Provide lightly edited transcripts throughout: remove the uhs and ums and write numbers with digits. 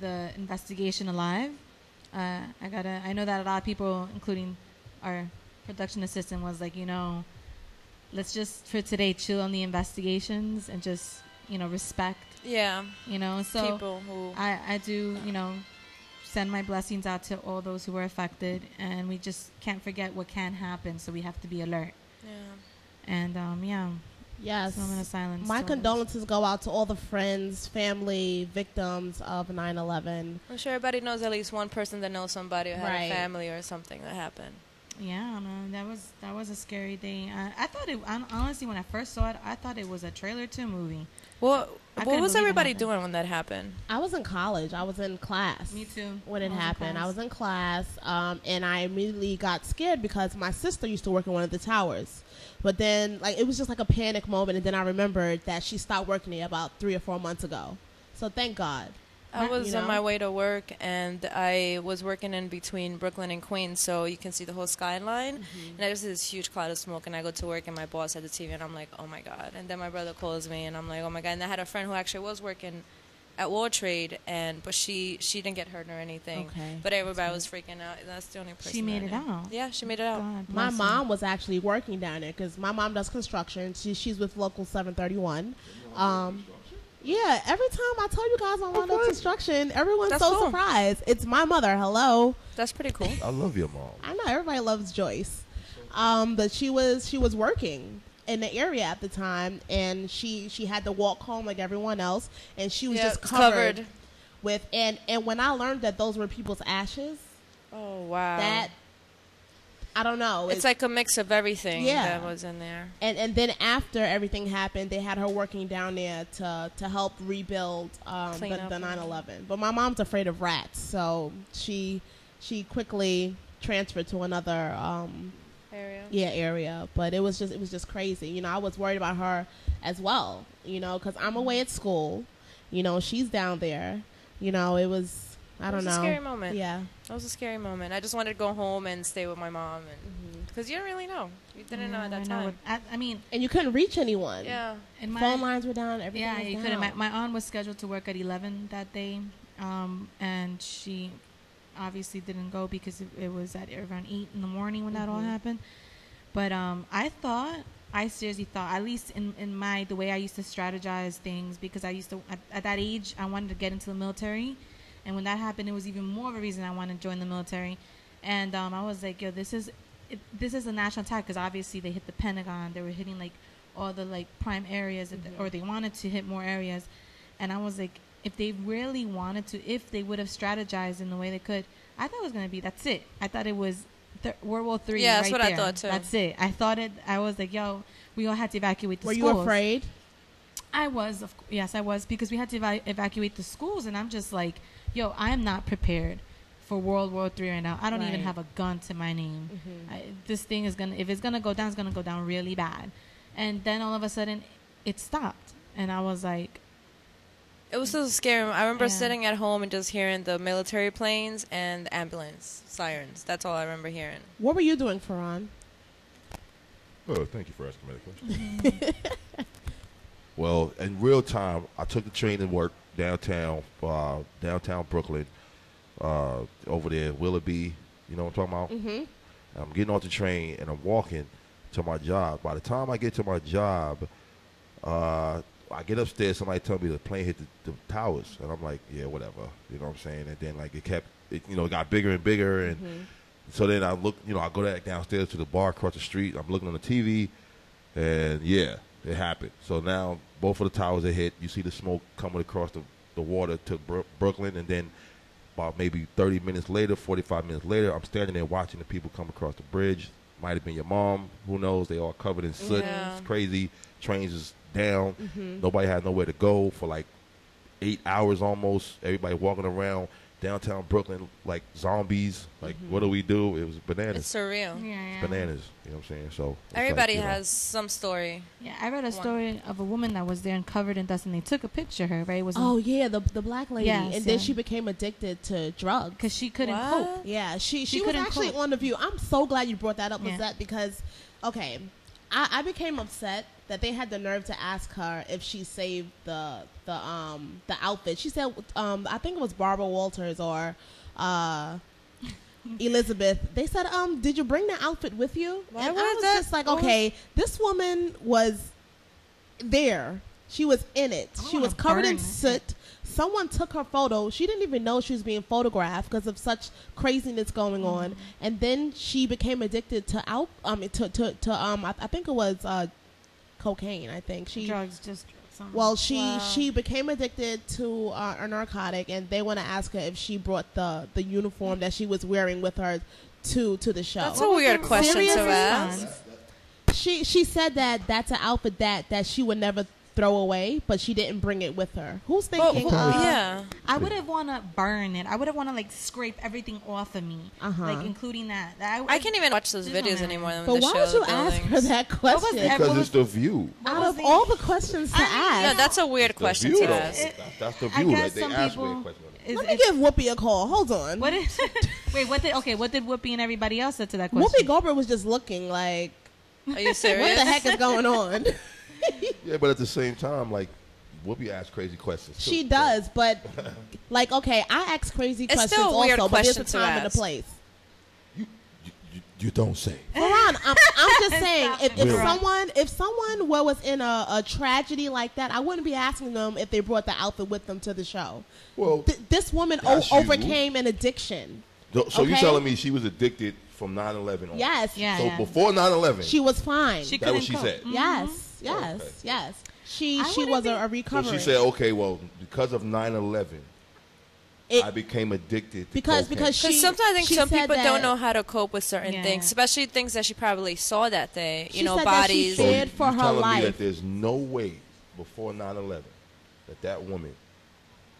the investigation alive. I know that a lot of people, including our production assistant, was like, let's just for today chill on the investigations and just respect. Yeah. So people who I do send my blessings out to all those who were affected, and we just can't forget what can happen, so we have to be alert. Yeah. And yes, so I'm gonna silence. My condolences go out to all the friends, family, victims of 9/11. I'm sure everybody knows at least one person that knows somebody or had a family or something that happened. Yeah, no, that was a scary day. I thought it honestly, when I first saw it, I thought it was a trailer to a movie. What was everybody doing when that happened? I was in college. I was in class. Me too. When it happened, I was in class, and I immediately got scared because my sister used to work in one of the towers. But then, it was just like a panic moment, and then I remembered that she stopped working there about 3 or 4 months ago. So thank God. I was on my way to work, and I was working in between Brooklyn and Queens, so you can see the whole skyline. Mm-hmm. And I just see this huge cloud of smoke, and I go to work, and my boss had the TV, and I'm like, oh, my God. And then my brother calls me, and I'm like, oh, my God. And I had a friend who actually was working at World Trade, but she didn't get hurt or anything. Okay. But everybody was freaking out. That's the only person. She made it out. Yeah, she made it out. God, my mom was actually working down there because my mom does construction. She's with Local 731. Yeah, every time I tell you guys I'm on construction, everyone's so surprised. It's my mother. Hello. That's pretty cool. I love your mom. I know everybody loves Joyce, but she was working in the area at the time, and she had to walk home like everyone else, and she was just covered with and when I learned that those were people's ashes. Oh wow. That I don't know. It's like a mix of everything that was in there. And then after everything happened, they had her working down there to help rebuild the 9/11. But my mom's afraid of rats, so she quickly transferred to another area. But it was just crazy. I was worried about her as well. Because I'm away at school. She's down there. It was. I don't know. It was a scary moment. Yeah. It was a scary moment. I just wanted to go home and stay with my mom. Because you didn't really know. You didn't know at that time. I mean... And you couldn't reach anyone. Yeah. And phone lines were down. Everything was you down. couldn't. My aunt was scheduled to work at 11 that day. And she obviously didn't go because it was at around 8 in the morning when that all happened. But I seriously thought, at least in the way I used to strategize things, because I used to, at that age, I wanted to get into the military. And when that happened, it was even more of a reason I wanted to join the military. And I was like, yo, this is a national attack, because obviously they hit the Pentagon. They were hitting all the prime areas, or they wanted to hit more areas. And I was like, if they really wanted to, if they would have strategized in the way they could, I thought it was going to be, that's it. I thought it was World War III. Yeah, that's what there. I thought too. That's it. I was like, yo, we all had to evacuate the schools. Were you afraid? Yes, I was, because we had to evacuate the schools, and I'm just like, yo, I am not prepared for World War III right now. I don't even have a gun to my name. This thing is if it's gonna go down, it's gonna go down really bad. And then all of a sudden, it stopped, and I was like, it was so scary. I remember sitting at home and just hearing the military planes and the ambulance sirens. That's all I remember hearing. What were you doing, Farhan? Oh, thank you for asking me that question. Well, in real time, I took the train to work downtown Brooklyn, over there, Willoughby. You know what I'm talking about? Mm-hmm. I'm getting off the train, and I'm walking to my job. By the time I get to my job, I get upstairs, somebody told me the plane hit the towers. And I'm like, yeah, whatever. You know what I'm saying? And then, it got bigger and bigger. And so then I look, I go back downstairs to the bar across the street. I'm looking on the TV, and it happened. So now both of the towers are hit. You see the smoke coming across the water to Brooklyn, and then about maybe 30 minutes later, 45 minutes later, I'm standing there watching the people come across the bridge. Might have been your mom. Who knows? They all covered in soot. Yeah. It's crazy. Trains is down. Nobody had nowhere to go for 8 hours almost. Everybody walking around downtown Brooklyn like zombies. What do we do? It was bananas. It's surreal. Yeah. Bananas. You know what I'm saying? So everybody has some story. Yeah, I read a story of a woman that was there and covered in dust, and they took a picture of her, right? The black lady. Yes, and then she became addicted to drugs. Because she couldn't cope. Yeah, she was actually on The View. I'm so glad you brought that up, Lizette, because, I became upset that they had the nerve to ask her if she saved the outfit. She said, I think it was Barbara Walters or Elizabeth. They said, did you bring the outfit with you? Why and was I was that? just like, okay, this woman was there. She was in it. She was covered in soot. Someone took her photo. She didn't even know she was being photographed because of such craziness going on. And then she became addicted to I think it was cocaine. I think drugs. Well, she became addicted to a narcotic, and they want to ask her if she brought the uniform that she was wearing with her to the show. That's a weird question to ask. She said that that's an outfit that she would never throw away, but she didn't bring it with her. Who's thinking? Yeah, I would have want to burn it. I would have want to like scrape everything off of me, like including that. I can't even watch those videos anymore. But why would you ask her that question? Because it's The View. Out of all the questions to ask, no, that's a weird question to ask. That's The View. Like, they asked me a question. Let me give Whoopi a call. Hold on. What did Whoopi and everybody else say to that question? Whoopi Goldberg was just looking like, are you serious? What the heck is going on? Yeah, but at the same time, like, Whoopi asks crazy questions too. She does, but like, okay, I ask crazy questions still a weird also, but there's a question to time and a ask. place. You don't say. Ron, I'm just saying, Stop if someone was in a tragedy like that, I wouldn't be asking them if they brought the outfit with them to the show. Well, this woman overcame an addiction. So you're telling me she was addicted from 9/11 on? Yes. So before 9/11, she was fine. that's what she said. Yes. She was a recovery. So she said, okay, well, because of 9/11, I became addicted to because sometimes I think some people don't know how to cope with certain Yeah. things, especially things that she probably saw that day. She said bodies. that she feared for you're her telling life. me that there's no way before 9/11 that woman,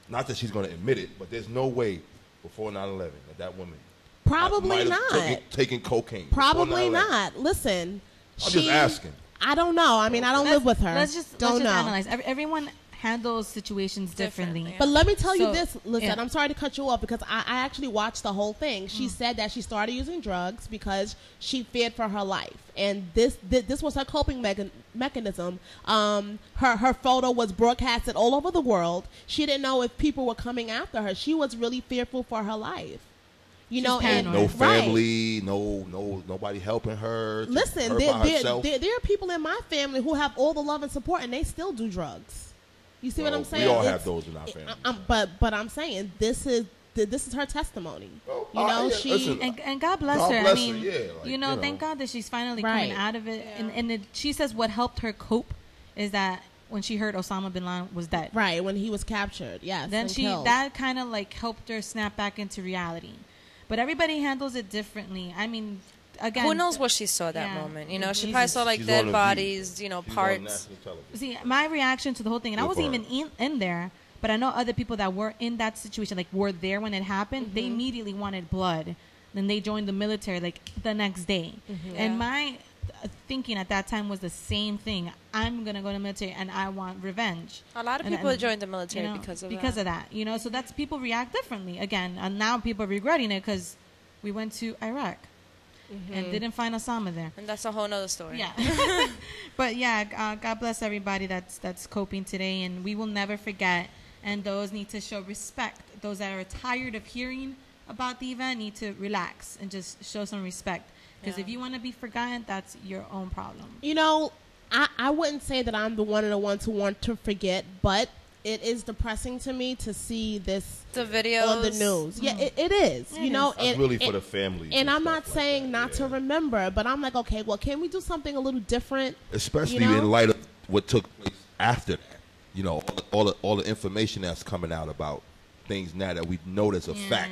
not that she's going to admit it, but there's no way before 9/11 that woman Probably might have not. taken cocaine. Probably not. Listen, I'm just asking. I don't know. I mean, I don't live with her. Let's just know. analyze. Everyone handles situations differently. Yeah. But let me tell you this, listen, yeah. I'm sorry to cut you off because I actually watched the whole thing. She said that she started using drugs because she feared for her life. And this was her coping mechanism. Her photo was broadcasted all over the world. She didn't know if people were coming after her. She was really fearful for her life. You know, and no family, nobody helping her. Listen, her by herself. there are people in my family who have all the love and support, and they still do drugs. You see what I'm saying? We all have those in our family. But I'm saying this is her testimony. Well, you know, listen, and God bless her. Bless I mean, her, yeah, like, you know, thank God that she's finally coming out of it. Yeah. And she says what helped her cope is that when she heard Osama bin Laden was dead. Right, when he was captured. Yes. Then killed. that kind of like helped her snap back into reality. But everybody handles it differently. I mean, again, who knows what she saw that moment? You know, she probably saw like She's dead on bodies, She's parts. on national television. See, my reaction to the whole thing, and I wasn't even in there, but I know other people that were in that situation, like were there when it happened. They immediately wanted blood. Then they joined the military like the next day. And my thinking at that time was the same thing. I'm gonna go to the military and I want revenge. A lot of people joined the military because of that. You know, so that's people react differently. Again, and now people are regretting it because we went to Iraq and didn't find Osama there. And that's a whole nother story. Yeah. But yeah, God bless everybody that's coping today, and we will never forget. And those need to show respect. Those that are tired of hearing about the event need to relax and just show some respect. Because if you want to be forgotten, that's your own problem. You know, I wouldn't say that I'm the one of the ones who want to forget, but it is depressing to me to see the videos on the news. Yeah, it is. You know, it's really for the family. And I'm not saying not to remember, but I'm like, okay, well, can we do something a little different? Especially in light of what took place after that. You know, all the information that's coming out about things now that we know that's a fact.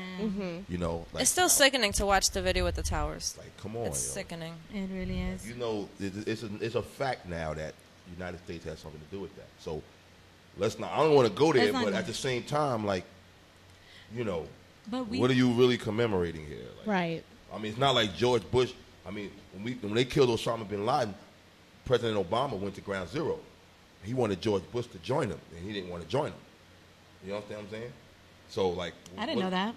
You know, like, it's still sickening to watch the video with the towers. Like, come on, it's sickening. It really is. You know, it's a fact now that the United States has something to do with that. So let's not. I don't want to go there, but at the same time, like, you know, what are you really commemorating here? Like, right. I mean, it's not like George Bush. I mean, when they killed Osama bin Laden, President Obama went to Ground Zero. He wanted George Bush to join him, and he didn't want to join him. You understand what I'm saying? So, like, I didn't know that.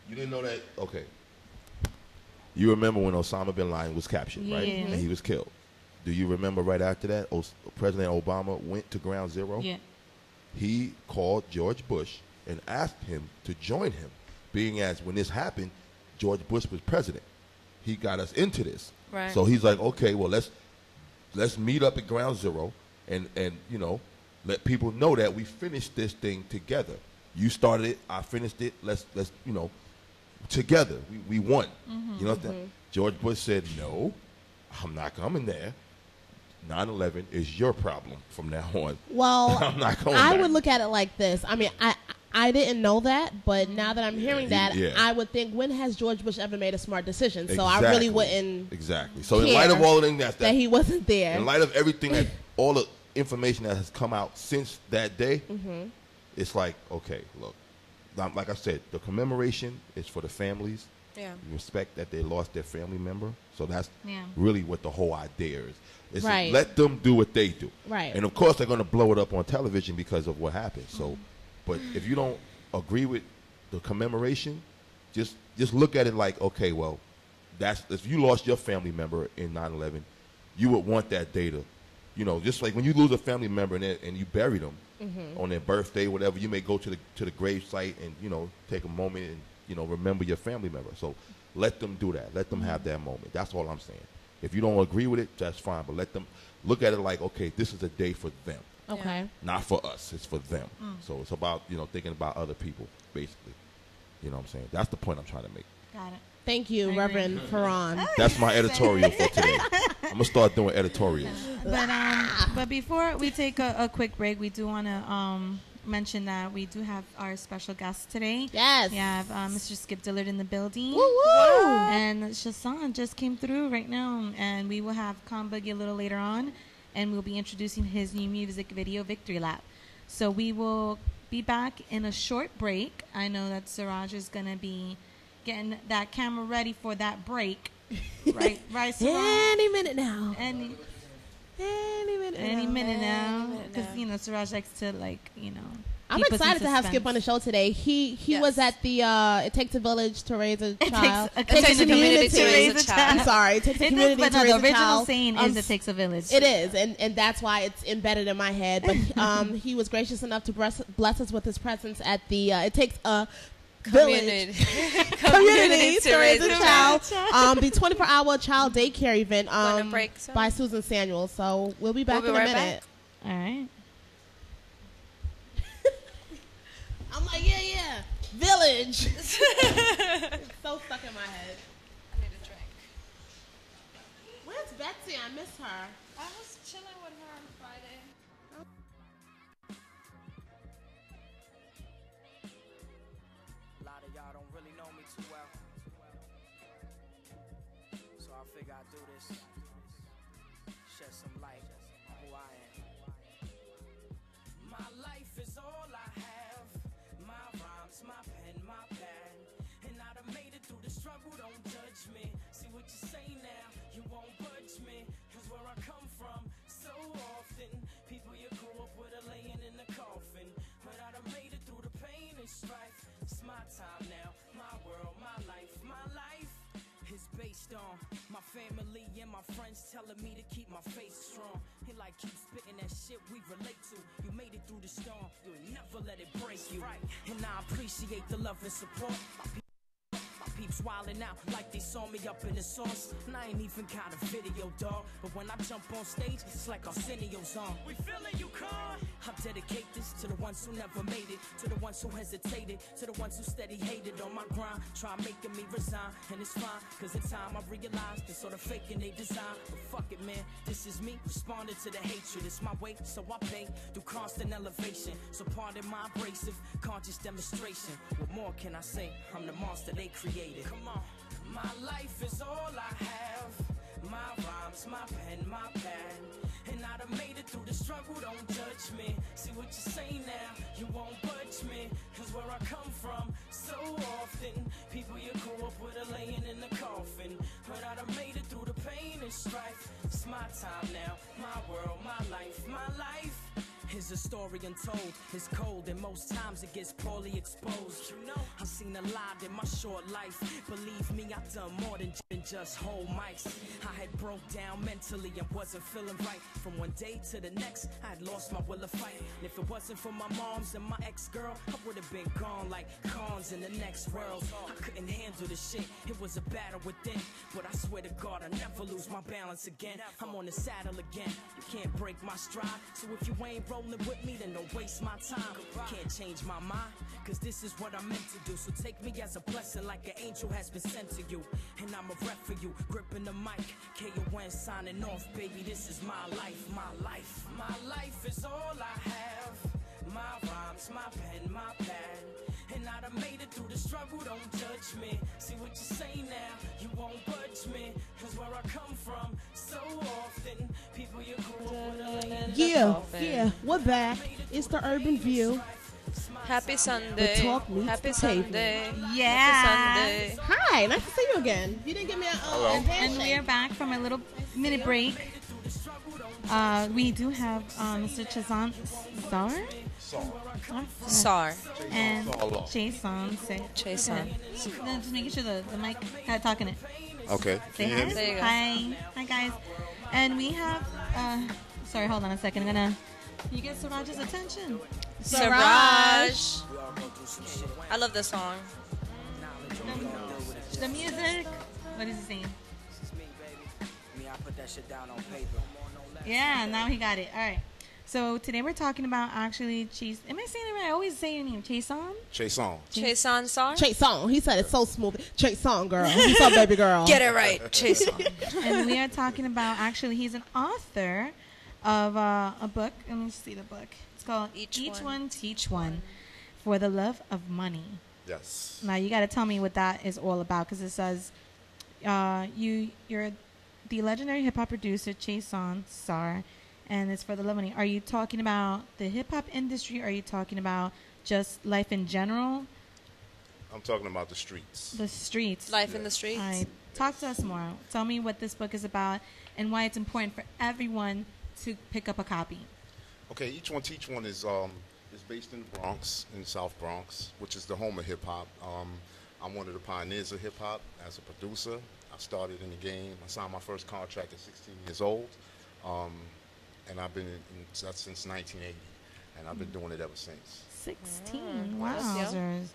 You didn't know that? Okay. You remember when Osama bin Laden was captured, right? Yeah. And he was killed. Do you remember right after that, President Obama went to Ground Zero? Yeah. He called George Bush and asked him to join him, being as when this happened, George Bush was president. He got us into this. Right. So he's like, okay, well, let's meet up at Ground Zero and you know, let people know that we finished this thing together. You started it, I finished it. Let's you know, together we won. You know what I'm saying? George Bush said, no, I'm not coming there. 9/11 is your problem from now on. Well, I'm not going I back. would look at it like this. I mean, I didn't know that, but now that I'm hearing that, I would think, when has George Bush ever made a smart decision? So I really wouldn't. Exactly. So in light of all of things that he wasn't there. In light of everything that all the information that has come out since that day, it's like, okay, look, like I said, the commemoration is for the families. Yeah. Respect that they lost their family member. So that's really what the whole idea is. It's Right. Let them do what they do. Right. And of course they're going to blow it up on television because of what happened. So, but if you don't agree with the commemoration, just look at it like, okay, well, that's if you lost your family member in 9/11, you would want that data. You know, just like when you lose a family member and you bury them on their birthday, whatever, you may go to the grave site and, you know, take a moment and, you know, remember your family member. So let them do that. Let them have that moment. That's all I'm saying. If you don't agree with it, that's fine. But let them look at it like, okay, this is a day for them. Okay. Not for us. It's for them. So it's about, you know, thinking about other people, basically. You know what I'm saying? That's the point I'm trying to make. Got it. Thank you, Reverend Farron. That's my editorial for today. I'm going to start doing editorials. But before we take a quick break, we do want to mention that we do have our special guest today. Yes. We have Mr. Skip Dillard in the building. Woo woo! And Chasaan just came through right now. And we will have Con Boogie a little later on. And we'll be introducing his new music video, Victory Lap. So we will be back in a short break. I know that Siraj is going to be getting that camera ready for that break. Right, Siraj? Any minute now. Any Any minute now. Because, you know, Siraj likes to, like, you know. I'm keep us in excited to have suspense. Skip on the show today. He was at the It Takes a Village to Raise a Child. It takes a community to raise a child. I'm sorry. It takes a It community does, to but raise no, a the original child. saying is it takes a village. It is, and that's why it's embedded in my head. But he was gracious enough to bless us with his presence at the It Takes a Village community to raise a child. The 24-hour child daycare event by Susan Samuel. So we'll be back in a minute. All right. I'm like, yeah. Village. It's so stuck in my head. I need a drink. Where's Betsy? I miss her. I was chilling with her on Friday. A lot of y'all don't really know me too well, so I figure I'd do this, shed some light on who I am. My life is all I have, my rhymes, my pen, my pad, and I done made it through the struggle, don't judge me. See what you say now, you won't budge me, cause where I come from, so often, people you grew up with are laying in the coffin, but I done made it through the pain and strife. It's my time now, my world, my life is based on my family and my friends telling me to keep my faith strong. He like keep spitting that shit we relate to. You made it through the storm, you'll never let it break you. Right. And I appreciate the love and support. My peeps wildin' out like they saw me up in the sauce. And I ain't even got a video, dog. But when I jump on stage, it's like Arsenio's on. We feeling you, Con. I dedicate this to the ones who never made it, to the ones who hesitated, to the ones who steady hated on my grind. Try making me resign, and it's fine, cause in time I realized it's sort of faking they design. But fuck it, man, this is me, responding to the hatred. It's my way, so I pay through constant elevation. So pardon my abrasive, conscious demonstration. What more can I say? I'm the monster they created. Come on. My life is all I have, my rhymes, my pen, my pad, and I done made it through the struggle, don't judge me. See what you say now, you won't budge me, cause where I come from, so often, people you grew up with are laying in the coffin, but I done made it through the pain and strife. It's my time now, my world, my life is a story untold. It's cold and most times it gets poorly exposed. You know, I've seen a lot in my short life. Believe me, I've done more than just hold mics. I had broke down mentally and wasn't feeling right. From one day to the next, I had lost my will to fight. And if it wasn't for my moms and my ex-girl, I would have been gone like cons in the next world. I couldn't handle the shit, it was a battle within. But I swear to God, I never lose my balance again. I'm on the saddle again, you can't break my stride. So if you ain't rolling with me, then don't waste my time. Can't change my mind, cause this is what I'm meant to do. So take me as a blessing like an angel has been sent to you. And I'm a rep for you, gripping the mic. K.O.N signing off, baby, this is my life, my life. My life is all I have. My rhymes, my pen, my pad. And I done made it through the struggle, don't judge me. See what you say now, you won't budge me. Cause where I come from, so often, people you grew up with. Yeah, we're back. It's the Urban View. Happy Sunday. The talk meets Happy the table. Sunday. Yeah. Happy Sunday. Hi, nice to see you again. You didn't give me a And we are back from a little minute break. We do have Mr. Chasaan Czar Sar. and Chasaan. Chasaan. No, just making sure the mic had talking it. Okay. Say Can you hi. hear me? There you go. Hi guys. And we have. Sorry, hold on a second. I'm gonna. You get Siraj's attention. Siraj. I love this song. The music. What is he saying? I put that shit down on paper. Yeah, now he got it. All right. So today we're talking about actually Chase. Am I saying it right? I always say your name. Chasaan? Chasaan. Chasaan Sar. Chase Song. He said it so smooth. Chase Song, girl. What's up, baby girl? Get it right. Chasaan. And we are talking about actually he's an author of a book. Let me see the book. It's called Each One Teach One for the Love of Money. Yes. Now you got to tell me what that is all about because it says you're the legendary hip hop producer Chasaan Czar, and it's for the love of money. Are you talking about the hip hop industry? Or are you talking about just life in general? I'm talking about the streets. The streets. Life in the streets. All right. Talk to us more. Tell me what this book is about and why it's important for everyone to pick up a copy. Okay, Each One Teach One is based in the Bronx, in the South Bronx, which is the home of hip hop. I'm one of the pioneers of hip hop as a producer. I started in the game. I signed my first contract at 16 years old, and I've been that's since 1980, and I've been doing it ever since. 16. Wow. Yes, yeah. And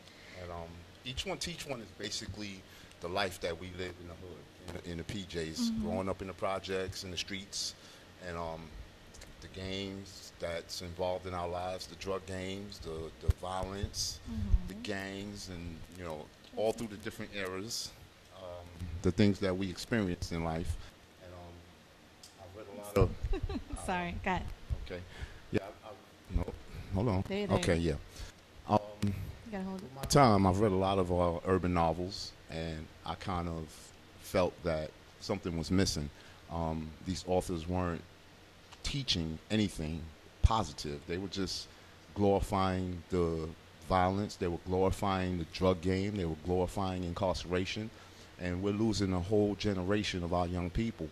Each One Teach One is basically the life that we live in the hood, in the PJs, growing up in the projects, in the streets, and the games that's involved in our lives, the drug games, the violence, the gangs, and all through the different eras, the things that we experience in life. And I read a lot of. Sorry, got it. Okay. Yeah. No. Hold on. There. Okay. Yeah. You gotta hold it. My time, I've read a lot of urban novels, and I kind of felt that something was missing. These authors weren't teaching anything positive. They were just glorifying the violence. They were glorifying the drug game. They were glorifying incarceration. And we're losing a whole generation of our young people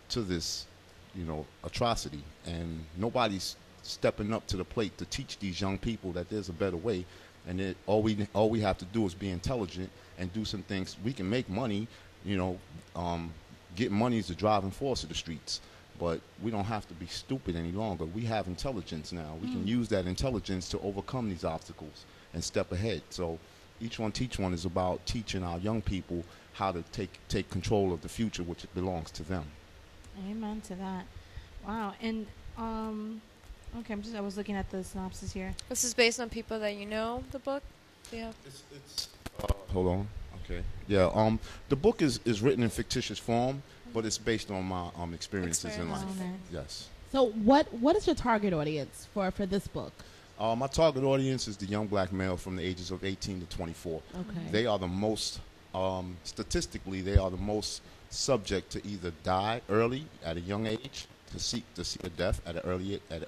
to this, atrocity. And nobody's stepping up to the plate to teach these young people that there's a better way. And all we have to do is be intelligent and do some things. We can make money, get money is the driving force of the streets. But we don't have to be stupid any longer. We have intelligence now. We can use that intelligence to overcome these obstacles and step ahead. So Each One Teach One is about teaching our young people how to take control of the future, which belongs to them. Amen to that. Wow. And okay, I was looking at the synopsis here. This is based on people that you know, the book? Yeah. It's hold on. Okay. Yeah. The book is written in fictitious form, but it's based on my experiences in life. Oh, nice. Yes. So what is your target audience for this book? My target audience is the young black male from the ages of 18 to 24. Okay. They are the most, statistically, they are the most subject to either die early at a young age, to seek a death at an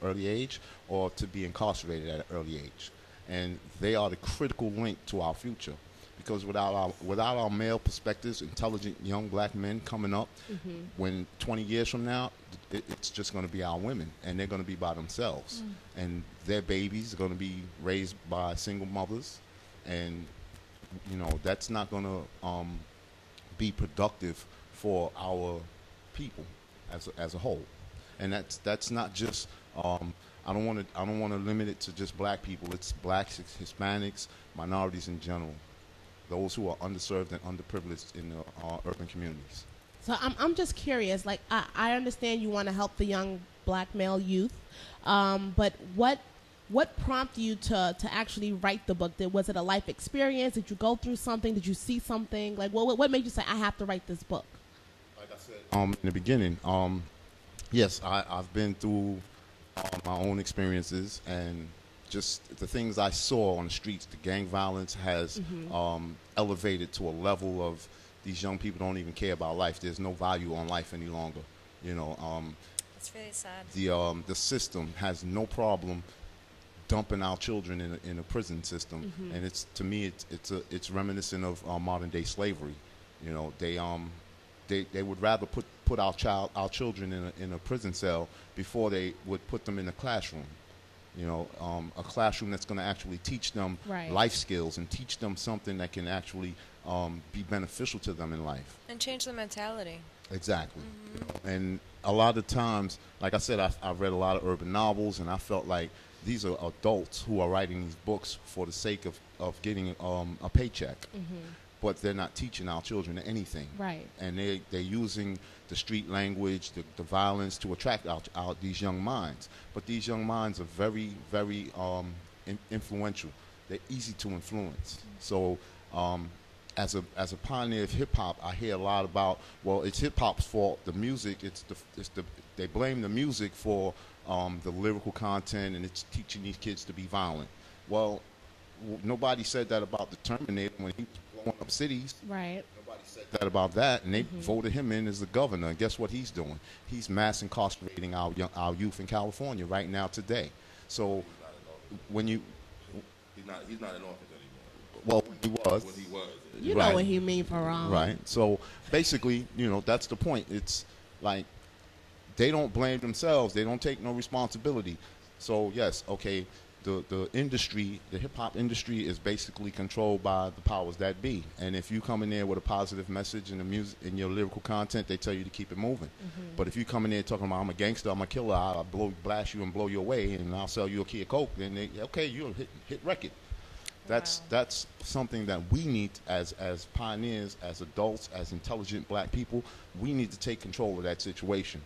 early age, or to be incarcerated at an early age. And they are the critical link to our future. because without our male perspectives, intelligent young black men coming up, when 20 years from now, it's just going to be our women, and they're going to be by themselves, and their babies are going to be raised by single mothers, and that's not going to be productive for our people as a whole, and that's not just. I don't want to limit it to just black people. It's blacks, Hispanics, minorities in general, those who are underserved and underprivileged in the urban communities. So I'm just curious. Like I understand you want to help the young black male youth, but what prompted you to actually write the book? Was it a life experience? Did you go through something? Did you see something? Like what made you say I have to write this book? Like I said in the beginning, yes, I've been through my own experiences, and just the things I saw on the streets. The gang violence has elevated to a level of these young people don't even care about life. There's no value on life any longer. It's really sad. The system has no problem dumping our children in a prison system, and to me it's reminiscent of modern day slavery. They would rather put our children in a prison cell before they would put them in a classroom. A classroom that's going to actually teach them life skills and teach them something that can actually be beneficial to them in life. And change the mentality. Exactly. And a lot of times, like I said, I've read a lot of urban novels, and I felt like these are adults who are writing these books for the sake of getting a paycheck. But they're not teaching our children anything. Right. And they're using the street language, the violence to attract these young minds. But these young minds are very, very influential. They're easy to influence. So as a pioneer of hip-hop, I hear a lot about, well, it's hip-hop's fault. The music, they blame the music for the lyrical content, and it's teaching these kids to be violent. Well, nobody said that about the Terminator when he was blowing up cities. Right. Nobody said that about that, and they voted him in as the governor. And guess what he's doing? He's mass incarcerating our youth in California right now today. So when you he's not in office anymore. Well, he was. When he was. You know what he mean for wrong. Right. So basically, that's the point. It's like they don't blame themselves. They don't take no responsibility. So yes, okay. The industry, the hip-hop industry, is basically controlled by the powers that be. And if you come in there with a positive message in the music, in your lyrical content, they tell you to keep it moving. But if you come in there talking about I'm a gangster, I'm a killer, I'll blast you and blow you away, and I'll sell you a key of coke, then you're a hit record. That's something that we need as pioneers, as adults, as intelligent black people. We need to take control of that situation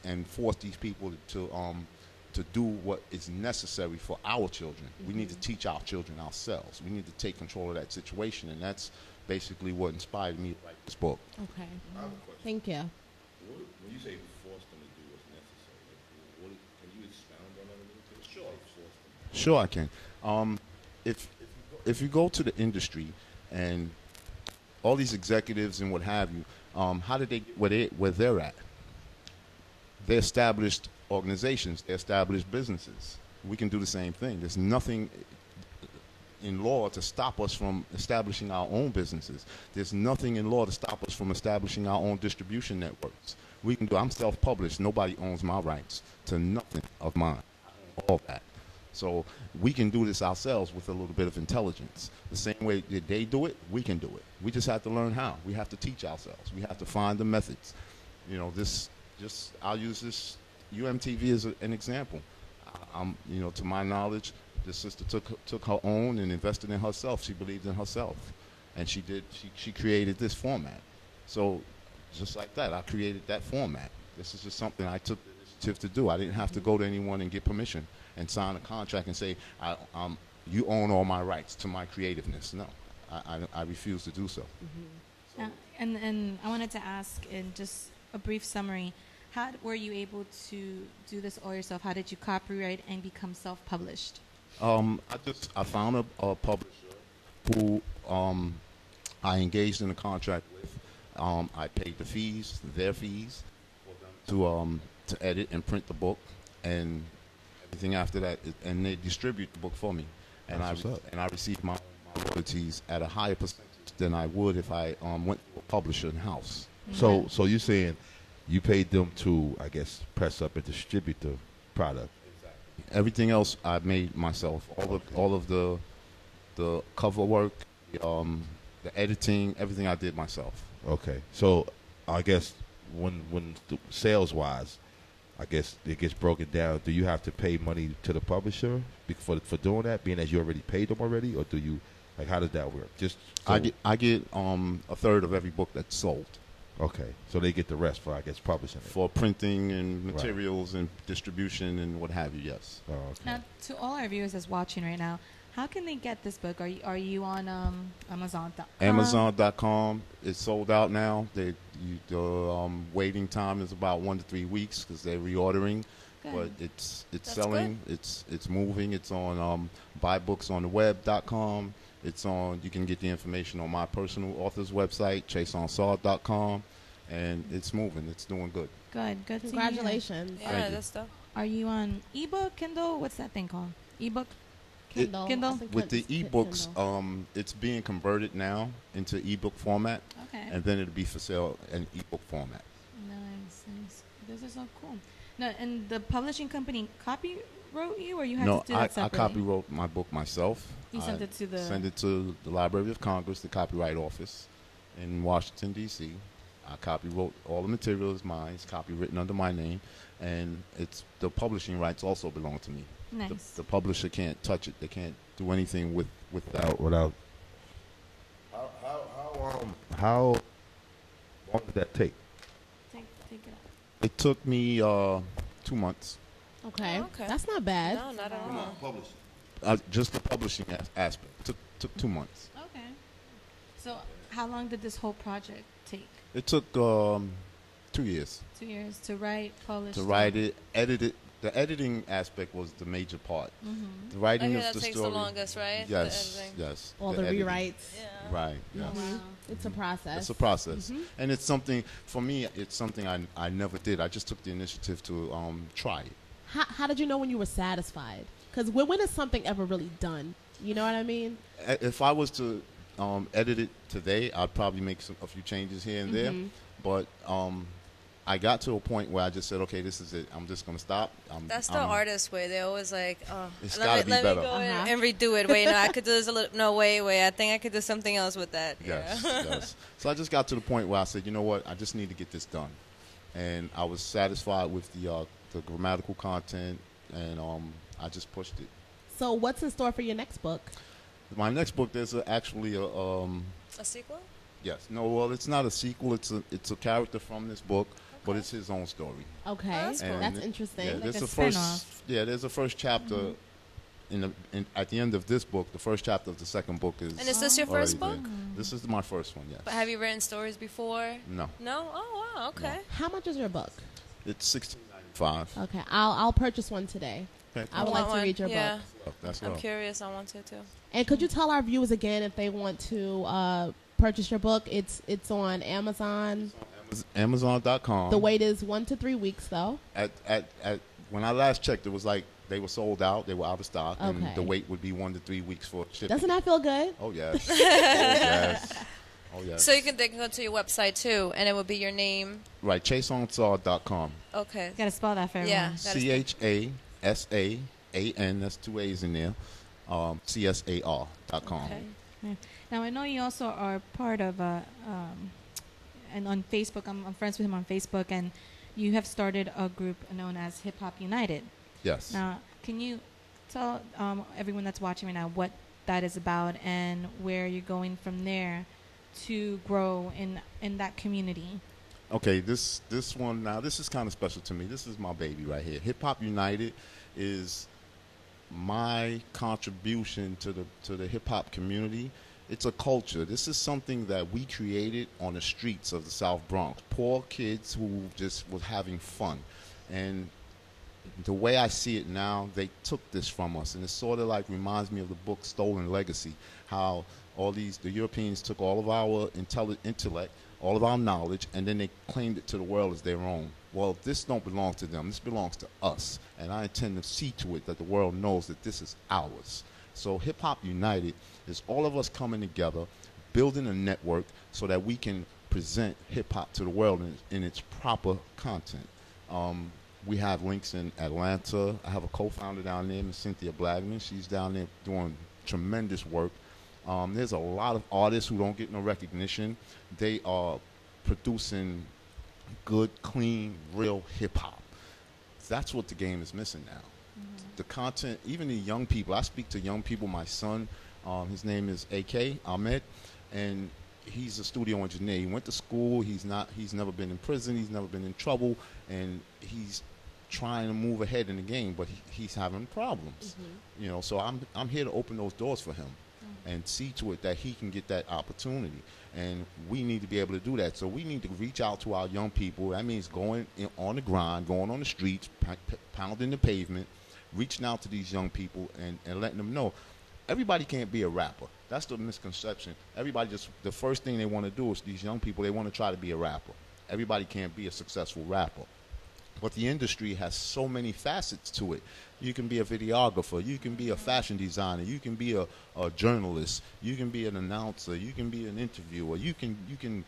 and force these people to do what is necessary for our children. We need to teach our children ourselves. We need to take control of that situation, and that's basically what inspired me to write this book. Okay. Thank you. When you say force them to do what's necessary, can you expound on that a little bit? Sure, I can. If you go to the industry and all these executives and what have you, how did they get where they're at? They established organizations, they established businesses. We can do the same thing. There's nothing in law to stop us from establishing our own businesses. There's nothing in law to stop us from establishing our own distribution networks. I'm self-published. Nobody owns my rights to nothing of mine. I own all that. So we can do this ourselves with a little bit of intelligence. The same way that they do it, we can do it. We just have to learn how. We have to teach ourselves. We have to find the methods. I'll use this UMTV as an example. To my knowledge, this sister took her own and invested in herself. She believed in herself, and she created this format. So just like that, I created that format. This is just something I took the initiative to do. I didn't have to go to anyone and get permission and sign a contract and say, you own all my rights to my creativeness. No, I refuse to do so. And I wanted to ask, in just a brief summary, how were you able to do this all yourself? How did you copyright and become self-published? I found a publisher who I engaged in a contract with. I paid their fees, for them to edit and print the book, and everything after that, and they distribute the book for me, and I receive my royalties at a higher percentage than I would if I went to a publisher in house. So you're saying you paid them to, I guess, press up and distribute the product. Everything else I made myself. All of the cover work, the editing, everything I did myself. Okay. So I guess when sales wise, I guess it gets broken down. Do you have to pay money to the publisher for doing that, being as you already paid them already, or do you, like, how does that work? Just so I get a third of every book that's sold. Okay, so they get the rest for, I guess, publishing it. For printing and materials and distribution and what have you, yes. Oh, okay. Now, to all our viewers that's watching right now, how can they get this book? Are you on Amazon.com? Amazon.com. It's sold out now. The waiting time is about 1 to 3 weeks because they're reordering. Good. But it's selling. Good. It's moving. It's on buybooksontheweb.com. It's on. You can get the information on my personal author's website, ChasaanCar.com, and it's moving. It's doing good. Good. Good. Congratulations. Yeah, that's stuff. Are you on ebook, Kindle? What's that thing called? Ebook. Kindle. With the ebooks, it's being converted now into ebook format, and then it'll be for sale in ebook format. Nice. This is so cool. No, and the publishing company copywrote you, or you had to do that separately? I copywrote my book myself. You sent it to the Library of Congress, the Copyright Office in Washington, D.C. I copywrote all the materials mine. It's copywritten under my name, and the publishing rights also belong to me. Nice. The publisher can't touch it. They can't do anything with that. Without. How long did that take? Take it out. It took me 2 months. Okay. Oh, okay. That's not bad. No, not at all. Just the publishing aspect took 2 months. Okay. So how long did this whole project take? It took 2 years. 2 years to write, polish. To write it, edit it. The editing aspect was the major part. Mm-hmm. The writing that is the takes story. the longest, right? Yes, The editing. yes. All the editing. rewrites. Yeah. Right. Yes. Wow. It's a process. It's a process, and it's something for me. It's something I never did. I just took the initiative to try it. How did you know when you were satisfied? Because when is something ever really done? You know what I mean? If I was to edit it today, I'd probably make a few changes here and there. But I got to a point where I just said, okay, this is it. I'm just going to stop. That's the artist way. They're always like, oh, it's let me better. go and redo it. Wait, no, I could do this a little. No, wait. I think I could do something else with that. Yes, Yeah. yes. So I just got to the point where I said, you know what? I just need to get this done. And I was satisfied with the grammatical content, and I just pushed it. So what's in store for your next book? My next book, there's actually A sequel? yes. No, well, it's not a sequel. It's a character from this book, but it's his own story. Okay, that's cool. that's interesting. Yeah, Like there's a a first. spin-off. Yeah, there's a first chapter. At the end of this book, the first chapter of the second book is. And is this your first already book? there. This is my first one. Yes. But have you written stories before? No, No? Oh, wow. Okay. How much is your book? it's $16.95. Okay, I'll purchase one today. Okay. I would like to read your yeah. book. That's I'm all. curious. I want to, too. And could you tell our viewers again if they want to purchase your book? It's on Amazon. Amazon.com. The wait is 1 to 3 weeks, though. At when I last checked, it was like they were sold out. They were out of stock, and Okay. the wait would be 1 to 3 weeks for shipping. Doesn't that feel good? Oh yes. Oh yes. Oh yes. So they can go to your website, too, and it would be your name. Right. ChasaanCar.com. Okay. You gotta spell that for everyone. Yeah. ChasaAN. That's 2 A's in there. CSAR.com. Okay. Yeah. Now I know you also are part of and on Facebook. I'm friends with him on Facebook, and you have started a group known as Hip Hop United. Yes. Now, can you tell everyone that's watching right now what that is about and where you're going from there to grow in that community? Okay, this one now, this is kind of special to me. This is my baby right here. Hip Hop United is my contribution to the hip hop community. It's a culture. This is something that we created on the streets of the South Bronx. Poor kids who just was having fun. And the way I see it now, they took this from us. And it sort of like reminds me of the book Stolen Legacy, how the Europeans took all of our intellect, all of our knowledge, and then they claimed it to the world as their own. Well, this don't belong to them. This belongs to us. And I intend to see to it that the world knows that this is ours. So Hip Hop United is all of us coming together, building a network so that we can present hip-hop to the world in its proper content. We have links in Atlanta. I have a co-founder down there, Ms. Cynthia Blackman. She's down there doing tremendous work. There's a lot of artists who don't get no recognition. They are producing good, clean, real hip-hop. That's what the game is missing now. The content, even the young people. I speak to young people. My son, his name is A.K. Ahmed, and he's a studio engineer. He went to school. He's never been in prison. He's never been in trouble, and he's trying to move ahead in the game, but he's having problems. You know, so I'm here to open those doors for him and see to it that he can get that opportunity. And we need to be able to do that. So we need to reach out to our young people. That means going on the grind, going on the streets, pounding the pavement, reaching out to these young people and letting them know everybody can't be a rapper. That's the misconception. Everybody the first thing they want to do is, these young people, they want to try to be a rapper. Everybody can't be a successful rapper. But the industry has so many facets to it. You can be a videographer. You can be a fashion designer. You can be a journalist. You can be an announcer. You can be an interviewer. You can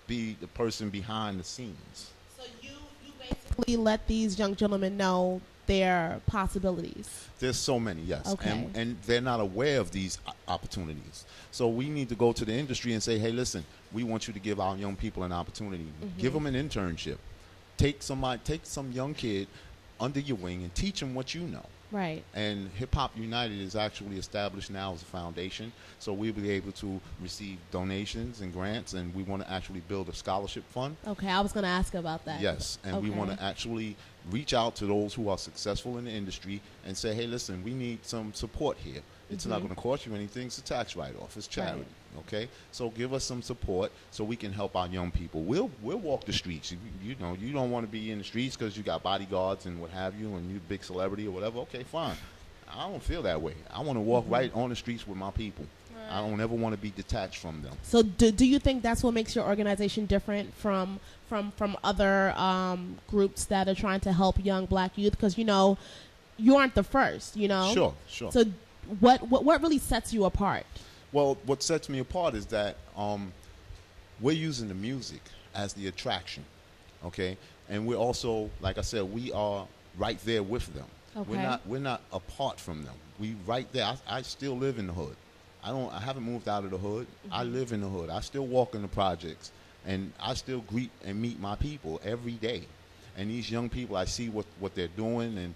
be the person behind the scenes. So you basically let these young gentlemen know their possibilities. There's so many, yes. Okay. And they're not aware of these opportunities. So we need to go to the industry and say, hey, listen, we want you to give our young people an opportunity. Give them an internship. Take some young kid under your wing and teach them what you know. Right. And Hip Hop United is actually established now as a foundation, so we'll be able to receive donations and grants, and we want to actually build a scholarship fund. Okay, I was going to ask about that. Yes, and we want to actually reach out to those who are successful in the industry and say, hey, listen, we need some support here. It's not going to cost you anything. It's a tax write-off. It's charity. Right. Okay, so give us some support so we can help our young people. We'll walk the streets. You know, you don't want to be in the streets because you got bodyguards and what have you, and you're a big celebrity or whatever. Okay, fine. I don't feel that way. I want to walk right on the streets with my people. Right. I don't ever want to be detached from them. So do you think that's what makes your organization different from other groups that are trying to help young black youth? Because, you know, you aren't the first, you know? Sure. So what really sets you apart? Well, what sets me apart is that we're using the music as the attraction, okay? And we're also, like I said, we are right there with them. Okay. We're not apart from them. We right there. I still live in the hood. I haven't moved out of the hood. I live in the hood. I still walk in the projects, and I still greet and meet my people every day. And these young people, I see what they're doing, and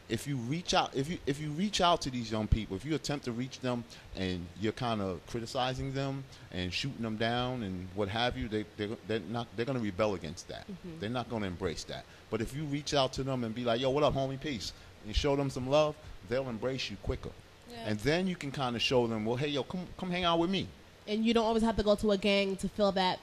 if you reach out, if you reach out to these young people, if you attempt to reach them and you're kind of criticizing them and shooting them down and what have you, they're going to rebel against that. They're not going to embrace that. But if you reach out to them and be like, yo, what up, homie, peace, and show them some love, they'll embrace you quicker. Yeah. And then you can kind of show them, well, hey, yo, come hang out with me. And you don't always have to go to a gang to feel that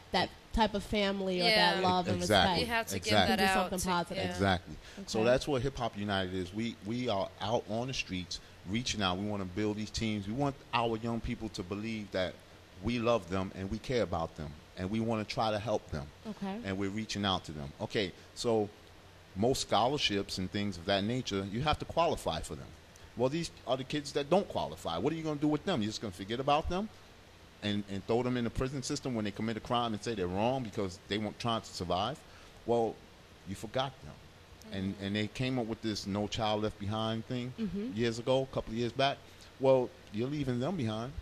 type of family or that love and respect. You have to give that out. Something positive. Exactly. Okay. So that's what Hip Hop United is. We are out on the streets, reaching out. We want to build these teams. We want our young people to believe that we love them and we care about them, and we want to try to help them. Okay. And we're reaching out to them. Okay, so most scholarships and things of that nature, you have to qualify for them. Well, these are the kids that don't qualify. What are you going to do with them? You're just going to forget about them? And throw them in the prison system when they commit a crime and say they're wrong because they weren't trying to survive? Well, you forgot them. And they came up with this No Child Left Behind thing years ago, a couple of years back. Well, you're leaving them behind.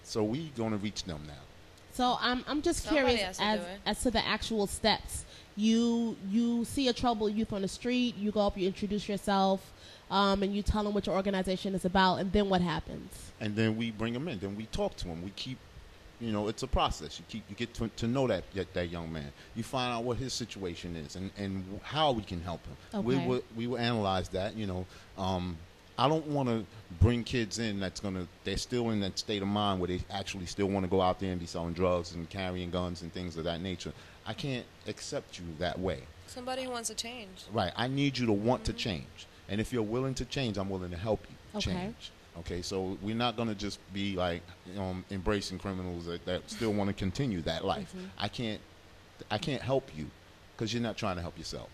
So we're going to reach them now. So I'm just curious as to the actual steps. You see a troubled youth on the street, you go up, you introduce yourself, and you tell them what your organization is about, and then what happens? And then we bring them in. Then we talk to them. We keep, you know, it's a process. You get to know that young man. You find out what his situation is and how we can help him. Okay. We will analyze that. You know, I don't want to bring kids in they're still in that state of mind where they actually still want to go out there and be selling drugs and carrying guns and things of that nature. I can't accept you that way. Somebody who wants to change. Right. I need you to want to change. And if you're willing to change, I'm willing to help you change. Okay, so we're not going to just be like embracing criminals that still want to continue that life. I can't help you because you're not trying to help yourself.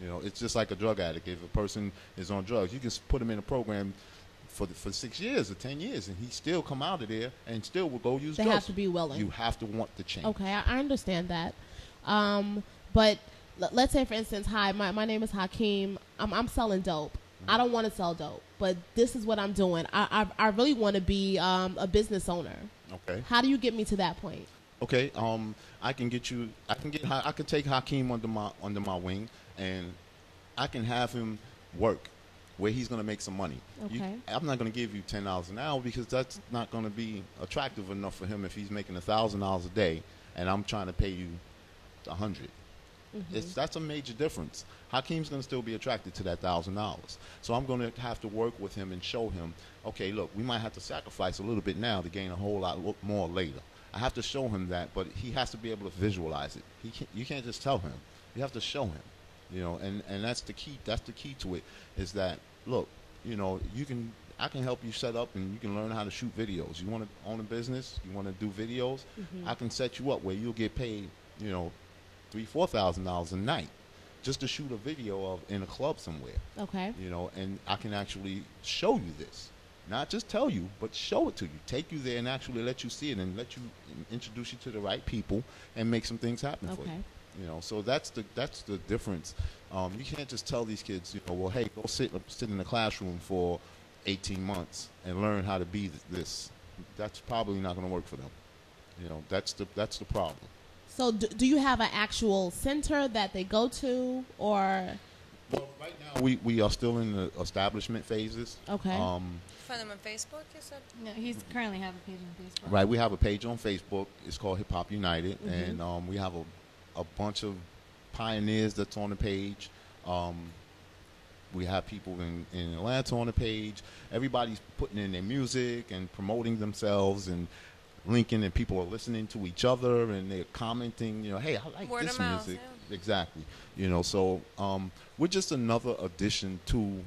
You know, it's just like a drug addict. If a person is on drugs, you can put them in a program for 6 years or 10 years, and he still come out of there and still will go use They drugs. have to be willing. You have to want the change. Okay, I understand that. But let's say, for instance, hi, my name is Hakeem. I'm selling dope. I don't want to sell dope, but this is what I'm doing. I really want to be a business owner. Okay. How do you get me to that point? Okay. I can get you. I can take Hakeem under my wing, and I can have him work where he's going to make some money. Okay. I'm not going to give you $10 an hour because that's not going to be attractive enough for him if he's making $1,000 a day, and I'm trying to pay you $100. That's a major difference. Hakeem's going to still be attracted to that $1,000. So I'm going to have to work with him and show him, okay, look, we might have to sacrifice a little bit now to gain a whole lot more later. I have to show him that, but he has to be able to visualize it. You can't just tell him. You have to show him, and that's the key. That's the key to it, is that, look, I can help you set up, and you can learn how to shoot videos. You want to own a business? You want to do videos? I can set you up where you'll get paid, $3,000-$4,000 a night just to shoot a video in a club somewhere. Okay. And I can actually show you this. Not just tell you, but show it to you. Take you there and actually let you see it and let you introduce you to the right people and make some things happen for you. So that's the difference. You can't just tell these kids, well, hey, go sit in the classroom for 18 months and learn how to be this. That's probably not going to work for them. That's the problem. So do you have an actual center that they go to, or? Well, right now we are still in the establishment phases. Okay. Find them on Facebook, you said? No, he's currently have a page on Facebook. Right, we have a page on Facebook. It's called Hip Hop United, and we have a bunch of pioneers that's on the page. We have people in Atlanta on the page. Everybody's putting in their music and promoting themselves and linking, and people are listening to each other and they're commenting, hey, I like Word this of mouth, music. yeah. Exactly. So we're just another addition to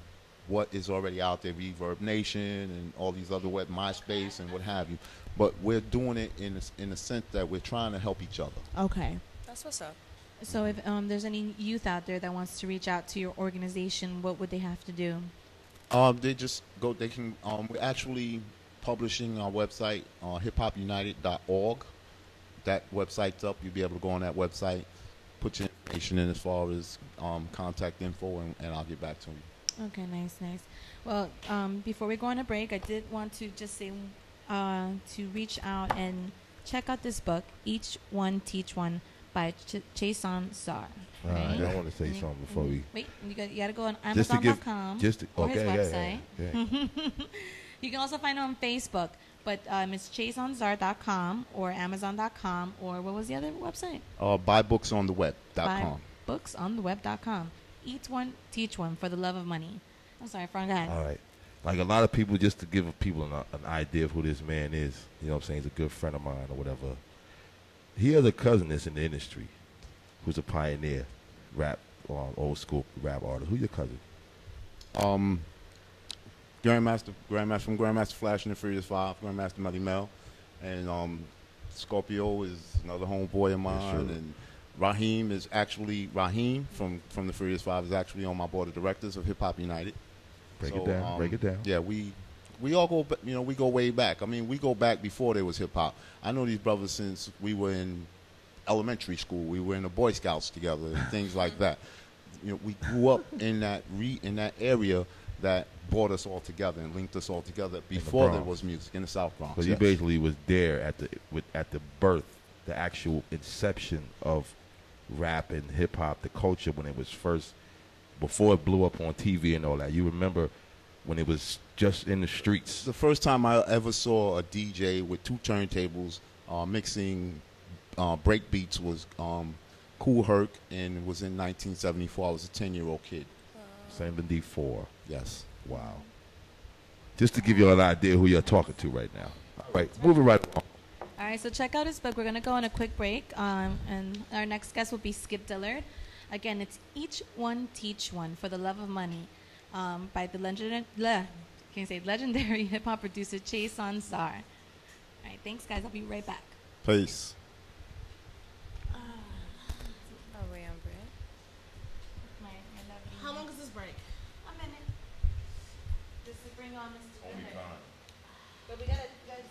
what is already out there, Reverb Nation and all these other web, MySpace and what have you. But we're doing it in a sense that we're trying to help each other. Okay. That's what's up. So if there's any youth out there that wants to reach out to your organization, what would they have to do? They just go. They can. We're actually publishing our website, hiphopunited.org. That website's up. You'll be able to go on that website, put your information in as far as contact info, and I'll get back to you. Okay, nice. Well, before we go on a break, I did want to just say to reach out and check out this book, Each One Teach One, by Chasaan Csar. Right? I want to say something before we. Wait, you got to go on Amazon.com or his website. Yeah. You can also find it on Facebook, but it's ChasaanCzar.com or Amazon.com, or what was the other website? Buybooksontheweb.com. Buybooksontheweb.com. Each one, teach one, for the love of money. I'm sorry, Frank, go ahead. All right. Like a lot of people, just to give people an idea of who this man is, you know what I'm saying? He's a good friend of mine or whatever. He has a cousin that's in the industry who's a pioneer, rap, old school rap artist. Who's your cousin? Grandmaster from Grandmaster Flash and the Furious 5, Grandmaster Melly Mel. And Scorpio is another homeboy of mine. Sure. And Raheem from the Furious 5 is actually on my board of directors of Hip Hop United. Break it down. Yeah, we all go, we go way back. I mean, we go back before there was hip hop. I know these brothers since we were in elementary school. We were in the Boy Scouts together and things like that. We grew up in that area that brought us all together and linked us all together before there was music in the South Bronx. So you basically was there at the birth, the actual inception of rap and hip hop, the culture when it was first, before it blew up on TV and all that. You remember when it was just in the streets? The first time I ever saw a DJ with two turntables mixing break beats was Kool Herc, and it was in 1974. I was a 10-year-old kid. 74. Yes. Wow. Just to give you an idea who you're talking to right now. All right, moving right along. All right, so check out his book. We're going to go on a quick break, and our next guest will be Skip Dillard. Again, it's Each One Teach One, for the Love of Money, by the legendary hip-hop producer Chasaan Csar. All right, thanks, guys. I'll be right back. Peace. Are we on break? How long is this break? A minute. This is break. bring on Mr. But we gotta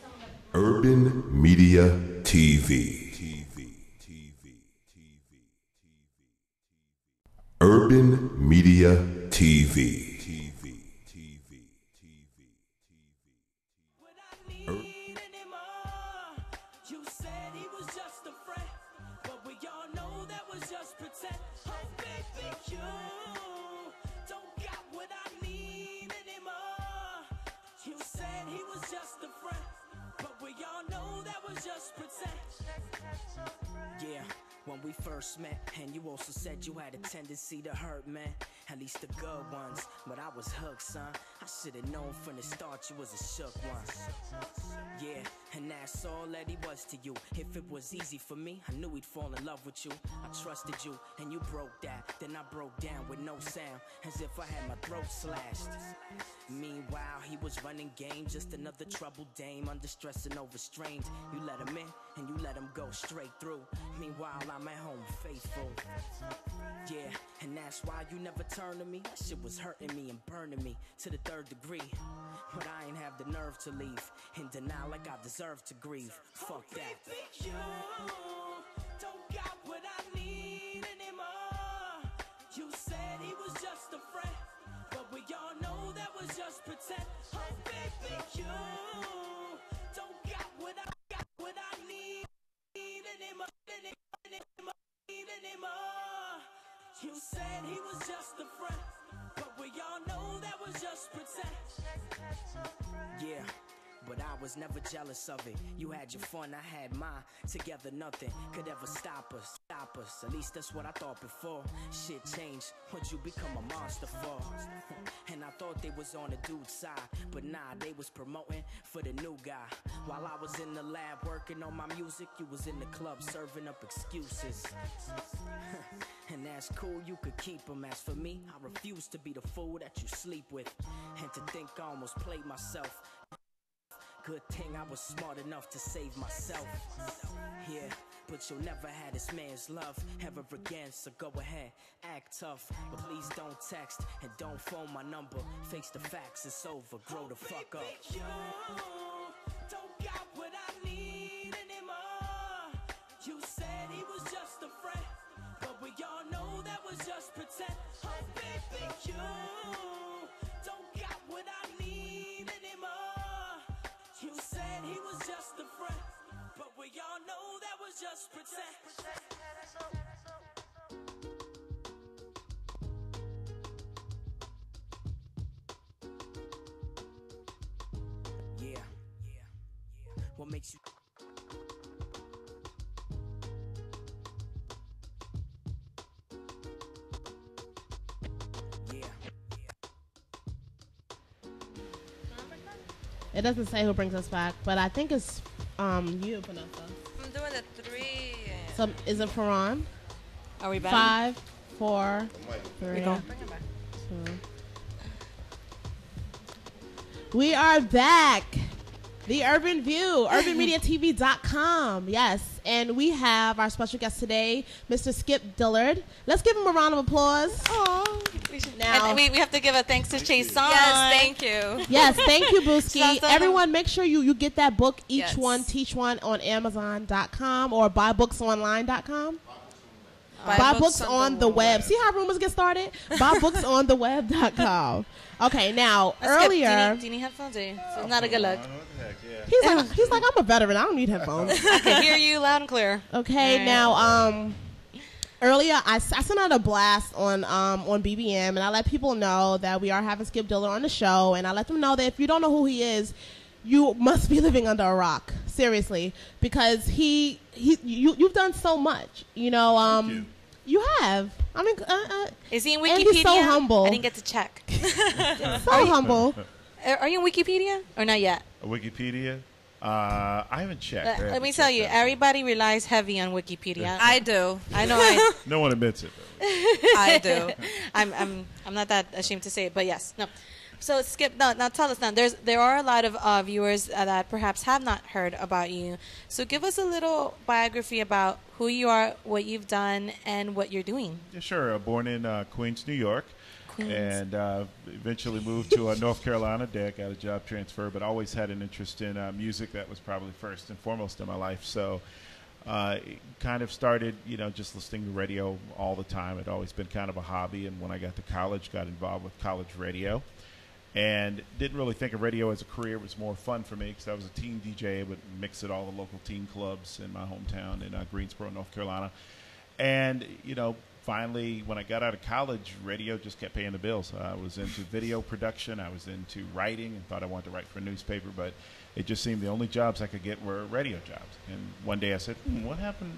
someone that Urban Media TV. Urban Media TV. What I need anymore. You said he was just a friend, but we all know that was just pretend. Oh, baby, you don't got what I need anymore. You said he was just a friend, but we all know that was just pretend. Yeah, when we first met, and you also said you had a tendency to hurt, man. At least the good ones, but I was hooked, son. I should've known from the start you was a shook one. Yeah, and that's all that he was to you. If it was easy for me, I knew he'd fall in love with you. I trusted you, and you broke that. Then I broke down with no sound, as if I had my throat slashed. Meanwhile, he was running game, just another troubled dame, under stress and overstrained. You let him in, and you let him go straight through. Meanwhile, I'm at home faithful. Yeah, and that's why you never turned to me. That shit was hurting me and burning me to the 3rd degree. But I ain't have the nerve to leave in denial like I deserve to grieve. Fuck that. You don't got what I need anymore. You said he was just a friend, but we all know that was just pretend. Oh, baby, you don't got what I need anymore. You said he was just a friend, but we all know that was just pretend. Yeah, but I was never jealous of it. You had your fun, I had mine. Together nothing could ever stop us. At least that's what I thought before. Shit changed, what'd you become a monster for? And I thought they was on the dude's side, but nah, they was promoting for the new guy. While I was in the lab working on my music, you was in the club serving up excuses. And that's cool, you could keep them. As for me, I refuse to be the fool that you sleep with. And to think I almost played myself. Good thing I was smart enough to save myself. Yeah, but you'll never have this man's love ever again. So go ahead, act tough, but please don't text and don't phone my number. Face the facts, it's over. Grow the fuck up. You don't got what I need anymore. You said he was just a friend, but we all know that was just pretend. Oh, baby, you don't got what I need anymore. You said he was just a friend, but we all know that was just pretend. Yeah. What makes you... It doesn't say who brings us back, but I think it's you, Vanessa. I'm doing the 3. So is it Faran? Are we back? 5, 4, 3, Bring it back. 2. We are back. The Urban View, urbanmediatv.com. Yes, and we have our special guest today, Mr. Skip Dillard. Let's give him a round of applause. Oh, now and we have to give a thanks to Chasaan. Yes, thank you. Yes, thank you, Booski. Chasaan. Everyone, make sure you get that book, Each Yes. One, Teach One, on Amazon.com or buybooksonline.com. Buy books on the web. See how rumors get started? Buybooksontheweb.com. Okay, now earlier Do you need headphones? So it's not a good look. he's like I'm a veteran. I don't need headphones. I can hear you loud and clear. Okay, Right. now earlier I sent out a blast on BBM, and I let people know that we are having Skip Dillard on the show, and I let them know that if you don't know who he is, you must be living under a rock, seriously, because you've done so much, you know. You have. I mean, Is he in and Wikipedia? he's so humble. I didn't get to check. So humble. Are you in Wikipedia or not yet? Wikipedia? I haven't checked. Let me tell you, everybody relies heavy on Wikipedia. I do. I know. No one admits it, though. I do. I'm not that ashamed to say it, but yes, no. So Skip, now tell us now. There are a lot of viewers that perhaps have not heard about you. So give us a little biography about who you are, what you've done, and what you're doing. Yeah, sure. Born in Queens, New York. Queens. And eventually moved to North Carolina. Dad got a job transfer, but always had an interest in music. That was probably first and foremost in my life. So it kind of started, just listening to radio all the time. It had always been kind of a hobby. And when I got to college, got involved with college radio. And didn't really think of radio as a career. It was more fun for me because I was a teen DJ. I would mix at all the local teen clubs in my hometown in Greensboro, North Carolina. And, finally, when I got out of college, radio just kept paying the bills. I was into video production. I was into writing and thought I wanted to write for a newspaper. But it just seemed the only jobs I could get were radio jobs. And one day I said, what happened?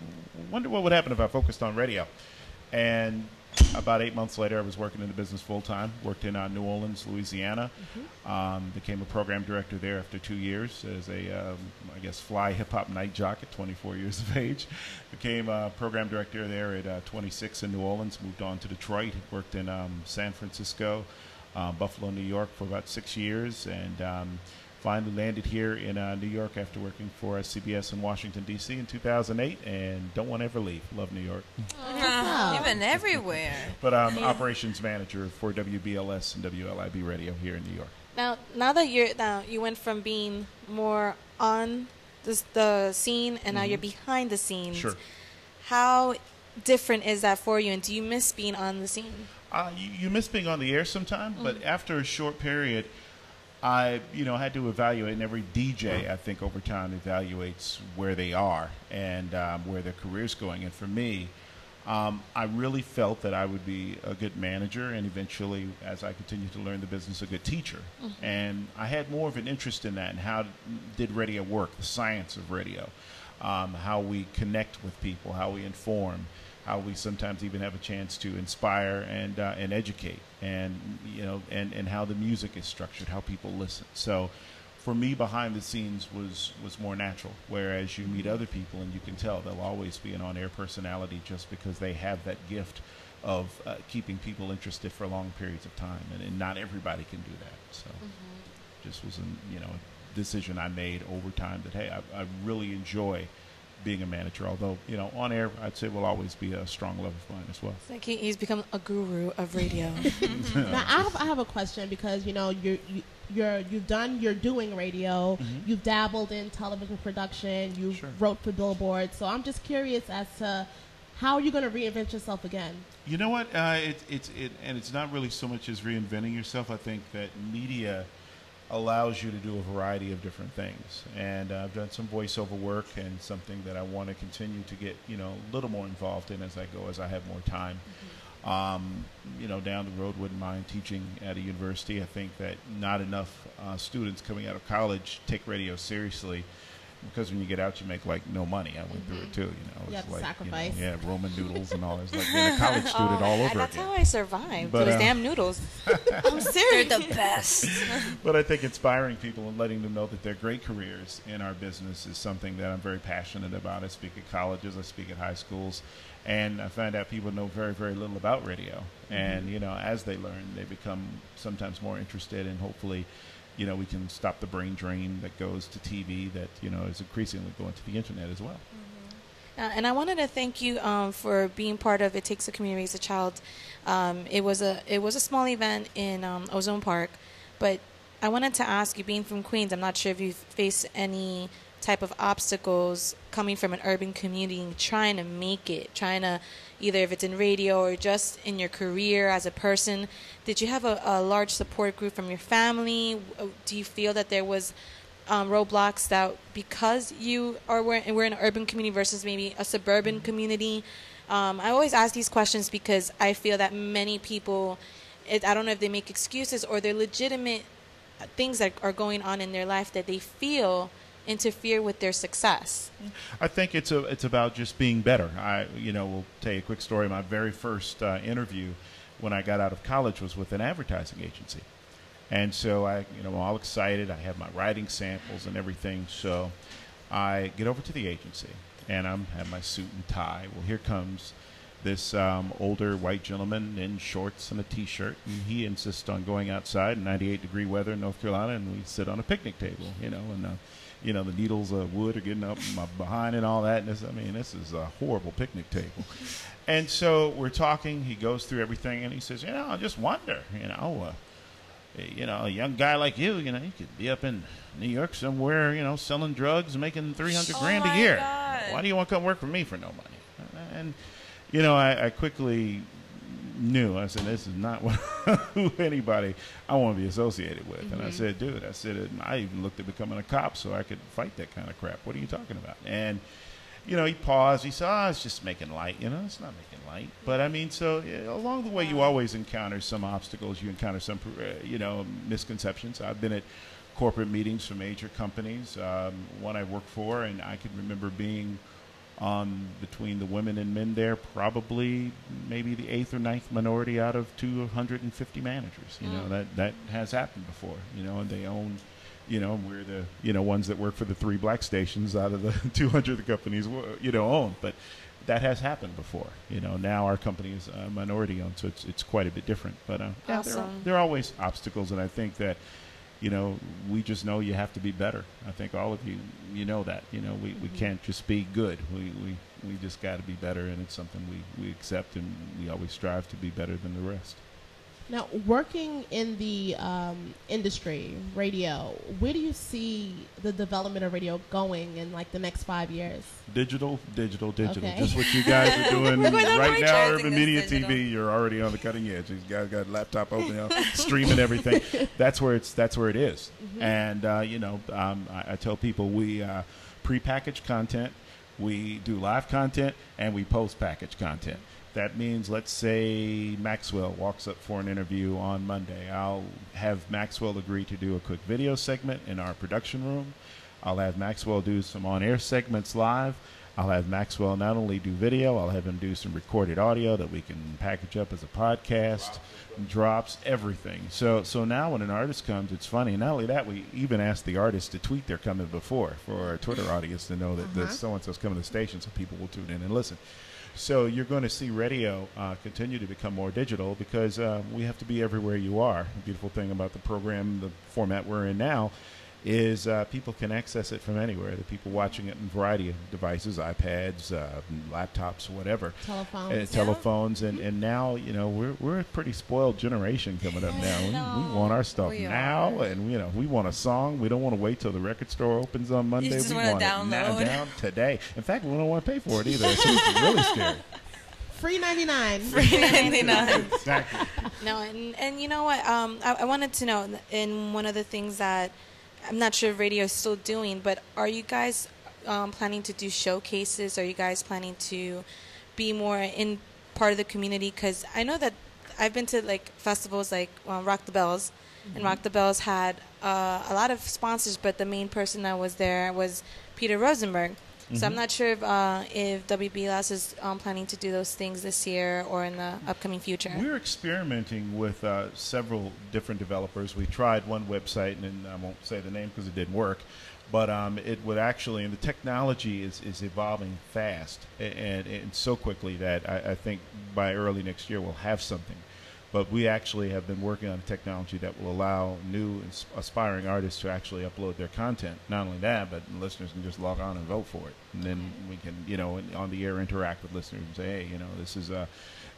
Wonder what would happen if I focused on radio. And about 8 months later, I was working in the business full-time, worked in New Orleans, Louisiana, became a program director there after 2 years as a, fly hip-hop night jock at 24 years of age. Became a program director there at 26 in New Orleans, moved on to Detroit, worked in San Francisco, Buffalo, New York for about 6 years, and finally landed here in New York after working for CBS in Washington, D.C. in 2008, and don't want to ever leave. Love New York. You've been everywhere. But I'm operations manager for WBLS and WLIB Radio here in New York. Now that you went from being more on the scene and now you're behind the scenes. Sure. How different is that for you, and do you miss being on the scene? You miss being on the air sometimes, but after a short period, I had to evaluate, and every DJ, I think, over time evaluates where they are and where their career's going. And for me, I really felt that I would be a good manager and eventually, as I continued to learn the business, a good teacher. And I had more of an interest in that and how did radio work, the science of radio, how we connect with people, how we inform, how we sometimes even have a chance to inspire and educate, and and how the music is structured, how people listen. So for me, behind the scenes was more natural, whereas you meet other people and you can tell they'll always be an on-air personality just because they have that gift of keeping people interested for long periods of time, and not everybody can do that. So just was a decision I made over time that, hey, I really enjoy being a manager, although on air I'd say will always be a strong love of mine as well. It's like he's become a guru of radio. Now I have a question, because you're doing radio, you've dabbled in television production, you wrote for Billboard, so I'm just curious as to how are you going to reinvent yourself again? You know what? It's not really so much as reinventing yourself. I think that media allows you to do a variety of different things, and I've done some voiceover work, and something that I want to continue to get a little more involved in as I go, as I have more time. Down the road, wouldn't mind teaching at a university. I think that not enough students coming out of college take radio seriously, because when you get out, you make like no money. I went through it too. You have to like, sacrifice. Ramen noodles and all. It's like being a college student all over That's again. how I survived. Those damn noodles. I'm serious. They're the best. But I think inspiring people and letting them know that they're great careers in our business is something that I'm very passionate about. I speak at colleges, I speak at high schools, and I find out people know very, very little about radio. And, as they learn, they become sometimes more interested, and hopefully, we can stop the brain drain that goes to TV that, is increasingly going to the internet as well. And I wanted to thank you for being part of It Takes a Community to Raise a Child. It was a small event in Ozone Park, but I wanted to ask you, being from Queens, I'm not sure if you've faced any type of obstacles coming from an urban community, trying to make it, either if it's in radio or just in your career as a person. Did you have a large support group from your family? Do you feel that there was roadblocks that, because we're in an urban community versus maybe a suburban community? I always ask these questions because I feel that many people, I don't know if they make excuses or they're legitimate things that are going on in their life that they feel interfere with their success. I think it's about just being better. We'll tell you a quick story. My very first interview when I got out of college was with an advertising agency. And so I'm all excited. I have my writing samples and everything. So I get over to the agency, and I have my suit and tie. Well, here comes this older white gentleman in shorts and a T-shirt, and he insists on going outside in 98-degree weather in North Carolina, and we sit on a picnic table, and you know, the needles of wood are getting up my behind and all that. And this is a horrible picnic table. And so we're talking. He goes through everything, and he says, you know, I just wonder, a young guy like you, you could be up in New York somewhere, selling drugs and making $300,000 a year. God. Why do you want to come work for me for no money? And, I quickly knew. I said, this is not who anybody I want to be associated with. And I said, dude, I even looked at becoming a cop so I could fight that kind of crap. What are you talking about? And he paused. He said, it's just making light. It's not making light. But, along the way, you always encounter some obstacles. You encounter some, misconceptions. I've been at corporate meetings for major companies, one I worked for, and I can remember being between the women and men there, probably maybe the 8th or 9th minority out of 250 managers. That has happened before, and they own... we're the, ones that work for the 3 black stations out of the 200 companies, own. But that has happened before. Now our company is minority owned, so it's quite a bit different. But Awesome. there are always obstacles, and I think that, we just know you have to be better. I think all of you, know that. We can't just be good. We just got to be better, and it's something we accept, and we always strive to be better than the rest. Now, working in the industry, radio, where do you see the development of radio going in like the next 5 years? Digital. Okay. Just what you guys are doing right now, Urban Media digital. TV. You're already on the cutting edge. These guys got a laptop open, streaming everything. That's where it is. And I tell people we pre-package content, we do live content, and we post-package content. That means, let's say Maxwell walks up for an interview on Monday. I'll have Maxwell agree to do a quick video segment in our production room. I'll have Maxwell do some on-air segments live. I'll have Maxwell not only do video, I'll have him do some recorded audio that we can package up as a podcast, drops, everything. So now when an artist comes, it's funny. Not only that, we even ask the artist to tweet they're coming before for our Twitter audience to know that so-and-so's coming to the station, so people will tune in and listen. So you're going to see radio continue to become more digital because we have to be everywhere you are. The beautiful thing about the program, the format we're in now, is people can access it from anywhere. The people watching it in a variety of devices, iPads, laptops, whatever. Telephones. And now, we're a pretty spoiled generation coming up now. We want our stuff now, and, we want a song. We don't want to wait till the record store opens on Monday. You just we want to download it now, today. In fact, we don't want to pay for it either. It's really scary. Free 99. Free 99. Exactly. No, and you know what? I wanted to know, in one of the things that I'm not sure if radio is still doing, but are you guys planning to do showcases? Are you guys planning to be more in part of the community? Because I know that I've been to like festivals like Rock the Bells, and Rock the Bells had a lot of sponsors, but the main person that was there was Peter Rosenberg. So I'm not sure if WBLS is planning to do those things this year or in the upcoming future. We're experimenting with several different developers. We tried one website, and I won't say the name because it didn't work, but it would actually, and the technology is evolving fast and so quickly that I think by early next year we'll have something. But we actually have been working on a technology that will allow new aspiring artists to actually upload their content. Not only that, but listeners can just log on and vote for it. And then we can, on the air interact with listeners and say, hey, this is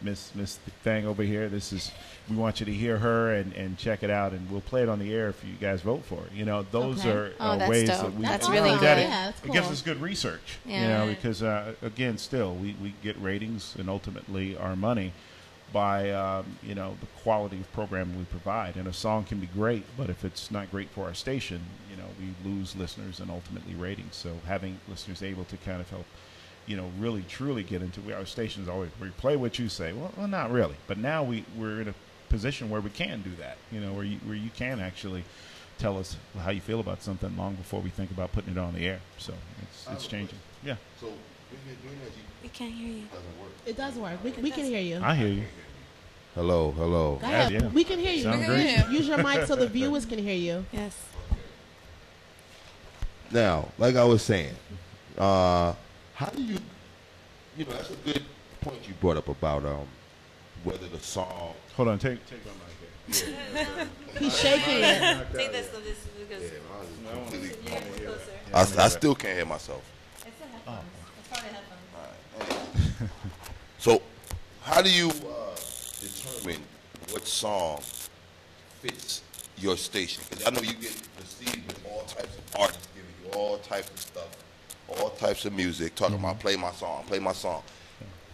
Miss Thang over here. We want you to hear her and check it out, and we'll play it on the air if you guys vote for it. Those are ways dope. that we That's really really that good. Yeah, that's it gives cool. us good research. Yeah. Because again, still we get ratings and ultimately our money by the quality of programming we provide. And a song can be great, but if it's not great for our station, we lose listeners and ultimately ratings. So having listeners able to kind of help, really truly get into our stations always we play what you say. Well, not really, but now we're in a position where we can do that. Where you can actually tell us how you feel about something long before we think about putting it on the air. So it's changing. Yeah. So when you're doing that, We can't hear you. It does work. We can hear you. I hear you. Hello. Go ahead. Yeah. We can hear you. Sound great. Use your mic so the viewers can hear you. Yes. Now, like I was saying, how do you, that's a good point you brought up about whether the song. Hold on, take my mic here. He's shaking it. Take this so this because I still can't hear myself. it's a headphones. It's probably headphones. So, how do you determine what song fits your station? Because I know you get received with all types of artists giving you all types of stuff, all types of music, talking about play my song, play my song.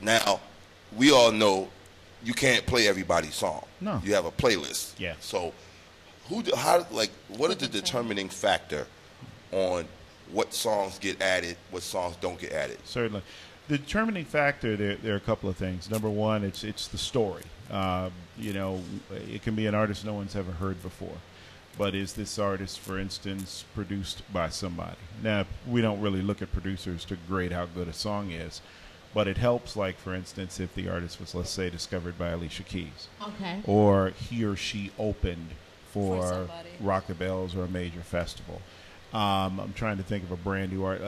Now, we all know you can't play everybody's song. No. You have a playlist. Yeah. So, what is the determining factor on what songs get added, what songs don't get added? Certainly. The determining factor, there are a couple of things. Number one, it's the story. It can be an artist no one's ever heard before. But is this artist, for instance, produced by somebody? Now, we don't really look at producers to grade how good a song is. But it helps, like, for instance, if the artist was, let's say, discovered by Alicia Keys. Okay. Or he or she opened for somebody. Rock the Bells or a major festival. I'm trying to think of a brand new art.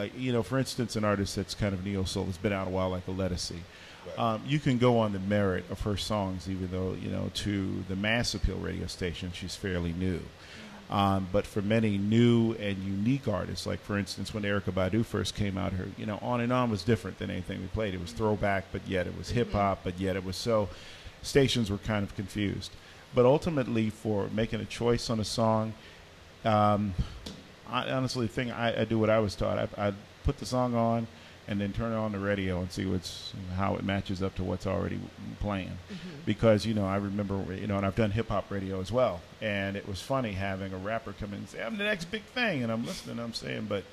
For instance, an artist that's kind of neo-soul has been out a while, like Aledisi. Right. You can go on the merit of her songs, even though, to the mass appeal radio station, she's fairly new. But for many new and unique artists, like, for instance, when Erykah Badu first came out, her, On and On was different than anything we played. It was throwback, but yet it was hip-hop, but yet it was so. Stations were kind of confused. But ultimately, for making a choice on a song, honestly, the thing I do what I was taught. I put the song on and then turn it on the radio and see how it matches up to what's already playing. Because, I remember, and I've done hip-hop radio as well. And it was funny having a rapper come in and say, I'm the next big thing. And I'm listening, I'm saying, but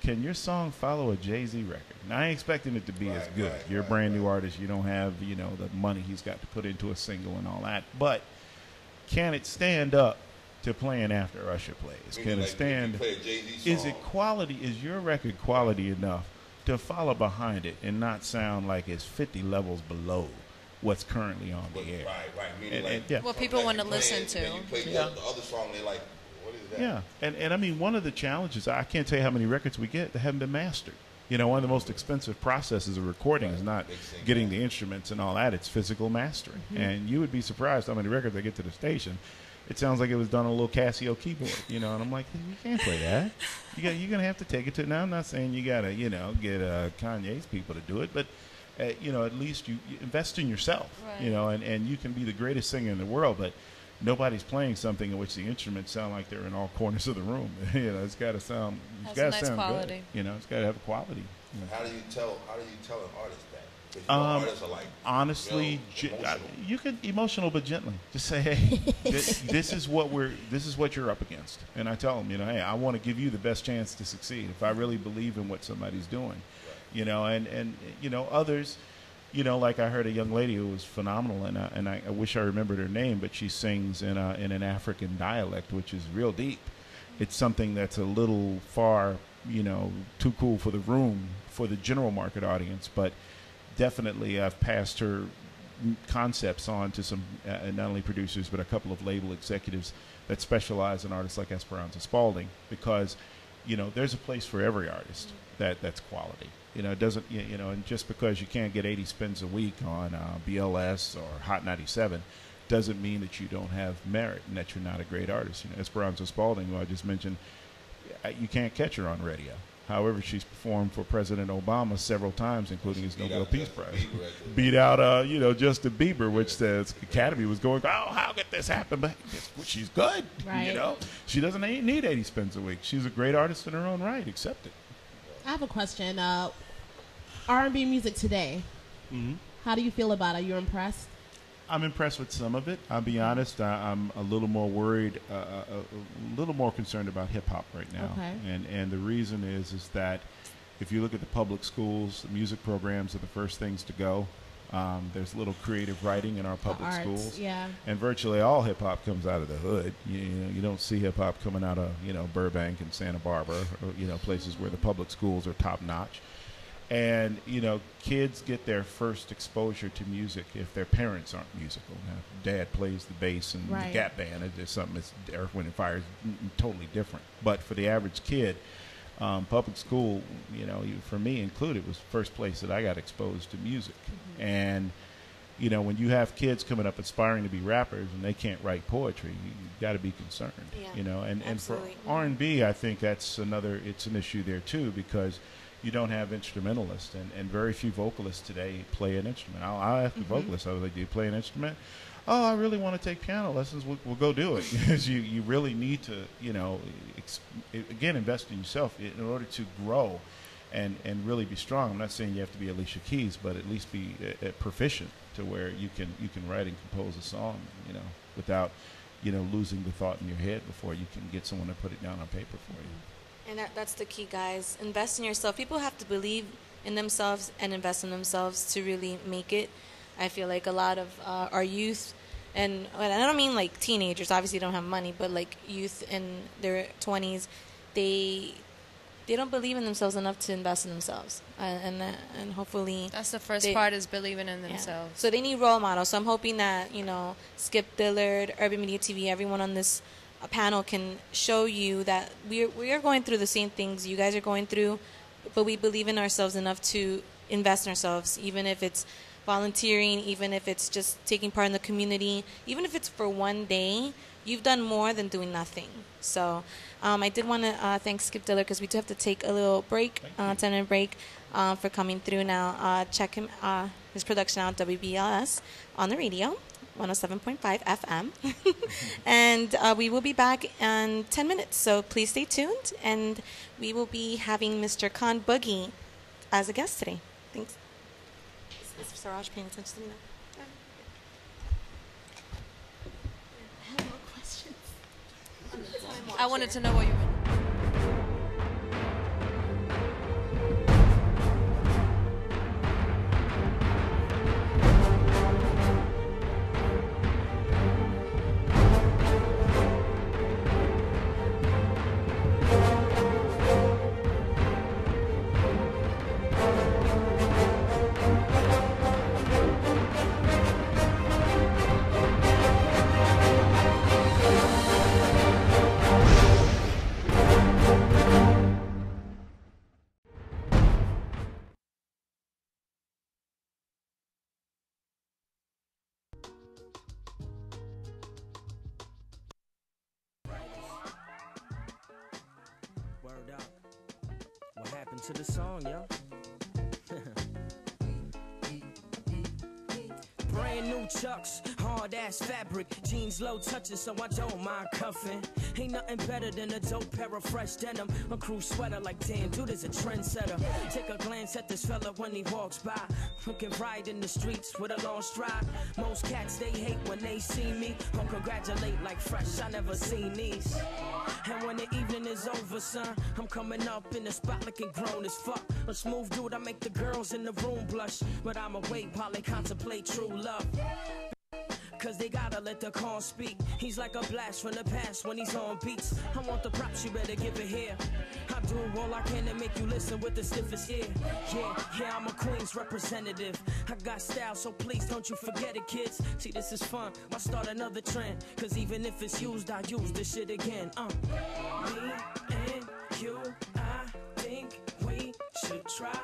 can your song follow a Jay-Z record? And I ain't expecting it to be as good. You're a brand new artist. You don't have, the money he's got to put into a single and all that. But can it stand up to playing after Usher plays? Can it stand? Is it quality? Is your record quality enough to follow behind it and not sound like it's 50 levels below what's currently on the air? Right. What people want to listen to. You play the other song, they're like, what is that? Yeah, and I mean, one of the challenges, I can't tell you how many records we get that haven't been mastered. One of the most expensive processes of recording is not getting the instruments and all that. It's physical mastering. And you would be surprised how many records I get to the station. It sounds like it was done on a little Casio keyboard, and I'm like, hey, you can't play that. You're going to have to take it to. Now, I'm not saying you got to, get Kanye's people to do it, but, at least you invest in yourself, right. And you can be the greatest singer in the world, but nobody's playing something in which the instruments sound like they're in all corners of the room. It's got to sound, sound quality. Good. It's got to have quality. How do you tell an artist that? Artists are like, honestly, you could emotional but gently. Just say, hey, this is what you're up against, and I tell them, hey, I want to give you the best chance to succeed. If I really believe in what somebody's doing, and others, like I heard a young lady who was phenomenal, and I wish I remembered her name, but she sings in an African dialect, which is real deep. It's something that's a little far, too cool for the room for the general market audience, but definitely I've passed her concepts on to some not only producers but a couple of label executives that specialize in artists like Esperanza Spalding, because there's a place for every artist that's quality. It doesn't and just because you can't get 80 spins a week on BLS or Hot 97 doesn't mean that you don't have merit and that you're not a great artist. Esperanza Spalding, who I just mentioned, you can't catch her on radio. However, she's performed for President Obama several times, including his Nobel Peace Prize. Beat out, Justin Bieber, which the Academy was going, oh, how could this happen? But she's good, right. She doesn't need 80 spins a week. She's a great artist in her own right. Accept it. I have a question. R&B music today. Mm-hmm. How do you feel about it? Are you impressed? I'm impressed with some of it. I'll be honest. I'm a little more worried, a little more concerned about hip-hop right now. Okay. And the reason is that if you look at the public schools, the music programs are the first things to go. There's little creative writing in our public schools. Yeah. And virtually all hip-hop comes out of the hood. You don't see hip-hop coming out of, Burbank and Santa Barbara, or, places where the public schools are top-notch. And, kids get their first exposure to music if their parents aren't musical. Now, dad plays the bass and the Gap Band. There's something that's Earth, Wind & Fire is totally different. But for the average kid, public school, for me included, was the first place that I got exposed to music. Mm-hmm. And, you know, when you have kids coming up aspiring to be rappers and they can't write poetry, you've got to be concerned. You know, and for R&B, I think that's it's an issue there too, because you don't have instrumentalists, and very few vocalists today play an instrument. I'll ask the vocalist, I was like, do you play an instrument? Oh, I really want to take piano lessons. We'll go do it. Because you really need to, you know, again, invest in yourself in order to grow and really be strong. I'm not saying you have to be Alicia Keys, but at least be proficient to where you can write and compose a song, you know, without, you know, losing the thought in your head before you can get someone to put it down on paper for you. And that's the key, guys. Invest in yourself. People have to believe in themselves and invest in themselves to really make it. I feel like a lot of our youth, and I don't mean like teenagers, obviously don't have money, but like youth in their 20s, they don't believe in themselves enough to invest in themselves. And hopefully... That's the first part, is believing in themselves. So they need role models. So I'm hoping that, you know, Skip, Dillard, Urban Media TV, everyone on this panel can show you that we are going through the same things you guys are going through, but we believe in ourselves enough to invest in ourselves, even if it's volunteering, even if it's just taking part in the community, even if it's for one day. You've done more than doing nothing. So I did want to thank Skip Dillard, because we do have to take a little break, 10-minute break, for coming through now. Check his production out, WBLS, on the radio, 107.5 FM. And we will be back in 10 minutes, so please stay tuned. And we will be having Mr. Khan Boogie as a guest today. Thanks. Is Siraj paying attention to me now? I have more questions. I wanted to know what you meant. Word up. What happened to the song, yo? Brand new Chucks, hard ass fabric, jeans low touches, so I don't mind cuffing. Ain't nothing better than a dope pair of fresh denim. A crew sweater like, damn, dude is a trendsetter. Take a glance at this fella when he walks by, looking right in the streets with a long stride. Most cats, they hate when they see me. Don't congratulate like fresh, I never seen these. And when the evening is over, son, I'm coming up in the spot looking grown as fuck. A smooth dude, I make the girls in the room blush, but I'm awake while they contemplate true love. Cause they gotta let the call speak. He's like a blast from the past when he's on beats. I want the props, you better give it here. I do all I can to make you listen with the stiffest ear. Yeah, I'm a Queens representative. I got style, so please don't you forget it, kids. See, this is fun, I'll start another trend. Cause even if it's used, I use this shit again. Me and you, I think we should try.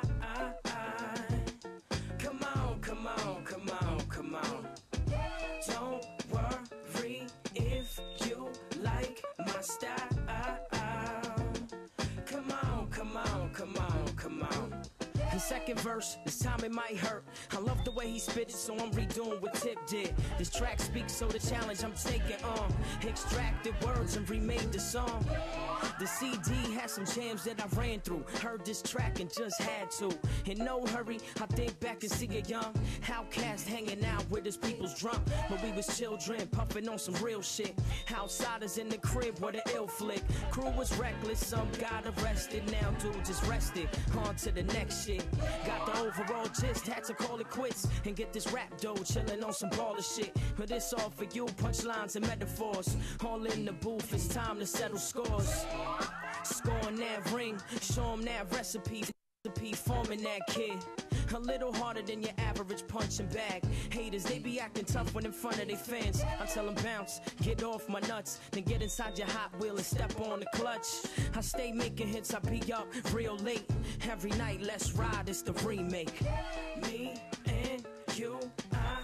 Come on, come on, come on, come on. Don't worry if you like my style. Come on, come on, come on, come on. The second verse, this time it might hurt. I love the way he spit it, so I'm redoing what Tip did. This track speaks, so the challenge I'm taking on. Extracted words and remade the song. The CD has some jams that I ran through. Heard this track and just had to. In no hurry, I think back and see a young outcast hanging out with his people's drunk. But we was children, puffing on some real shit. Outsiders in the crib with an ill flick. Crew was reckless, some got arrested. Now dude just rested, on to the next shit. Got the overall gist, had to call it quits and get this rap dough, chilling on some baller shit. But it's all for you, punchlines and metaphors. All in the booth, it's time to settle scores. Scoring that ring, show 'em that recipe, forming that kid. A little harder than your average punching bag. Haters, they be acting tough when in front of their fans. I tell them bounce, get off my nuts, then get inside your Hot Wheel and step on the clutch. I stay making hits, I be up real late. Every night, let's ride, it's the remake. Me and you, I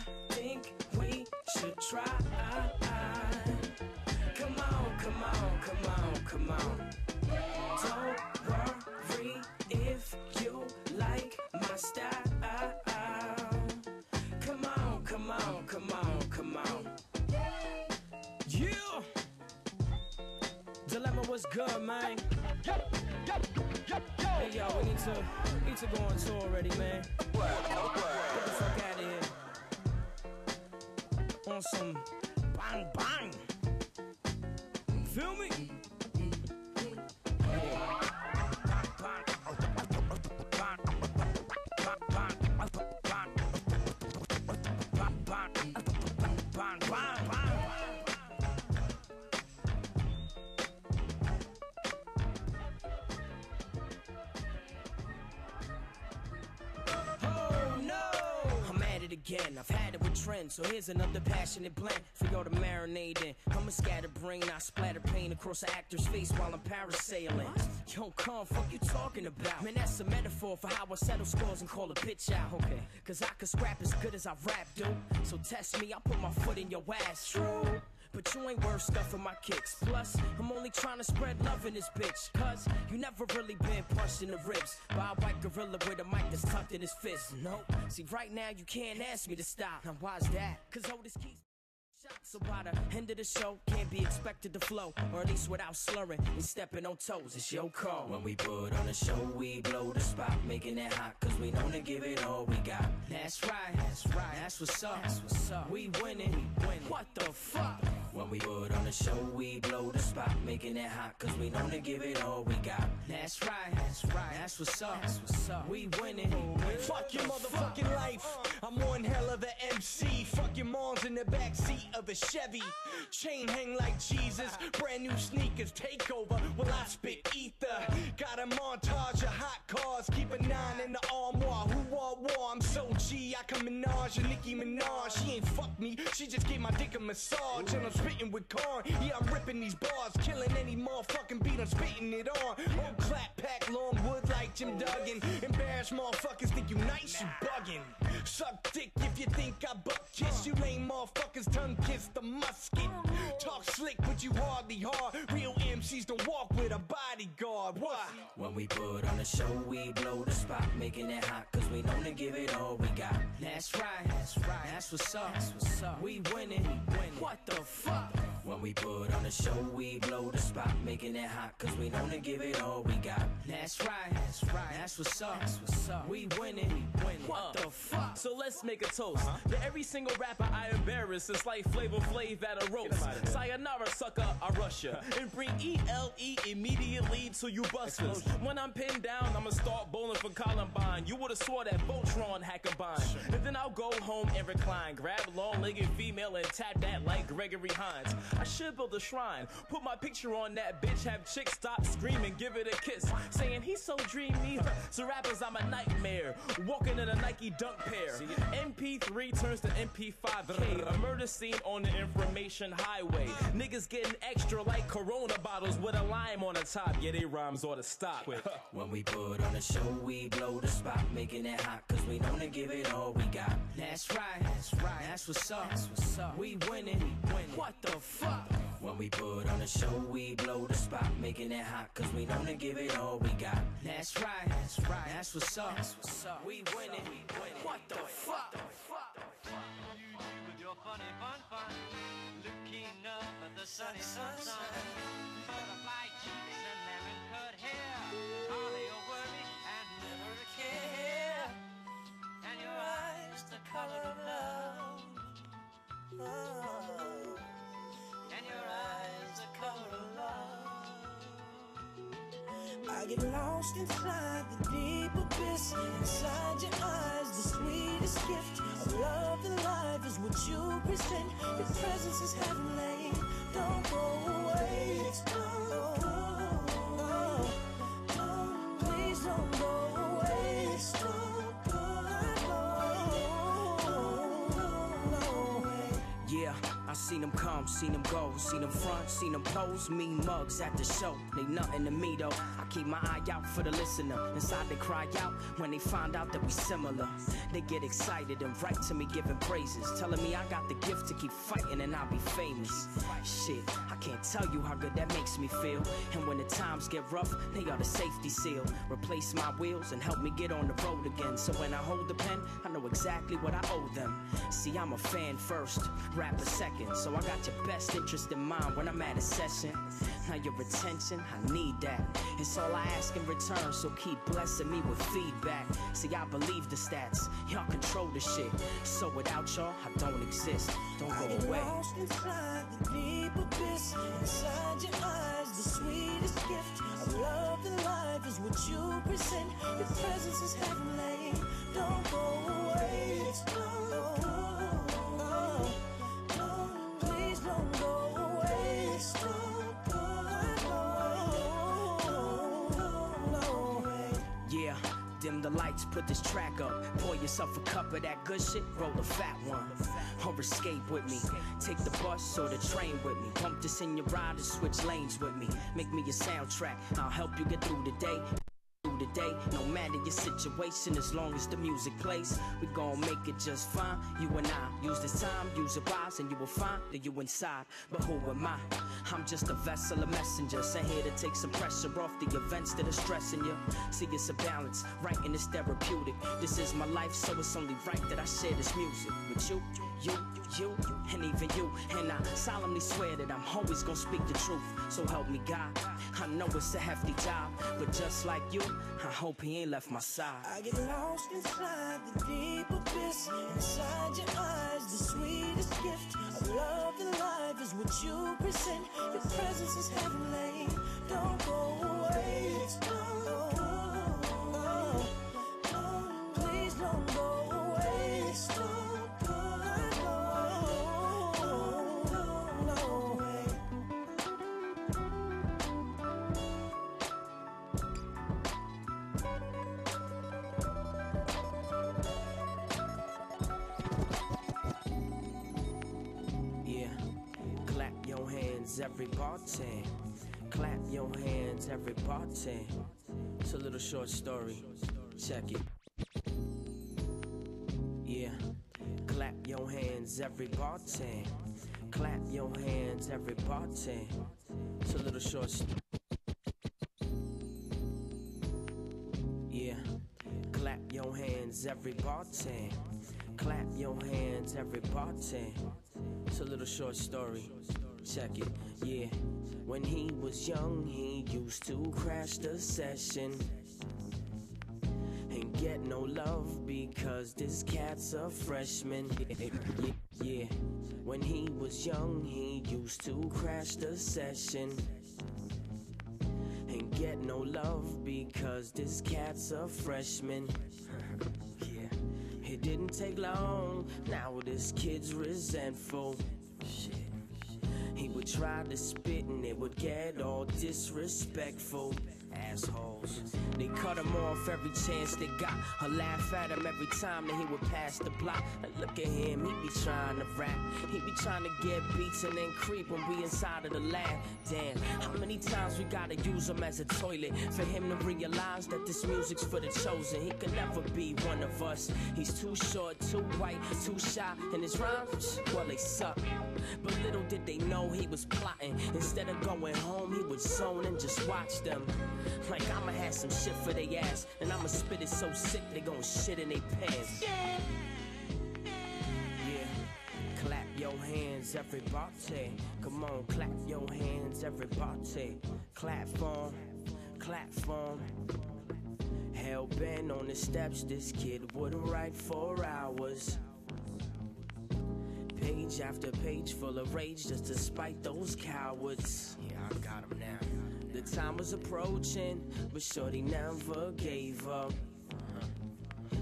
good, man? Hey, yo, we need to go on tour already, man. Get the fuck out of here. On some bang bang. Feel me? Again, I've had it with trends, so here's another passionate blend for y'all to marinate in. I'm a scatterbrain, I splatter pain across an actor's face while I'm parasailing. Yo, K.O.N, fuck you talking about? Man, that's a metaphor for how I settle scores and call a bitch out. Okay, cause I can scrap as good as I rap, dude. So test me, I'll put my foot in your ass, true. But you ain't worth stuffing my kicks. Plus, I'm only trying to spread love in this bitch. Cause you never really been punched in the ribs by a white gorilla with a mic that's tucked in his fist. Nope. See, right now you can't ask me to stop. Now why's that? Cause Otis keeps so by the end of the show, can't be expected to flow, or at least without slurring and stepping on toes. It's your call. When we put on a show, we blow the spot, making it hot, cause we know to give it all we got. That's right, that's right, that's what's up, that's what's up. We winning, what the fuck? When we put on a show, we blow the spot, making it hot, cause we know to give it all we got. That's right, that's right, that's what's up, that's what's up. We winning, fuck your motherfucking life. I'm one hell of a MC. Fuck your moms in the backseat of a Chevy. Chain hang like Jesus. Brand new sneakers take over while I spit ether. Got a montage of hot cars. Keep a 9 in the armoire. Who war? I'm so G. I can menage a Nicki Minaj. She ain't fuck me. She just gave my dick a massage. And I'm spitting with K.O.N. Yeah, I'm ripping these bars. Killing any motherfucking beat. I'm spitting it on. Old clap pack, long wood like Jim Duggan. Embarrassed motherfuckers think you nice, you bugging. Suck dick if you think I butt kiss. You lame motherfuckers tongue kiss the musket. Talk slick but you hardly hard. Real MCs don't walk with a bodyguard. What? When we put on a show, we blow the spot, making it hot, cause we know to give it all we got. That's right, that's right, that's what's up, that's what's up. We winning, what the fuck? When we put on a show, we blow the spot, making it hot, cause we know to give it all we got. That's right, that's right, that's what's up, that's what's up. We winning, what the fuck? So let's make a toast to every single rapper I embarrass since like Flavor Flav at a roast. Sayonara, sucker, I rush ya and bring ELE immediately to you busters. When I'm pinned down, I'ma start bowling for Columbine. You would've swore that Voltron had combined. And then I'll go home and recline, grab long-legged female and tap that like Gregory Hines. I should build a shrine, put my picture on that bitch, have chicks stop screaming, give it a kiss, saying he's so dreamy. So rappers, I'm a nightmare, walking in a Nike dunk pair. MP3 turns to MP5K, a murder scene on the information highway. Niggas getting extra like Corona bottles with a lime on the top. Yeah, they rhymes ought to stop. When we put on a show, we blow the spot, making it hot, cause we know to give it all we got. That's right, that's right, that's what's up, that's what's up. We winning, what the fuck? When we put on a show, we blow the spot, making it hot, cause we know to give it all we got. That's right, that's right, that's what's up, that's what's up. We winning, what the fuck? With your funny fun, looking up at the sunny sunshine. Butterfly cheeks and lemon-cut hair, hardly a worry and never a care. And your eyes the color of love. Oh. And your eyes the color of love. I get lost inside the deep abyss. Inside your eyes, the sweetest gift of love and life is what you present. Your presence is heavenly. Don't go away. Don't go. Please don't go away. Don't go away. Yeah, I seen them come, seen them go, seen them front, seen them pose, mean mugs at the show. They nothing to me though. I keep my eye out for the listener. Inside they cry out when they find out that we similar. They get excited and write to me giving praises, telling me I got the gift to keep fighting and I'll be famous. Shit, I can't tell you how good that makes me feel. And when the times get rough, they are the safety seal. Replace my wheels and help me get on the road again. So when I hold the pen, I know exactly what I owe them. See, I'm a fan first, rapper second. So I got your best interest in mind when I'm at a session. Now your attention, I need that. It's all I ask in return, so keep blessing me with feedback. See, I believe the stats, y'all control the shit. So without y'all, I don't exist. Don't go away. I get lost inside the deep abyss. Inside your eyes, the sweetest gift of love and life is what you present. Your presence is heavenly. Don't go away. Don't go. Please don't go away. Don't go. Yeah, dim the lights, put this track up. Pour yourself a cup of that good shit, roll a fat one. Or escape with me, take the bus or the train with me. Bump this in your ride and switch lanes with me. Make me a soundtrack, I'll help you get through the day. Today, no matter your situation, as long as the music plays, we gon' make it just fine. You and I use this time, use it wise, and you will find that you inside. But who am I? I'm just a vessel, a messenger, sent here to take some pressure off the events that are stressing you. See, it's a balance, writing is therapeutic. This is my life, so it's only right that I share this music with you, and even you. And I solemnly swear that I'm always gonna speak the truth. So help me God. I know it's a hefty job, but just like you, I hope he ain't left my side. I get lost inside the deep abyss. Inside your eyes, the sweetest gift of love and life is what you present. Your presence is heavenly. Don't go away. Don't go. Please don't go away. Don't go. No way. Clap your hands, everybody. Clap your hands, everybody. It's a little short story. Check it. Yeah. Clap your hands, everybody. Clap your hands, everybody. It's a little short story. Yeah. Clap your hands, everybody. Clap your hands, everybody. It's a little short story. Check it, yeah. When he was young, he used to crash the session and get no love because this cat's a freshman. Yeah. When he was young, he used to crash the session and get no love because this cat's a freshman. It didn't take long, now this kid's resentful. Shit. He would try to spit and it would get all disrespectful. Assholes. They cut him off every chance they got, or laugh at him every time that he would pass the block. And look at him, he be trying to rap. He be trying to get beats and then creep when we inside of the lab. Damn, how many times we gotta use him as a toilet for him to realize that this music's for the chosen. He could never be one of us. He's too short, too white, too shy, and his rhymes, well, they suck. But little did they know he was plotting. Instead of going home, he would zone and just watch them. Like I'ma have some shit for they ass, and I'ma spit it so sick they gon' shit in they pants. Yeah. Clap your hands, everybody. Come on, clap your hands, everybody. Clap for 'em, clap for 'em. Hell bent on the steps, this kid would write for hours. Page after page full of rage just to spite those cowards. Yeah, I got him now. The time was approaching, but shorty never gave up.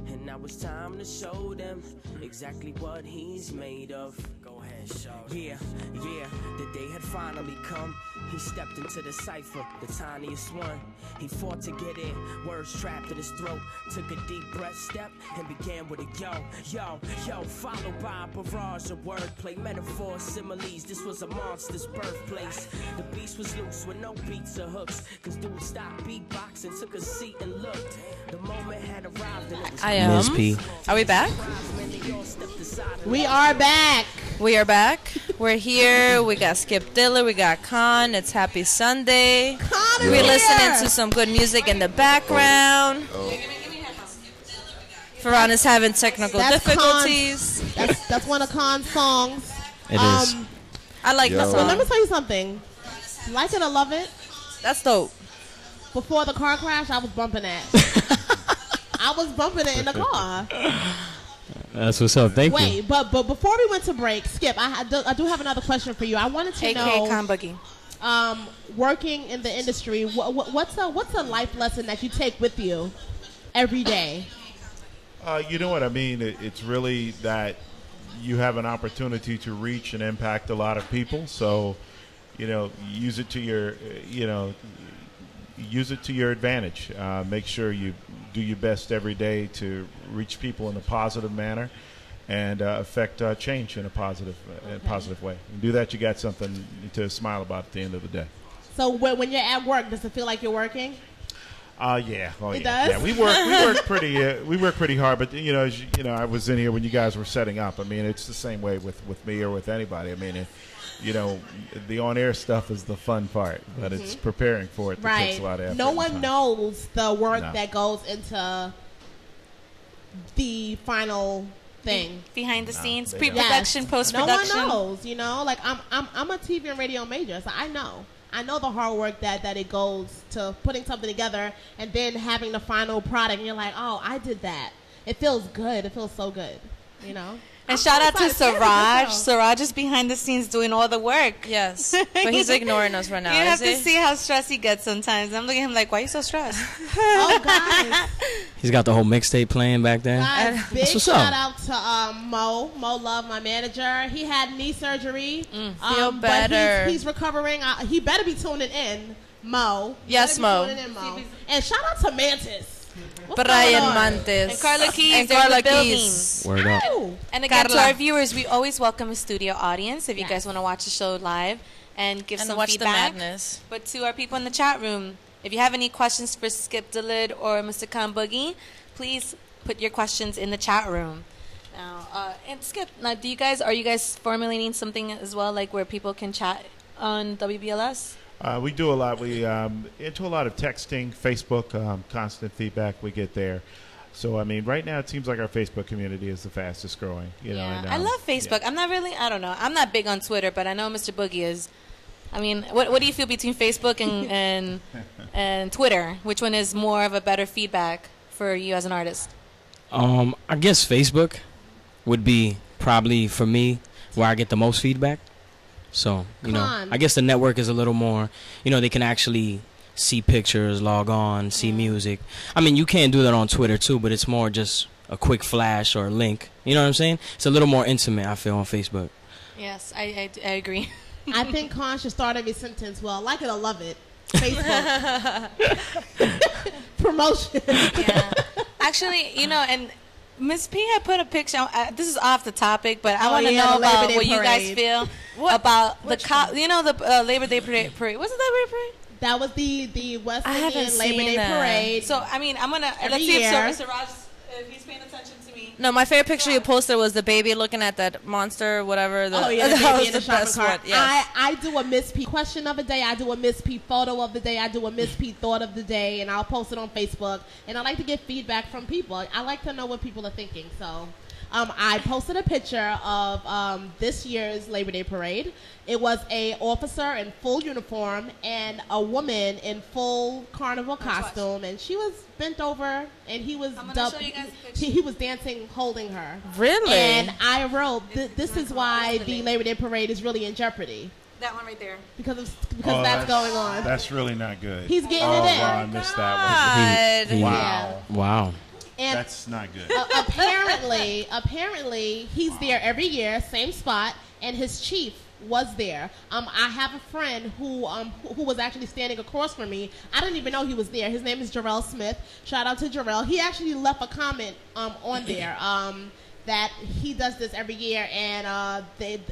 And now it's time to show them exactly what he's made of. Go ahead, show. Yeah, the day had finally come. He stepped into the cipher, the tiniest one. He fought to get in, words trapped in his throat. Took a deep breath, step, and began with a yo, yo, yo. Followed by a barrage of wordplay, metaphors, similes. This was a monster's birthplace. The beast was loose with no beats or hooks. Cause dude stopped beatboxing, took a seat and looked. The moment had arrived and it was I am. Ms. P. Are we back? We are back. We are back. We're here. We got Skip Dillard. We got K.O.N. It's Happy Sunday. We're listening to some good music in the background. Ferran is having technical difficulties. That's one of K.O.N's songs. It is. I like the But song. let me tell you something. Like it or love it. That's dope. Before the car crash, I was bumping that. I was bumping it in the car. That's what's up. Thank you. Wait, but before we went to break, Skip, I do have another question for you. I wanted to know, K.O.N Boogie. Working in the industry, what's a life lesson that you take with you every day? You know what I mean? It's really that you have an opportunity to reach and impact a lot of people. So, use it to your, use it to your advantage. Make sure you do your best every day to reach people in a positive manner and affect change in a positive way. And do that, you got something to smile about at the end of the day. So when you're at work, does it feel like you're working? Yeah. Oh, It yeah. does? Yeah, we work pretty hard. But I was in here when you guys were setting up. I mean, it's the same way with me or with anybody. I mean, the on-air stuff is the fun part, but it's preparing for it that takes a lot of effort. No and one time. knows the work that goes into the final thing. Behind the scenes, they pre-production, Yes. post-production. No one knows, like I'm a TV and radio major, so I know the hard work that it goes to putting something together and then having the final product, and you're like, oh, I did that. It feels good. It feels so good, And shout out to Siraj. Siraj is behind the scenes doing all the work. Yes. But he's ignoring us right now. You have is to he? see how stressed he gets sometimes. I'm looking at him like, why are you so stressed? Oh, guys. He's got the whole mixtape playing back there. Guys, big That's what's shout up. out to Mo Love, my manager. He had knee surgery. Feel But better. he's recovering. He better be tuning in, Mo. Yes, Better Mo. be tuning in, Mo. And shout out to Mantis. What's Brian going on? Mantis. And Carla Keys, And they're in Carla the building. Keys. Word up. Oh. And again, to Carla. our viewers, we always welcome a studio audience if you guys want to watch the show live and give And some watch the feedback. madness. But to our people in the chat room, if you have any questions for Skip Dillard or Mr. K.O.N Boogie, please put your questions in the chat room. Now, and Skip, now are you guys formulating something as well, like where people can chat on WBLS? We do a lot. We into a lot of texting, Facebook, constant feedback we get there. So, I mean, right now it seems like our Facebook community is the fastest growing. Yeah, and, I love Facebook. I'm not really, I don't know. I'm not big on Twitter, but I know Mr. Boogie is. I mean, what do you feel between Facebook and Twitter? Which one is more of a better feedback for you as an artist? I guess Facebook would be probably for me where I get the most feedback. So, I guess the network is a little more, they can actually see pictures, log on, see music. I mean, you can do that on Twitter too, but it's more just a quick flash or a link. You know what I'm saying? It's a little more intimate, I feel, on Facebook. Yes, I agree. I think K.O.N should start every sentence, well, like it or love it. Facebook. Promotion. Yeah. Actually, and Miss P had put a picture. This is off the topic, but I want to know about what you guys feel about the Labor Day parade. What's the Labor Day parade? That was the West I haven't Indian Labor seen Day that. parade. So I mean, I'm gonna Every let's see year. if Raj, if he's paying attention to me. No, my favorite picture you posted was the baby looking at that monster, whatever. The that baby was in the the shopping best cart. one. Yes. I do a Miss P question of the day. I do a Miss P photo of the day. I do a Miss P thought of the day, and I'll post it on Facebook. And I like to get feedback from people. I like to know what people are thinking. So I posted a picture of this year's Labor Day parade. It was a officer in full uniform and a woman in full carnival costume, and she was bent over, and he was show you guys a picture. he was dancing, holding her. Really? And I wrote, this is why the Labor Day parade is really in jeopardy. That one right there. Because that's going on. That's really not good. He's getting oh, it in. Wow, I missed that one. Wow. Wow. And that's not good. Apparently, he's there every year, same spot, and his chief was there. I have a friend who was actually standing across from me. I didn't even know he was there. His name is Jarrell Smith. Shout out to Jarrell. He actually left a comment on there that he does this every year, and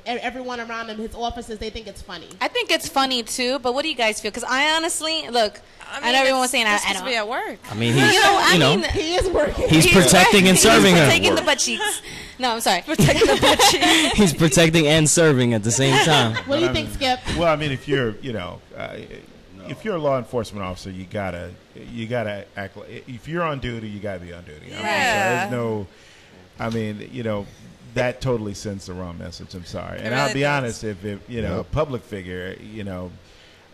everyone around him, his officers, they think it's funny. I think it's funny too, but what do you guys feel? Because I honestly, look, I know everyone's saying I don't. Be at work. I mean, he's, he is working. He's protecting and serving her. He's protecting the butt cheeks. No, I'm sorry. Protecting the butt cheeks. He's protecting and serving at the same time. What do you think, Skip? Well, I mean, if you're, if you're a law enforcement officer, you gotta act like, if you're on duty, you gotta be on duty. Yeah. I mean, that totally sends the wrong message. I'm sorry. And I'll be honest, if a public figure,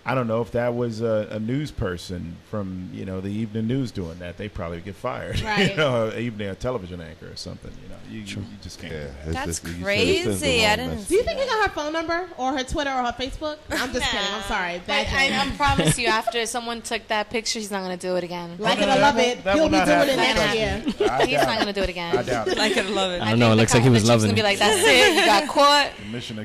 I don't know if that was a news person from, the evening news doing that, they probably get fired. Right. Even a television anchor or something, you just can't do that. That's crazy. I didn't. Do you think you got her phone number or her Twitter or her Facebook? I'm just kidding. I'm sorry. But I promise you, after someone took that picture, he's not going to do it again. Like it or love it, he'll be doing it next year. He's not going to do it again. I doubt it. Like it or love it. I don't know. It looks like he was loving He's it. going to be like, that's it. You got caught.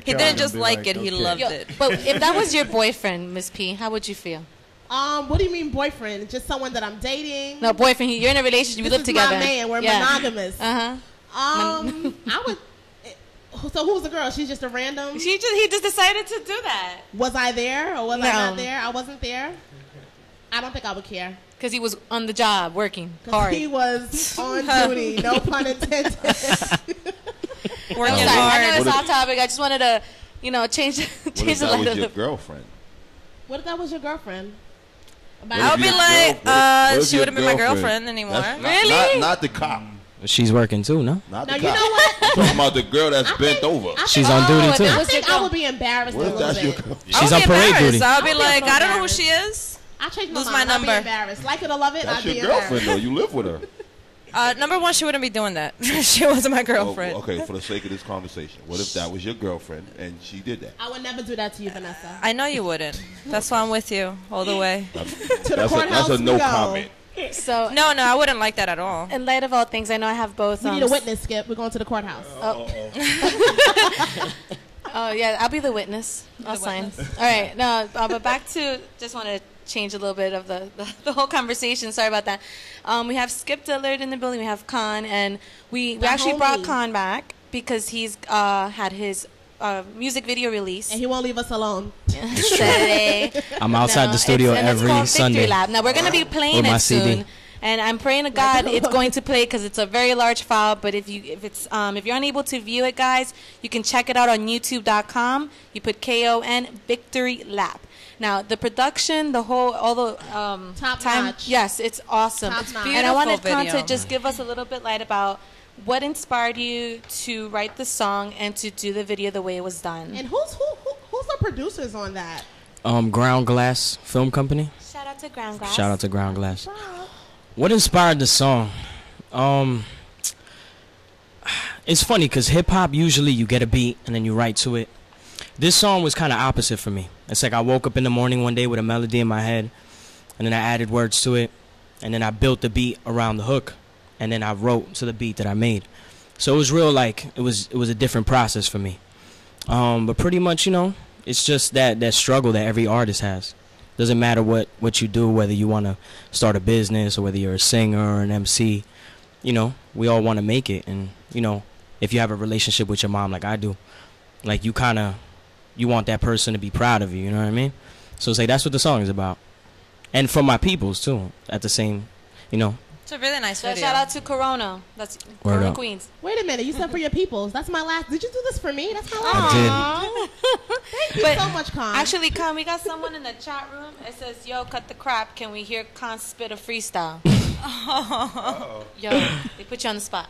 He didn't just like it. He loved it. But if that was your boyfriend, Miss P, how would you feel? What do you mean boyfriend? Just someone that I'm dating? No, boyfriend. You're in a relationship. You live together. This is my man. We're monogamous. I would. So who's the girl? She's just a random. He just decided to do that. Was I there or was I not there? I wasn't there. I don't think I would care. Because he was on the job working hard. He was on duty. No pun intended. Working hard. I know it's off topic. I just wanted to, change the light. What if that was your girlfriend? What if that was your girlfriend? I would be like, she wouldn't be my girlfriend anymore. Really? Not the cop. She's working too, no? Not the now, cop. you know what? I'm talking about the girl that's bent over. She's on duty too. I think I would be embarrassed. What if that's your girl? She's on parade duty. I would be like, I don't know who she is. I'll change my Lose mind. my I'll be number. embarrassed. Like it or love it, That's I'd be your embarrassed. girlfriend, though. You live with her. Number one, she wouldn't be doing that. She wasn't my girlfriend. Okay, for the sake of this conversation, what if that was your girlfriend and she did that? I would never do that to you, Vanessa. I know you wouldn't. That's why I'm with you all the way. That's a no comment. So no, I wouldn't like that at all. In light of all things, I know I have both. We need a witness, Skip. We're going to the courthouse. Oh yeah, I'll be the witness. I'll sign. All right, no, but back to just want to change a little bit of the whole conversation. Sorry about that. We have Skip Dillard in the building. We have K.O.N, and we actually brought K.O.N back because he's had his music video release, and he won't leave us alone. Saturday. I'm outside the studio every Sunday. Lab. Now we're gonna be playing it soon. And I'm praying to God it's going to play because it's a very large file. But if you're unable to view it, guys, you can check it out on YouTube.com. You put K.O.N Victory Lap. Now the production, all the top time, notch. Yes, it's awesome. It's beautiful. And I wanted K.O.N to just give us a little bit light about what inspired you to write the song and to do the video the way it was done. And who's the producers on that? Ground Glass Film Company. Shout out to Ground Glass. Shout out to Ground Glass. What inspired the song? It's funny because hip-hop, usually you get a beat and then you write to it. This song was kind of opposite for me. It's like I woke up in the morning one day with a melody in my head, and then I added words to it, and then I built the beat around the hook, and then I wrote to the beat that I made. So it was real, like, it was a different process for me. But pretty much, it's just that struggle that every artist has. Doesn't matter what you do, whether you want to start a business or whether you're a singer or an MC, we all want to make it. And, if you have a relationship with your mom like I do, like you want that person to be proud of you, you know what I mean? So it's like that's what the song is about. And for my peoples too, at the same, It's a really nice video. Shout out to Corona. That's Corona Queens. Wait a minute, you said for your peoples. That's my last. Did you do this for me? That's my last. I did. Thank you so much, K.O.N. Actually, K.O.N, we got someone in the chat room. It says, "Yo, cut the crap. Can we hear K.O.N spit a freestyle?" Yo, they put you on the spot.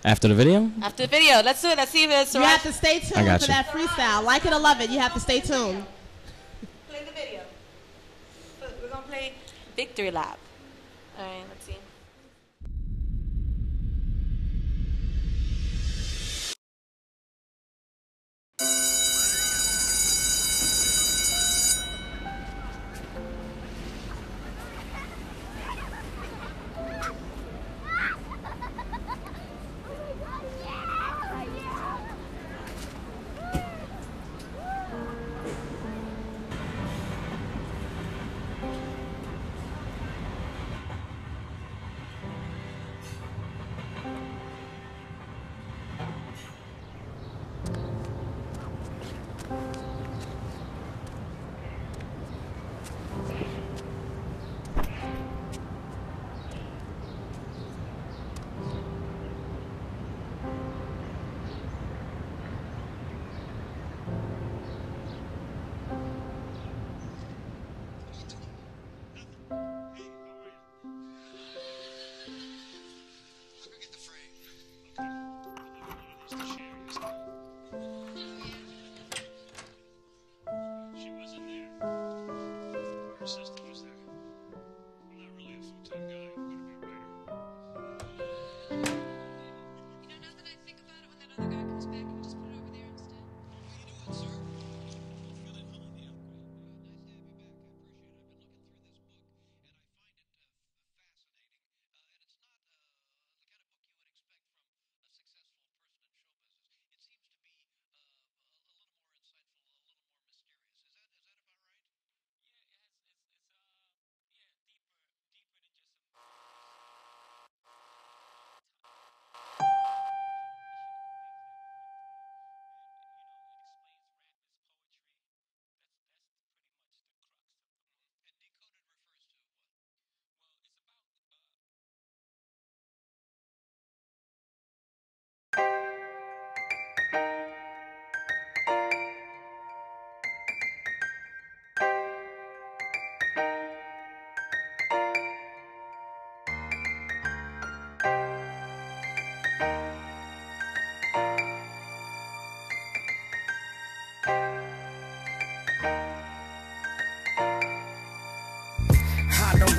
After the video? After the video. Let's do it. Let's see if it's You have to stay tuned for that freestyle. Like it or love it, you have to stay tuned. Play the video. We're going to play Victory Lap. All right, let's see.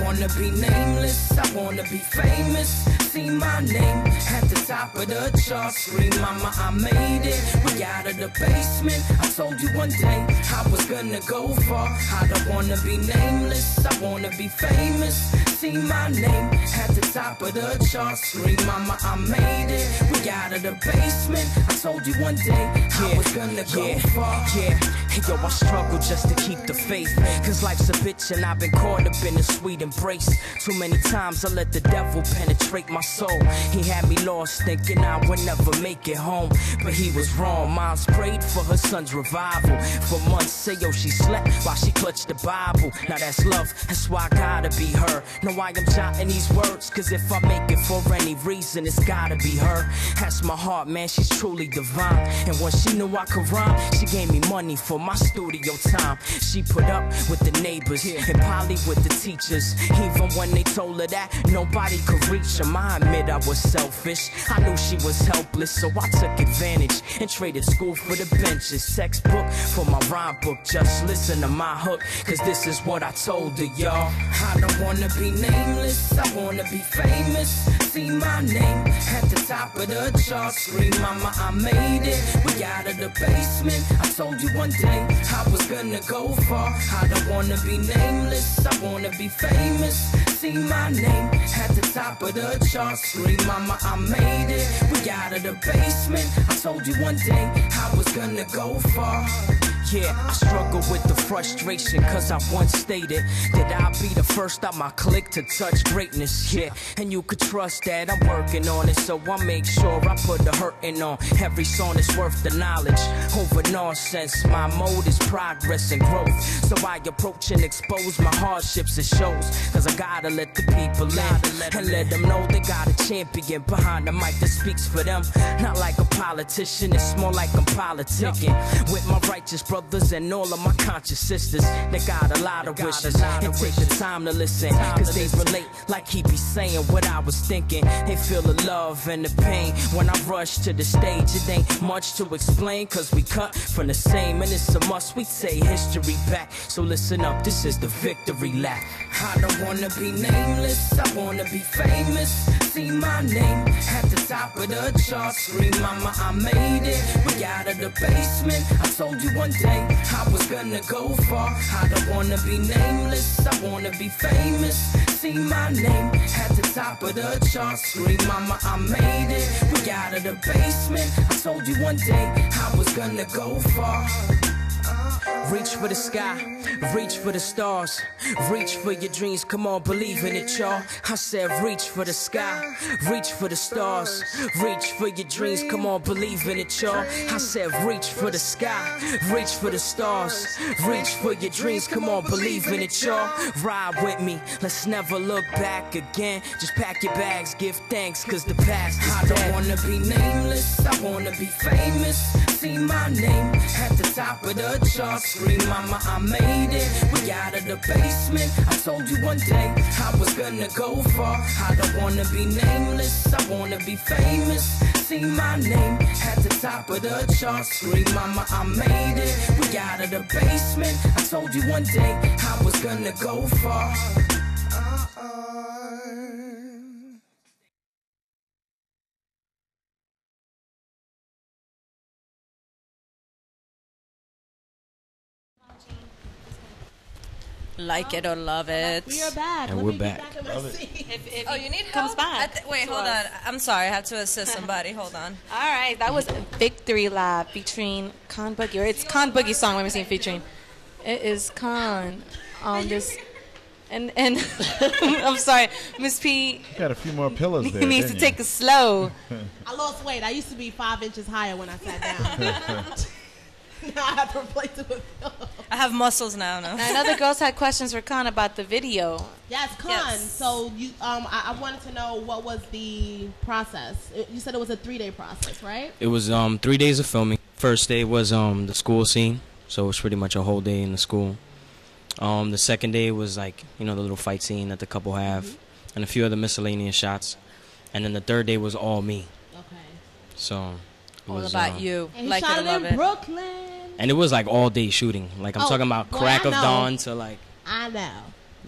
wanna be nameless, I wanna be famous. See my name at the top of the chart. Scream, mama, I made it. We out of the basement. I told you one day I was gonna go far. I don't wanna be nameless, I wanna be famous. See my name at the top of the chart. Scream, mama, I made it. We out of the basement. I told you one day I was gonna go far. Hey, yo, I struggle just to keep the faith. Cause life's a bitch and I've been caught up in a sweet embrace. Too many times I let the devil penetrate my soul. He had me lost thinking I would never make it home. But he was wrong. Mom's prayed for her son's revival. For months, say yo, she slept while she clutched the Bible. Now that's love, that's why I gotta be her. Know why I'm jotting these words? Cause if I make it for any reason, it's gotta be her. That's my heart, man, she's truly divine. And when she knew I could rhyme, she gave me money for my studio time. She put up with the neighbors and probably with the teachers. Even when they told her that nobody could reach her. I admit I was selfish. I knew she was helpless, so I took advantage and traded school for the benches. Textbook for my rhyme book. Just listen to my hook, cause this is what I told her, y'all. I don't wanna be nameless, I wanna be famous. See my name at the top of the chart. Scream, mama, I made it. We out of the basement. I told you one day I was gonna go far. I don't wanna be nameless, I wanna be famous. See my name at the top of the chart. Scream, mama, I made it. We out of the basement. I told you one day I was gonna go far. Yeah, I struggle with the frustration, cause I once stated that I'll be the first out my clique to touch greatness, yeah. And you could trust that I'm working on it, so I make sure I put the hurting on every song that's worth the knowledge. Over nonsense, my mode is progress and growth. So I approach and expose my hardships and shows, cause I gotta let the people in and let them know they got a champion behind the mic that speaks for them. Not like a politician, it's more like I'm politicking with my righteous brothers and all of my conscious sisters that got a lot of wishes and take the time to listen, cause they relate like he be saying what I was thinking. They feel the love and the pain when I rush to the stage. It ain't much to explain, cause we cut from the same, and it's a must we say history back. So listen up, this is the victory lap. I don't wanna be nameless, I wanna be famous. See my name at the top of the chart. Scream, mama, I made it. We out of the basement. I told you one day I was gonna go far. I don't wanna be nameless, I wanna be famous. See my name at the top of the chart. Scream, mama, I made it. We out of the basement. I told you one day I was gonna go far. Reach for the sky, reach for the stars, reach for your dreams, come on, believe in it, y'all. I said reach for the sky, reach for the stars, reach for your dreams, come on, believe in it, y'all. I said reach for the sky, reach for the stars, reach for your dreams, come on, believe in it, y'all. Ride with me, let's never look back again. Just pack your bags, give thanks, cause the past is dead. I don't wanna be nameless, I wanna be famous. See my name at the top of the chart. Scream, mama, I made it. We out of the basement. I told you one day I was gonna go far. I don't wanna be nameless, I wanna be famous. See my name at the top of the chart. Scream, mama, I made it. We out of the basement. I told you one day I was gonna go far. Like it or love it. We are back. And we're back. Oh, you need comes help? back. Wait, hold on. I'm sorry. I have to assist somebody. Hold on. All right, that was Victory Lap featuring Con Boogie. Or it's Con Boogie song we're seeing featuring. It is Con on this. And I'm sorry, Miss P. Got a few more pillows there. Needs to take it slow. I lost weight. I used to be 5 inches higher when I sat down. Now I have to replace it with pillow. I have muscles now. No. I know the girls had questions for Con about the video. Yes, Con. Yes. So you, I wanted to know what was the process. You said it was a 3-day process, right? It was 3 days of filming. First day was the school scene, so it was pretty much a whole day in the school. The second day was like, the little fight scene that the couple have, and a few other miscellaneous shots. And then the third day was all me. Okay. So it all was about you. And Like shot it or love in it. Brooklyn. And it was like all day shooting. Like I'm talking about boy, crack I of know. dawn to like. I know.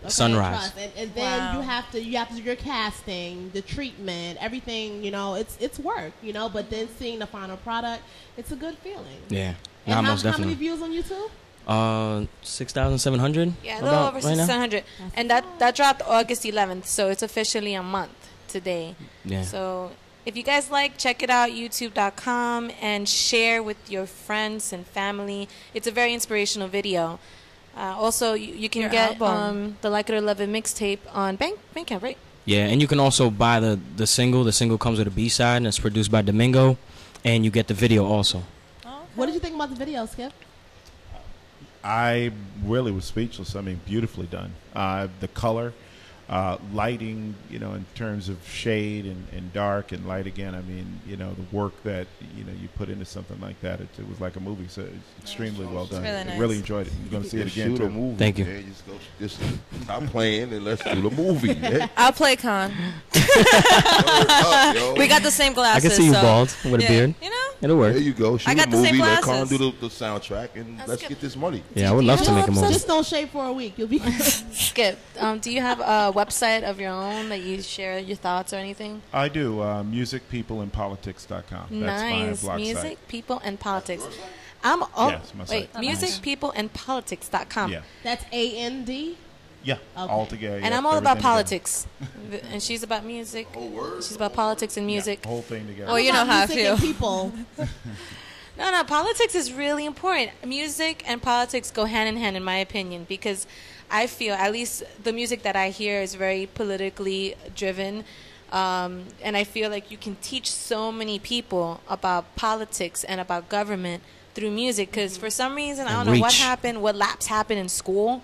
Sunrise. And then you have to do your casting, the treatment, everything. It's work. But then seeing the final product, it's a good feeling. Yeah. And Most how definitely. many views on YouTube? 6,700. Yeah, a little over 6,700. And that dropped August 11th, so it's officially a month today. Yeah. So if you guys check it out, youtube.com, and share with your friends and family. It's a very inspirational video. Also, you can get the Like It or Love It mixtape on Bandcamp, right? Yeah, and you can also buy the single. The single comes with a B-side, and it's produced by Domingo, and you get the video also. What did you think about the video, Skip? I really was speechless. I mean, beautifully done. The color, lighting, in terms of shade and dark and light again. I mean, the work that, you put into something like that, it was like a movie. So it's extremely well done. Really nice. I really enjoyed it. I'm going to see it again, Shoot a too. movie, Thank you. Man. Just stop playing and let's do the movie. Man. I'll play Con. We got the same glasses. I can see you so. bald with a beard. It'll work. There you go. Shoot I got a the movie. same Let glasses. Con do the soundtrack, and let's get this money. Yeah, I would love to make a movie. Just don't shave for a week. You'll be good. Skip, do you have a website of your own that you share your thoughts or anything? I do. Musicpeopleandpolitics.com. That's Nice. my blog Music, site. People, and Politics. Yes, my site. musicpeopleandpolitics.com. Yeah. That's AND. Yeah, Okay. all together. And yeah, I'm all about everything politics. And she's about music. She's about politics and music. together. Whole thing together. Well, you know how I Music feel. and people. No, politics is really important. Music and politics go hand in hand, in my opinion, because I feel, at least the music that I hear is very politically driven. And I feel like you can teach so many people about politics and about government through music, because for some reason, I don't know what happened, what lapse happened in school,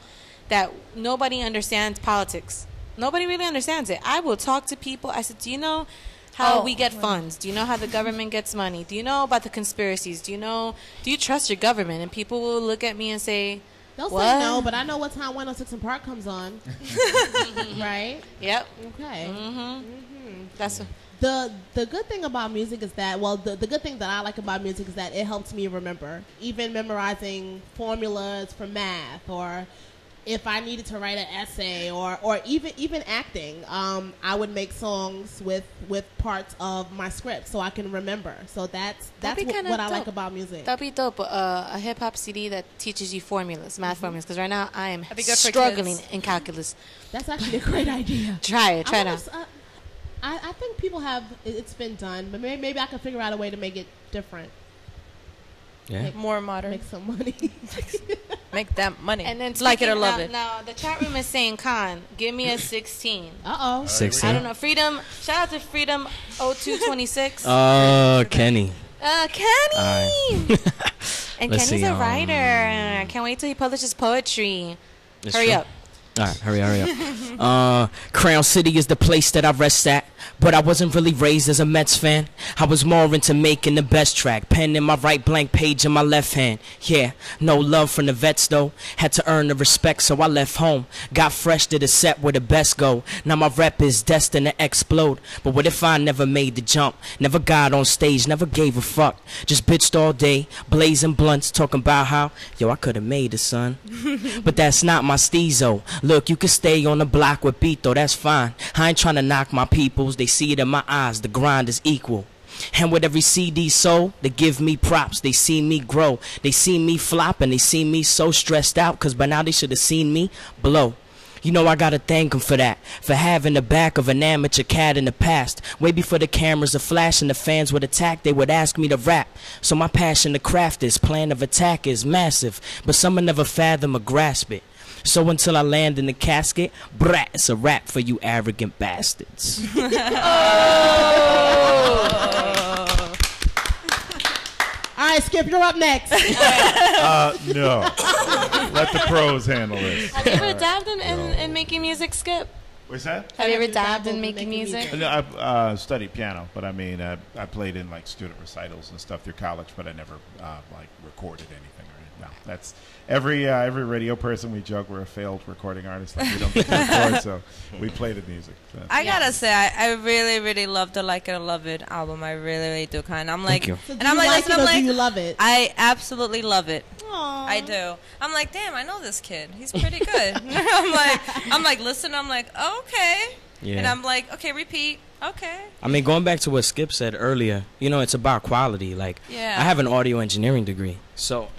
that nobody understands politics. Nobody really understands it. I will talk to people. I said, do you know how we get funds? Do you know how the government gets money? Do you know about the conspiracies? Do you trust your government? And people will look at me and say, They'll what? say no, but I know what time 106 and Park comes on. Right? Yep. Okay. That's The good thing about music is that, the good thing that I like about music is that it helps me remember. Even memorizing formulas for math, or if I needed to write an essay, or even acting, I would make songs with parts of my script so I can remember. So that's what I like about music. That'd be dope. A hip hop CD that teaches you formulas, math formulas. Because right now I am That'd be good for struggling kids. in calculus. That's actually a great idea. Try it out. I think people have. It's been done, but maybe I can figure out a way to make it different. Yeah. More modern. Make some money. Make that money. And then Like it or love it. Now the chat room is saying, Con, give me a 16. Uh-oh. 16. I don't know. Freedom. Shout out to Freedom 0226. Kenny. Kenny. And Let's Kenny's see, a writer. Can't wait till he publishes poetry. It's Hurry true. up. All right, hurry up. Crown City is the place that I rest at, but I wasn't really raised as a Mets fan. I was more into making the best track, pen in my right, blank page in my left hand. Yeah, no love from the vets though, had to earn the respect, so I left home. Got fresh to the set where the best go. Now my rep is destined to explode, but what if I never made the jump? Never got on stage, never gave a fuck. Just bitched all day, blazing blunts, talking about how, yo, I could've made it, son. But that's not my steezo. Look, you can stay on the block with Beto, that's fine. I ain't tryna knock my peoples, they see it in my eyes, the grind is equal. And with every CD sold, they give me props, they see me grow. They see me flop and they see me so stressed out, cause by now they should've seen me blow. You know I gotta thank them for that, for having the back of an amateur cat in the past. Way before the cameras are flashing, the fans would attack, they would ask me to rap. So my passion to craft this plan of attack is massive, but some will never fathom or grasp it. So until I land in the casket, brat, it's a rap for you arrogant bastards. All right, Skip, you're up next. No. Let the pros handle this. Have you ever dabbed in making music, Skip? What's that? Have you ever dabbed in making music? No, I've studied piano, but I mean, I played in like student recitals and stuff through college, but I never like recorded anything. No, that's every radio person. We joke we're a failed recording artist. Like we don't get to record, so we play the music. So. I gotta say, I really, really love the Like It or Love It album. I really, really do. Kind. I'm like, Thank you. So and I'm like, do you love it? I absolutely love it. Aww. I do. I'm like, damn, I know this kid. He's pretty good. I'm like, listen. I'm like, oh, okay. Yeah. And I'm like, okay, repeat. Okay. I mean, going back to what Skip said earlier, you know, it's about quality. Like, yeah. I have an audio engineering degree, so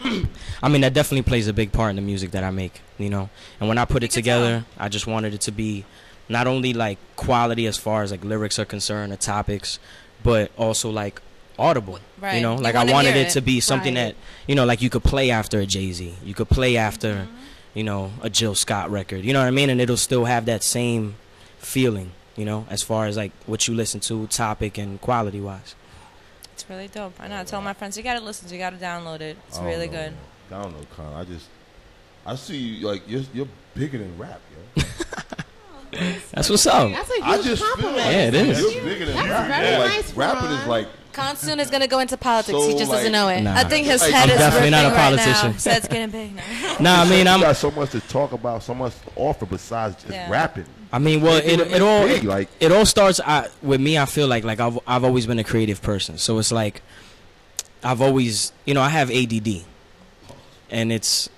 I mean, that definitely plays a big part in the music that I make. You know, and when I put it together, I just wanted it to be not only like quality as far as like lyrics are concerned, the topics, but also like audible. Right. You know, like I wanted it to be something that, you know, like you could play after a Jay-Z, you could play after, you know, a Jill Scott record. You know what I mean? And it'll still have that same feeling, you know, as far as like what you listen to, topic and quality wise. It's really dope. I know. I tell my friends, you gotta listen to, you gotta download it. It's really good. Download, Con. I see you like you're bigger than rap, yo. That's what's up. That's a huge compliment. Yeah, it is. You're bigger than That's rap. very Like, nice, rapping Ron. is like. Consoon is gonna go into politics. So, He just doesn't like, know it. Nah. I think his Like, head I'm is definitely not a ripping right now. politician. His head's getting big now. Nah, I mean, You got so much to talk about, so much to offer besides just rapping. I mean, well, it all starts with me. I feel like I've always been a creative person, so it's like I've always, you know, I have ADD, and it's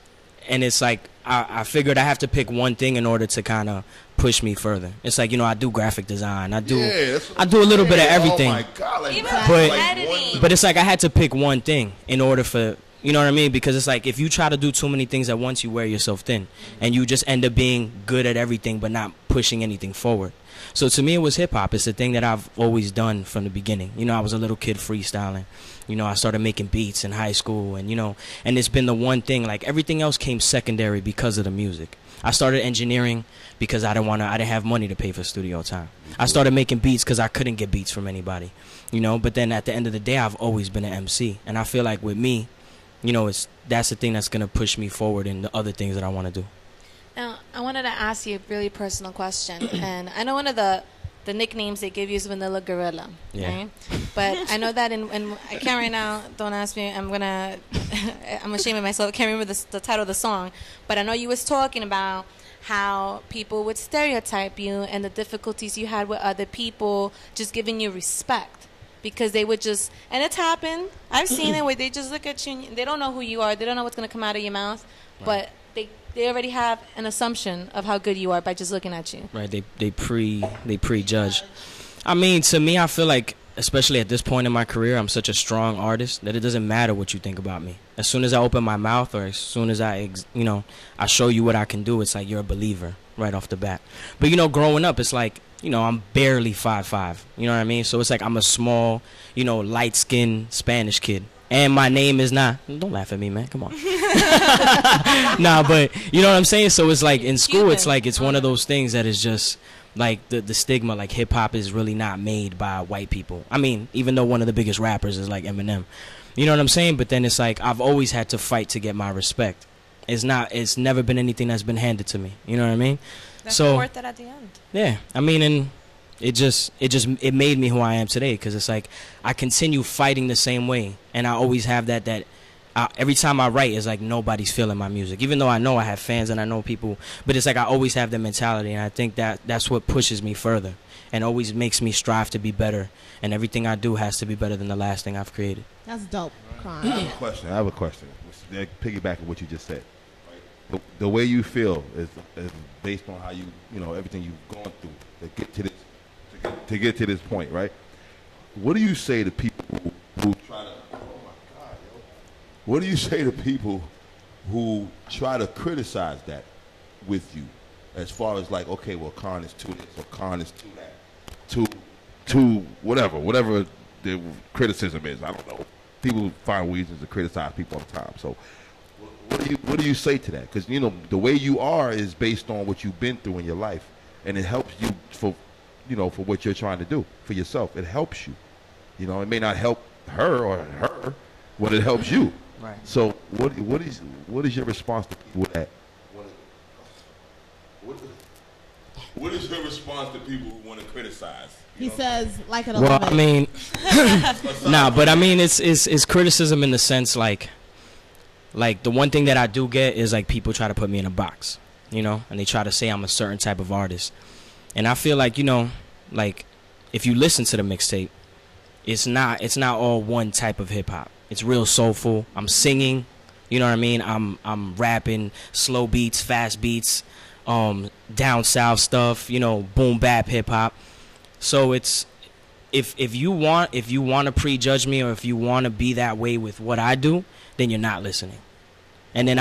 like I figured I have to pick one thing in order to kind of push me further. It's like, you know, I do graphic design, I do a little bit of everything, Oh my God, like, but it's like I had to pick one thing in order for. You know what I mean? Because it's like if you try to do too many things at once, you wear yourself thin. And you just end up being good at everything but not pushing anything forward. So to me, it was hip-hop. It's the thing that I've always done from the beginning. You know, I was a little kid freestyling. You know, I started making beats in high school. And, you know, and it's been the one thing. Like, everything else came secondary because of the music. I started engineering because I didn't have money to pay for studio time. I started making beats because I couldn't get beats from anybody. You know, but then at the end of the day, I've always been an MC. And I feel like with me, you know, that's the thing that's going to push me forward in the other things that I want to do. Now, I wanted to ask you a really personal question. And I know one of the nicknames they give you is Vanilla Gorilla. Yeah. Right? But I know that in I can't right now, don't ask me, I'm ashamed of myself. I can't remember the title of the song. But I know you was talking about how people would stereotype you and the difficulties you had with other people just giving you respect. Because they would just, and it's happened. I've seen it where they just look at you and they don't know who you are. They don't know what's going to come out of your mouth. Right. But they already have an assumption of how good you are by just looking at you. Right. They prejudge. I mean, to me, I feel like, especially at this point in my career, I'm such a strong artist that it doesn't matter what you think about me. As soon as I open my mouth or as soon as I show you what I can do, it's like you're a believer right off the bat. But, you know, growing up, it's like, you know, I'm barely 5'5", you know what I mean? So it's like I'm a small, you know, light-skinned Spanish kid. And my name is not, don't laugh at me, man, come on. Nah, but you know what I'm saying? So it's like in school, it's like it's one of those things that is just like the stigma, like hip-hop is really not made by white people. I mean, even though one of the biggest rappers is like Eminem. You know what I'm saying? But then it's like I've always had to fight to get my respect. It's never been anything that's been handed to me. You know what I mean? That's so worth it at the end. Yeah, I mean, and it made me who I am today, because it's like I continue fighting the same way, and I always have that every time I write, it's like nobody's feeling my music, even though I know I have fans and I know people, but it's like I always have that mentality, and I think that's what pushes me further and always makes me strive to be better, and everything I do has to be better than the last thing I've created. That's dope. I have a question. Piggybacking what you just said. The way you feel is based on how you know everything you've gone through to get to this point, right? What do you say to people who try to? Oh my God, yo! What do you say to people who try to criticize that with you, as far as like, okay, well, K.O.N is to this or K.O.N is to that, to whatever the criticism is. I don't know. People find reasons to criticize people all the time. So. What do you say to that? Because, you know, the way you are is based on what you've been through in your life, and it helps you for what you're trying to do for yourself. It helps you. You know, it may not help her, but it helps you. Right. So what is your response to people with that? What is your response to people who want to criticize? He says, like it or well, love it. I mean, nah, but I mean, it's criticism in the sense like the one thing that I do get is like people try to put me in a box, you know, and they try to say I'm a certain type of artist. And I feel like, you know, like if you listen to the mixtape, it's not all one type of hip hop. It's real soulful. I'm singing, You know what I mean? I'm rapping slow beats, fast beats, down south stuff, you know, boom bap hip hop. So it's if you want to prejudge me, or if you want to be that way with what I do, then you're not listening. And then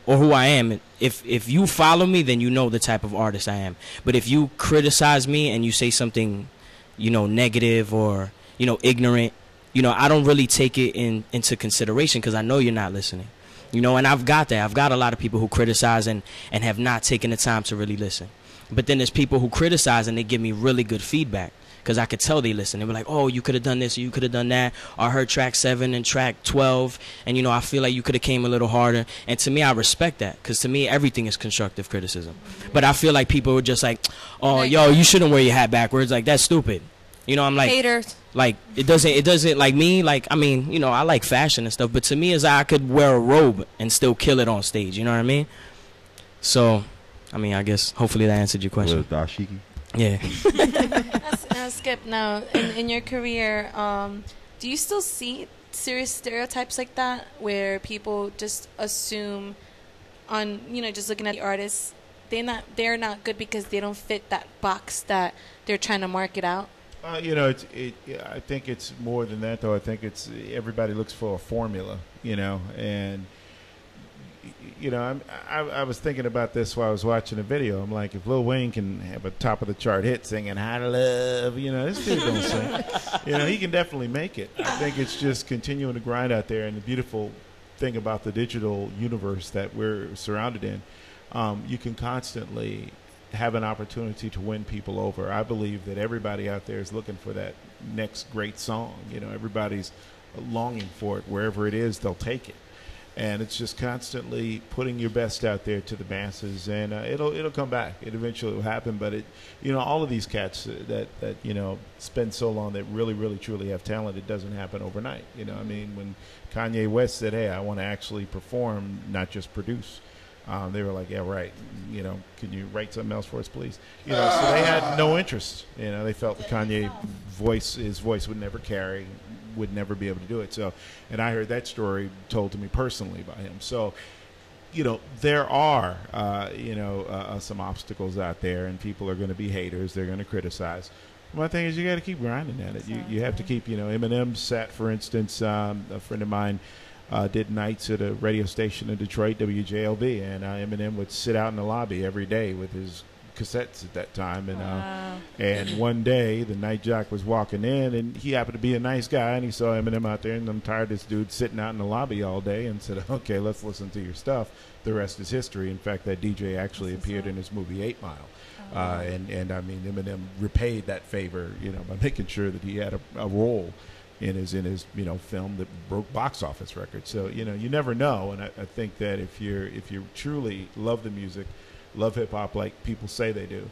or who I am. If you follow me, then you know the type of artist I am. But if you criticize me and you say something, you know, negative or, you know, ignorant, you know, I don't really take it into consideration because I know you're not listening. You know, and I've got that. I've got a lot of people who criticize and have not taken the time to really listen. But then there's people who criticize and they give me really good feedback because I could tell they listen. They were like, oh, you could have done this, or you could have done that. Or I heard track 7 and track 12, and, you know, I feel like you could have came a little harder. And to me, I respect that because to me, everything is constructive criticism. But I feel like people are just like, oh, yo, you shouldn't wear your hat backwards. Like, that's stupid. You know, I'm like, haters. Like, it doesn't like me. Like, I mean, you know, I like fashion and stuff, but to me, is I could wear a robe and still kill it on stage. You know what I mean? So, I mean, I guess hopefully that answered your question. Dashiki? Yeah. Skip, now, in your career, do you still see serious stereotypes like that where people just assume on, you know, just looking at the artists, they're not good because they don't fit that box that they're trying to market out? You know, I think it's more than that, though. I think it's everybody looks for a formula, you know, and you know, I was thinking about this while I was watching the video. I'm like, if Lil Wayne can have a top of the chart hit singing "How to Love," you know, this dude don't sing. You know, he can definitely make it. I think it's just continuing to grind out there. And the beautiful thing about the digital universe that we're surrounded in, you can constantly have an opportunity to win people over. I believe that everybody out there is looking for that next great song. You know, everybody's longing for it. Wherever it is, they'll take it. And it's just constantly putting your best out there to the masses, and it'll come back. It eventually will happen. But you know, all of these cats that you know spend so long, that really truly have talent, it doesn't happen overnight. You know, I mean, when Kanye West said, "Hey, I want to actually perform, not just produce," they were like, "Yeah, right. You know, can you write something else for us, please?" You know, so they had no interest. You know, they felt that his voice would never carry, would never be able to do it. So, and I heard that story told to me personally by him. So, you know, there are, some obstacles out there, and people are going to be haters. They're going to criticize. One thing is you got to keep grinding at it. You have to keep, you know, Eminem sat, for instance, a friend of mine did nights at a radio station in Detroit, WJLB, and Eminem would sit out in the lobby every day with his cassettes at that time, and one day the night jock was walking in, and he happened to be a nice guy, and he saw Eminem out there, and I'm tired of this dude sitting out in the lobby all day, and said, "Okay, let's listen to your stuff." The rest is history. In fact, that DJ actually appeared in his movie 8 Mile, and I mean, Eminem repaid that favor, you know, by making sure that he had a role in his you know, film that broke box office records. So, you know, you never know, and I think that if you truly love the music, love hip hop like people say they do,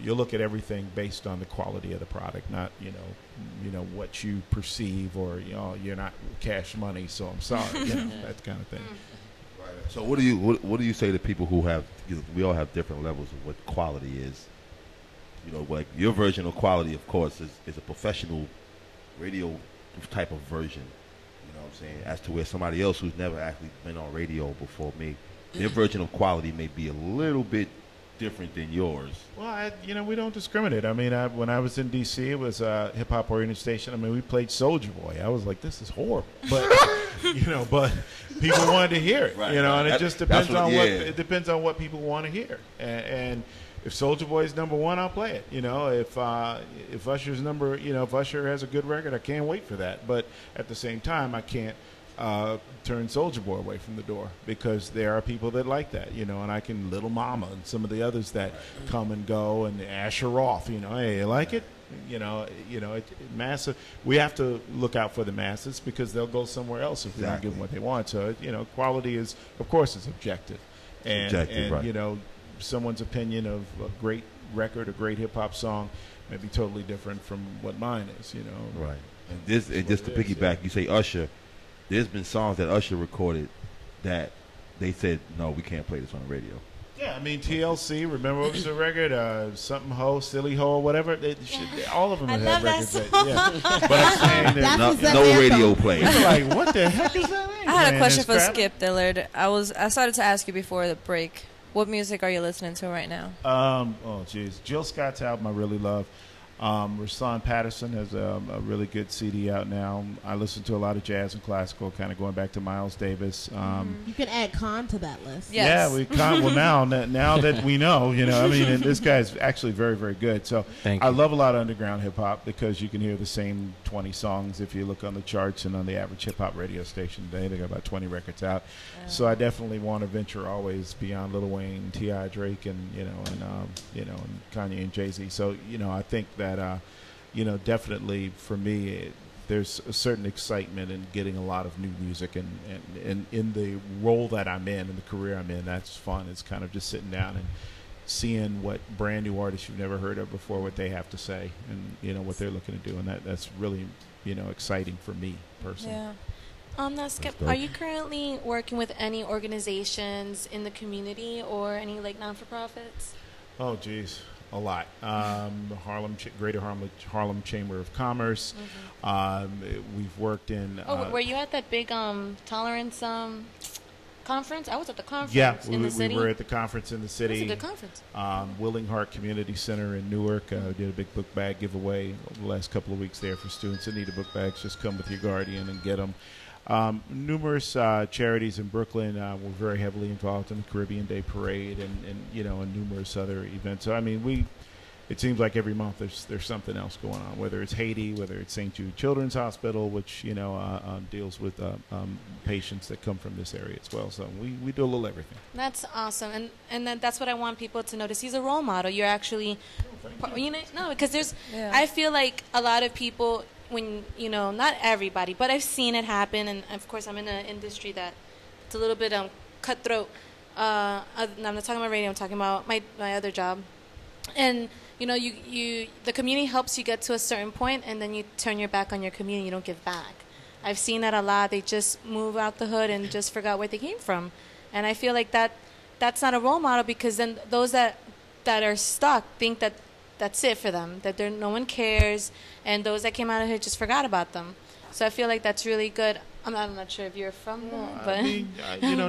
you'll look at everything based on the quality of the product, not you know what you perceive, or you know, you're not Cash Money, so I'm sorry, you know, that kind of thing. Right. So what do you say to people who have, we all have different levels of what quality is? You know, like your version of quality, of course, is a professional radio type of version. You know what I'm saying? As to where somebody else who's never actually been on radio before me, their version of quality may be a little bit different than yours. Well, you know, we don't discriminate. I mean, when I was in D.C., it was a hip-hop oriented station. I mean, we played Soulja Boy. I was like, this is horrible. But, you know, but people wanted to hear it, right, you know, and it just depends on what people want to hear. And if Soulja Boy is number one, I'll play it. You know, if Usher's if Usher has a good record, I can't wait for that. But at the same time, I can't turn Soulja Boy away from the door, because there are people that like that, you know, and I can Little Mama and some of the others that come and go, and Asher off, you know, hey, you like it? You know, massive. We have to look out for the masses, because they'll go somewhere else if we don't give them what they want. So, you know, quality is, of course, it's objective. And right. You know, someone's opinion of a great record, a great hip-hop song may be totally different from what mine is, you know. Right. And just to piggyback, you say Usher. There's been songs that Usher recorded that they said, no, we can't play this on the radio. Yeah, I mean TLC. Remember what was the record? Something Ho, Silly Ho, or whatever. All of them have records. But I'm saying no radio play. Like, what the heck is that? I had a question for Skip Dillard. I started to ask you before the break. What music are you listening to right now? Oh, geez. Jill Scott's album I really love. Rashawn Patterson has a really good CD out now. I listen to a lot of jazz and classical, kind of going back to Miles Davis. You can add K.O.N to that list. Yes. Yeah, we can't. Well, now that we know, I mean, and this guy's actually very, very good. So I love a lot of underground hip hop because you can hear the same 20 songs if you look on the charts and on the average hip hop radio station today. They got about 20 records out. So I definitely want to venture always beyond Lil Wayne, T.I., Drake, and and Kanye and Jay-Z. So I think that definitely for me, there's a certain excitement in getting a lot of new music, and in the role that I'm in the career I'm in, that's fun. It's kind of just sitting down and seeing what brand new artists you've never heard of before, what they have to say, and what they're looking to do, and that's really exciting for me personally. Yeah. Now, Skip, are you currently working with any organizations in the community or any non-for-profits? Oh, geez. A lot. Greater Harlem Chamber of Commerce. We've worked in. Were you at that big tolerance conference? I was at the conference. Yeah, in the city. We were at the conference in the city. It was a good conference. Willing Heart Community Center in Newark. Did a big book bag giveaway the last couple of weeks there for students that needed book bags. Just come with your guardian and get them. Numerous charities in Brooklyn were very heavily involved in the Caribbean Day Parade and numerous other events. So I mean, it seems like every month there's something else going on. Whether it's Haiti, whether it's St. Jude Children's Hospital, which deals with patients that come from this area as well. So we do a little everything. That's awesome, and that's what I want people to notice. He's a role model. You're actually, because I feel like a lot of people. When not everybody, but I've seen it happen, and of course I'm in an industry that it's a little bit cutthroat. I'm not talking about radio. I'm talking about my other job, and the community helps you get to a certain point, and then you turn your back on your community. You don't give back. I've seen that a lot. They just move out the hood and just forgot where they came from, and I feel like that's not a role model, because then those that are stuck think that that's it for them, that no one cares, and those that came out of here just forgot about them. So I feel like that's really good. I'm not sure if you're from that, but I mean,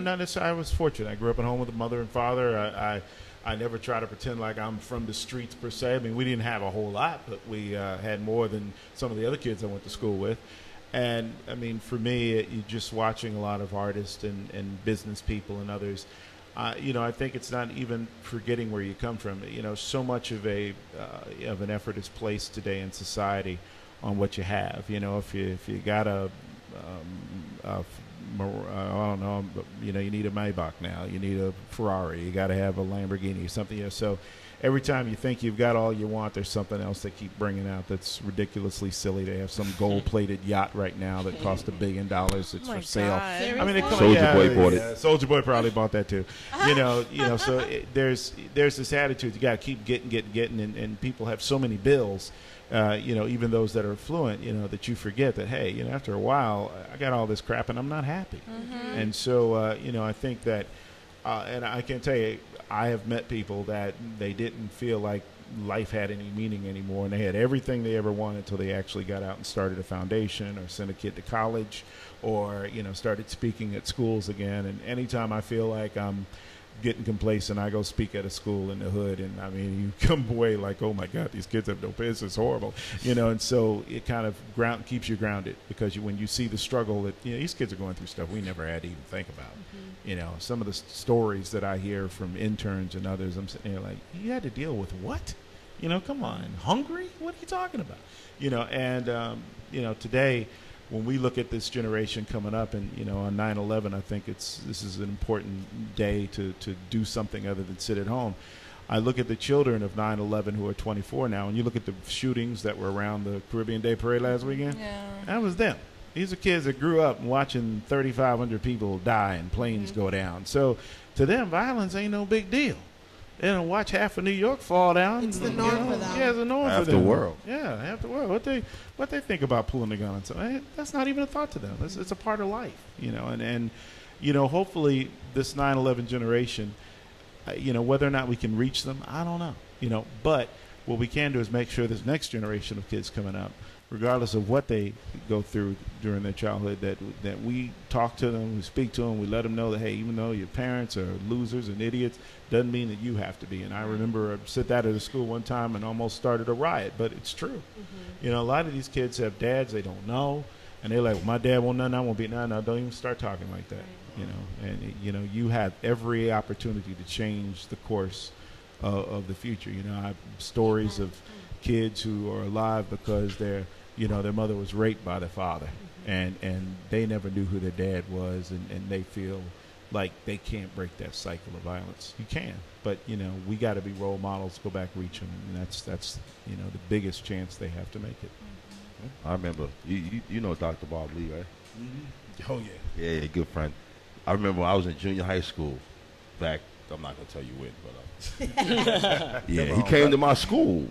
not necessarily. I was fortunate. I grew up at home with a mother and father. I never try to pretend like I'm from the streets per se. I mean, we didn't have a whole lot, but we had more than some of the other kids I went to school with. And I mean, for me, you just watching a lot of artists and business people and others. I think it's not even forgetting where you come from. So much of an effort is placed today in society on what you have. If you got I don't know, you need a Maybach now. You need a Ferrari. You got to have a Lamborghini or something. So every time you think you've got all you want, there's something else they keep bringing out that's ridiculously silly. They have some gold-plated yacht right now that costs $1 billion. It's for sale. Seriously? I mean, Soulja Boy bought it. Soulja Boy probably bought that too. So there's this attitude you got to keep getting, and people have so many bills. Even those that are affluent, that you forget that, hey, after a while, I got all this crap and I'm not happy. Mm-hmm. And so, I think that, and I can tell you, I have met people that they didn't feel like life had any meaning anymore, and they had everything they ever wanted until they actually got out and started a foundation or sent a kid to college or, started speaking at schools again. And anytime I feel like I'm getting complacent, I go speak at a school in the hood, and I mean, you come away like, oh my God, these kids have no business. It's horrible, and so it kind of keeps you grounded, because when you see the struggle that these kids are going through, stuff we never had to even think about. Mm-hmm. Some of the stories that I hear from interns and others, I'm sitting there like, you had to deal with what? Come on, hungry? What are you talking about? Today, when we look at this generation coming up, and on 9/11, I think this is an important day to do something other than sit at home. I look at the children of 9/11 who are 24 now, and you look at the shootings that were around the Caribbean Day Parade last weekend. Yeah. That was them. These are kids that grew up watching 3,500 people die and planes go down. So to them, violence ain't no big deal. They don't watch half of New York fall down. It's the norm for them. Yeah, it's the norm half for them. The world. Yeah, half the world. What they think about pulling a gun on something, that's not even a thought to them. It's a part of life, and hopefully this 9/11 generation whether or not we can reach them, I don't know. But what we can do is make sure this next generation of kids coming up, regardless of what they go through during their childhood, that we talk to them, we speak to them, we let them know that, hey, even though your parents are losers and idiots, doesn't mean that you have to be. And I remember I said that at a school one time and almost started a riot, but it's true. A lot of these kids have dads they don't know, and they're like, well, my dad won't nothing, I won't be no, don't even start talking like that. And you have every opportunity to change the course of the future. I have stories of kids who are alive because their mother was raped by their father, and they never knew who their dad was, and they feel like they can't break that cycle of violence. You can, but we got to be role models, go back, reach them, and that's the biggest chance they have to make it. I remember you know Dr. Bob Lee, right? Oh yeah. Yeah, good friend. I remember I was in junior high school back. I'm not gonna tell you when, but yeah, he came to my school.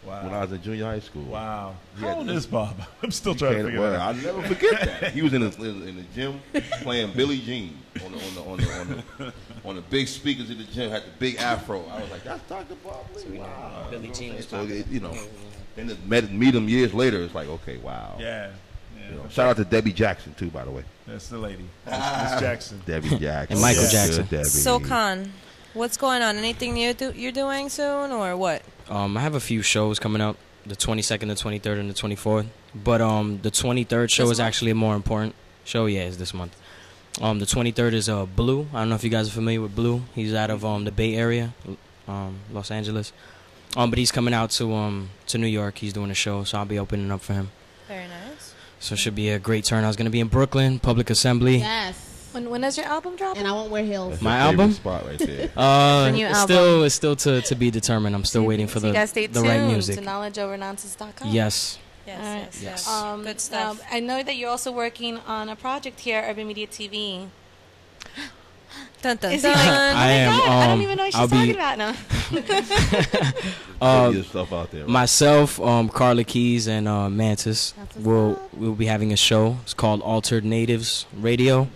Wow. When I was in junior high school. Wow. How old is Bob? I'm still trying to figure it out. I'll never forget that. He was in the gym playing Billie Jean on the big speakers in the gym, had the big afro. I was like, that's Dr. Bob Lee. Wow. Billie Jean was so then meet him years later, it's like, okay, wow. Yeah. Shout out to Debbie Jackson too, by the way. That's the lady. Miss Jackson. Debbie Jackson. And Michael Jackson. Debbie. So, Con, what's going on? Anything you're doing soon, or what? I have a few shows coming up, the 22nd, the 23rd, and the 24th. But the 23rd show is actually a more important show. Yeah, it's this month. The 23rd is Blue. I don't know if you guys are familiar with Blue. He's out of the Bay Area, Los Angeles. But he's coming out to New York. He's doing a show, so I'll be opening up for him. Very nice. So it should be a great turnout. It's going to be in Brooklyn, Public Assembly. Yes. When is your album dropping? And I won't wear heels. That's My your favorite album? spot right there. It's still to be determined. I'm still waiting for the right music. To knowledgeovernonsense.com. Yes. Yes. Good stuff. I know that you're also working on a project here, Urban Media TV. Dun, dun, Is dun. he like, I am. I don't even know what she's talking about now. Put your stuff out there. Right? Myself, Carla Keys, and Mantis we'll be having a show. It's called Altered Natives Radio.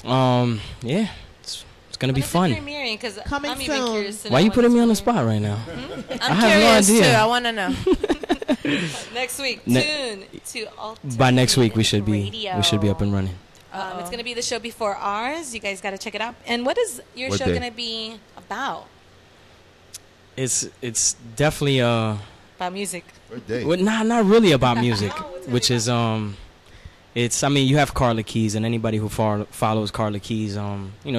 Yeah, it's gonna be fun. Premiering, 'cause Coming I'm even soon. curious to know Why you when putting it's me on the premiering. spot right now? I'm I have curious no idea. too. I want to know. Next week, tune to Altered By next week, we should be Radio. up and running. It's going to be the show before ours. You guys got to check it out. And what is your What show day? going to be about? It's definitely About music. What day? well, not really about music, which is it's you have Carla Keys, and anybody who follows Carla Keys,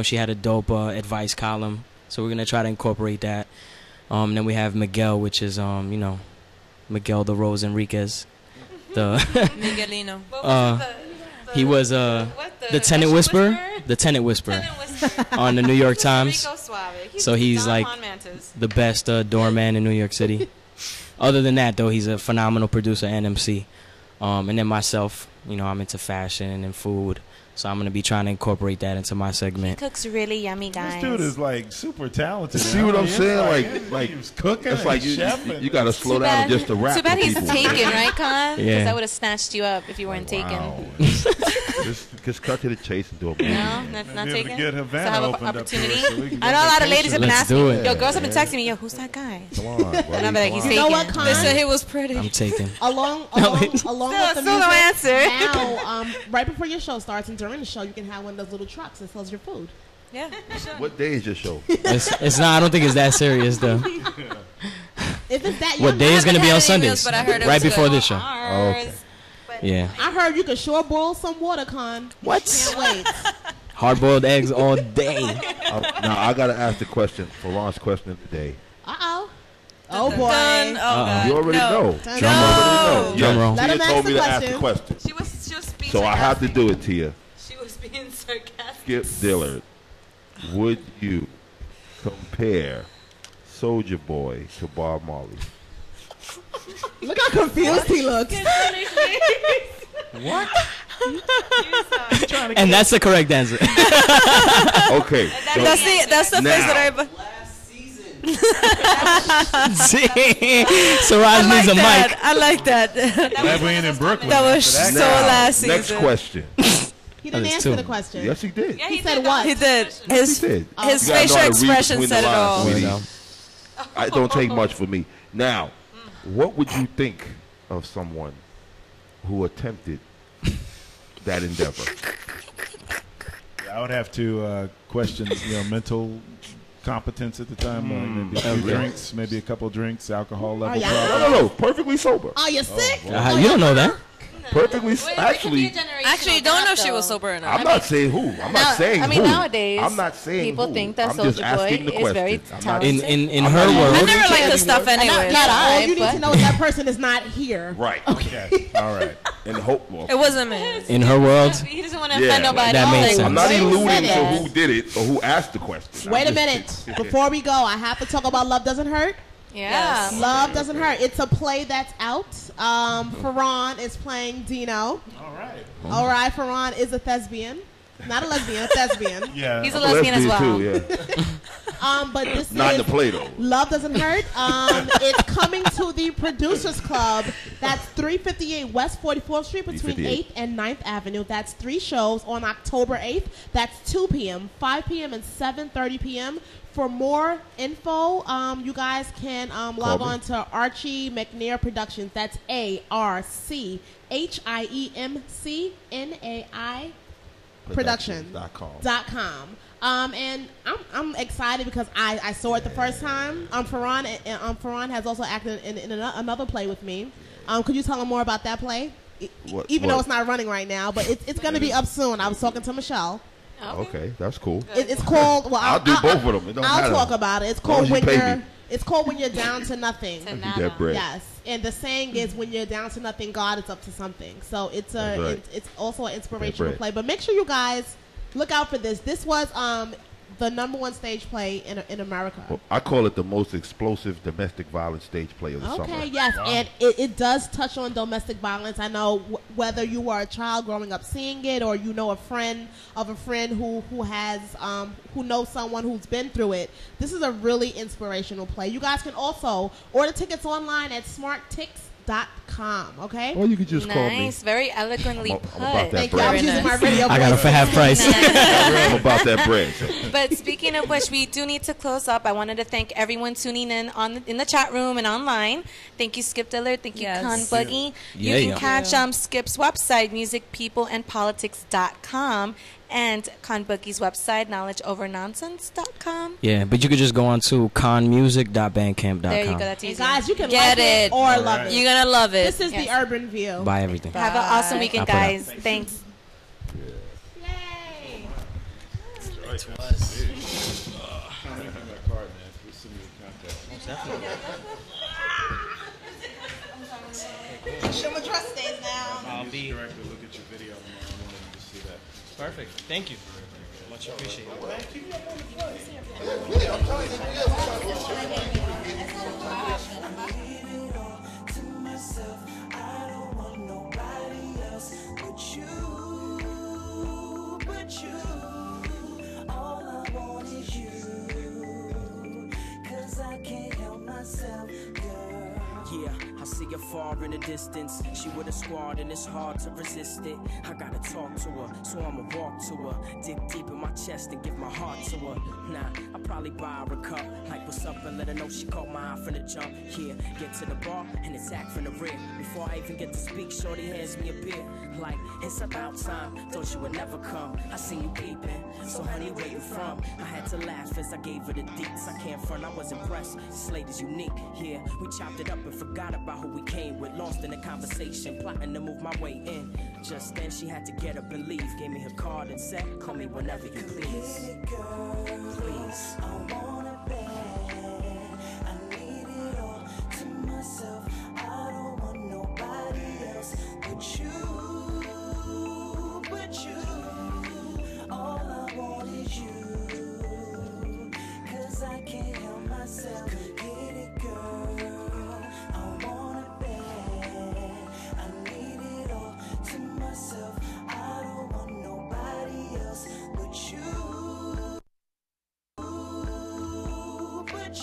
she had a dope advice column, so we're gonna try to incorporate that. Then we have Miguel, which is Miguel the Rose Enriquez, the Miguelino. he was the Tenant Whisperer, on the New York Times. So he's like the best doorman in New York City. Other than that, though, he's a phenomenal producer and MC. And then myself, I'm into fashion and food, so I'm going to be trying to incorporate that into my segment. Cooks really yummy, guys. This dude is like super talented. See what I'm saying? Like he was cooking. it's like you got to slow down just to rap. Too bad for he's people. taken, right, Con? Because Yeah. I would have snatched you up if you weren't Wow. taken. just cut to the chase and do a movie. No, that's not Maybe taken. get So I Havana have an opened up to opportunity. us so we can go I know a lot of ladies have been Let's asking do me. it. Yo, girls have been texting me. Yo, who's that guy? Come on, buddy. And I'm like, he's You taken. know what, Con? They said he was pretty. I'm taking. Along with the Still music, no answer. now, right before your show starts and during the show, you can have one of those little trucks that sells your food. Yeah. What day is your show? It's not. I don't think it's that serious though. If it's that, What day is going to be on had Sundays? emails, but I heard it Right was before good. this show. Oh, okay. Yeah. I heard you could sure boil some water, Con. What? Can't wait. Hard-boiled eggs all day. Now I gotta ask the question for Ron's question of the day. Uh-oh. Oh, boy. Done. Oh, God. You already No. know. Dun, You dun. already know. Drum roll. Let Tia him ask told the me to ask the question. question, She was being so I have to sarcastic. do it, Tia. She was being sarcastic. Skip Dillard, would you compare Soulja Boy to Bob Marley? Look how confused he looks. What? And that's the correct answer. Okay. so That's the face that everybody. Siraj needs a mic. I like that. Glad we ain't in Brooklyn. That was after so that. last season. next question. He He didn't answer the question. Yes, he did. Yeah, he said what? He did. Yes, he did. His facial expression said it all. It don't take much for me. Now, what would you think of someone who attempted that endeavor? I would have to question, mental competence at the time. Maybe a few drinks, maybe a couple drinks, alcohol level. No, perfectly sober. Are you sick? You don't know that. Perfectly, actually, don't know if she was sober or not. I'm not saying who. I'm not saying who. Nowadays, I'm not saying people who. think that I'm Soulja just asking Boy the is very question. talented. In her world, I never liked his stuff anyway. Not all you need to know is that person is not here. Right. Okay. All right. And hope. It wasn't me. in her world, He doesn't want to offend nobody. that makes sense. I'm not Wait a alluding to minute. who did it or who asked the question. Wait a minute. Before we go, I have to talk about Love Doesn't Hurt. Yeah. Love Doesn't Hurt. It's a play that's out. Ferran is playing Dino. All right. Ferran is a thespian. Not a lesbian, a thespian. Yeah. He's a lesbian as well. Too, yeah. But this Not in is the play though. Love Doesn't Hurt. It's coming to the Producers Club. That's 358 West 44th Street between 8th and 9th Avenue. That's 3 shows on October 8th. That's 2 p.m., 5 p.m., and 7:30 p.m. For more info, you guys can log on to Archie McNair Productions. That's ARCHIEMCNAI Productions.com. And I'm excited because I saw it the first time. Ferran has also acted in another play with me. Could you tell him more about that play? Even though it's not running right now, but it's going to be up soon. I was talking to Michelle. Okay, that's cool. It's called. Well, I'll do both of them. It don't matter. Talk about it. It's called It's called When You're Down to Nothing. That bread. Yes, and the saying is when you're down to nothing, God is up to something. So it's it's also an inspirational play. But make sure you guys look out for this. This was the #1 stage play in America. Well, I call it the most explosive domestic violence stage play of the summer. Okay, yes, and it does touch on domestic violence. I know whether you were a child growing up seeing it, or you know a friend of a friend who has who knows someone who's been through it. This is a really inspirational play. You guys can also order tickets online at smarttix.com. Okay. Or you could just call me. Nice, very eloquently put. Thank you. I was using my radio voice. I got it for half price. I'm about that bread. But speaking of which, we do need to close up. I wanted to thank everyone tuning in in the chat room and online. Thank you, Skip Dillard. Thank you, Con Buggy. You can catch Skip's website, musicpeopleandpolitics.com, and Con Boogie's website, knowledgeovernonsense.com. Yeah, but you could just go on to conmusic.bandcamp.com. There you go. That's easy. Guys, you can Get like it or love it. You're going to love it. This is the Urban View. Buy everything. Have an awesome weekend, guys. Thanks. Yay. Show my dress stays down. I'll be Director, look at your video tomorrow. I wanted to see that. perfect. Thank you. Much appreciated. Yeah, I see her far in the distance. She with a squad and it's hard to resist it. I gotta talk to her, so I'ma walk to her. Dig deep in my chest and give my heart to her. Nah, I'll probably buy her a cup. Like what's up and let her know she caught my eye from the jump. Yeah, get to the bar and attack from the rear. Before I even get to speak, shorty hands me a beer. Like, it's about time, thought you would never come. I seen you peeping, so honey, where you from? I had to laugh as I gave her the deets. I can't front, I was impressed. This lady's unique, yeah. We chopped it up and forgot about who we came with. Lost in the conversation, plotting to move my way in. Just then she had to get up and leave. Gave me her card and said, call me whenever you please. Please. I want it bad. I need it all to myself. I don't want nobody else but you. All I want is you. 'Cause I can't help myself. Get it, girl. I want it bad. I need it all to myself. I don't want nobody else but you. But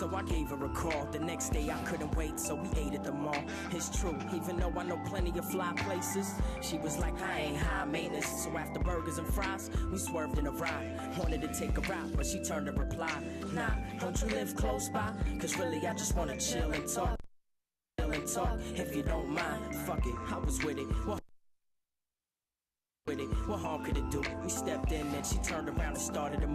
So I gave her a call. The next day I couldn't wait, so we ate at the mall. It's true, even though I know plenty of fly places, she was like, I ain't high maintenance. So after burgers and fries, we swerved in a ride. Wanted to take her out, but she turned to reply, nah, don't you live close by? Cause really I just wanna chill and talk. If you don't mind, fuck it, I was with it. What harm could it do? We stepped in and she turned around and started to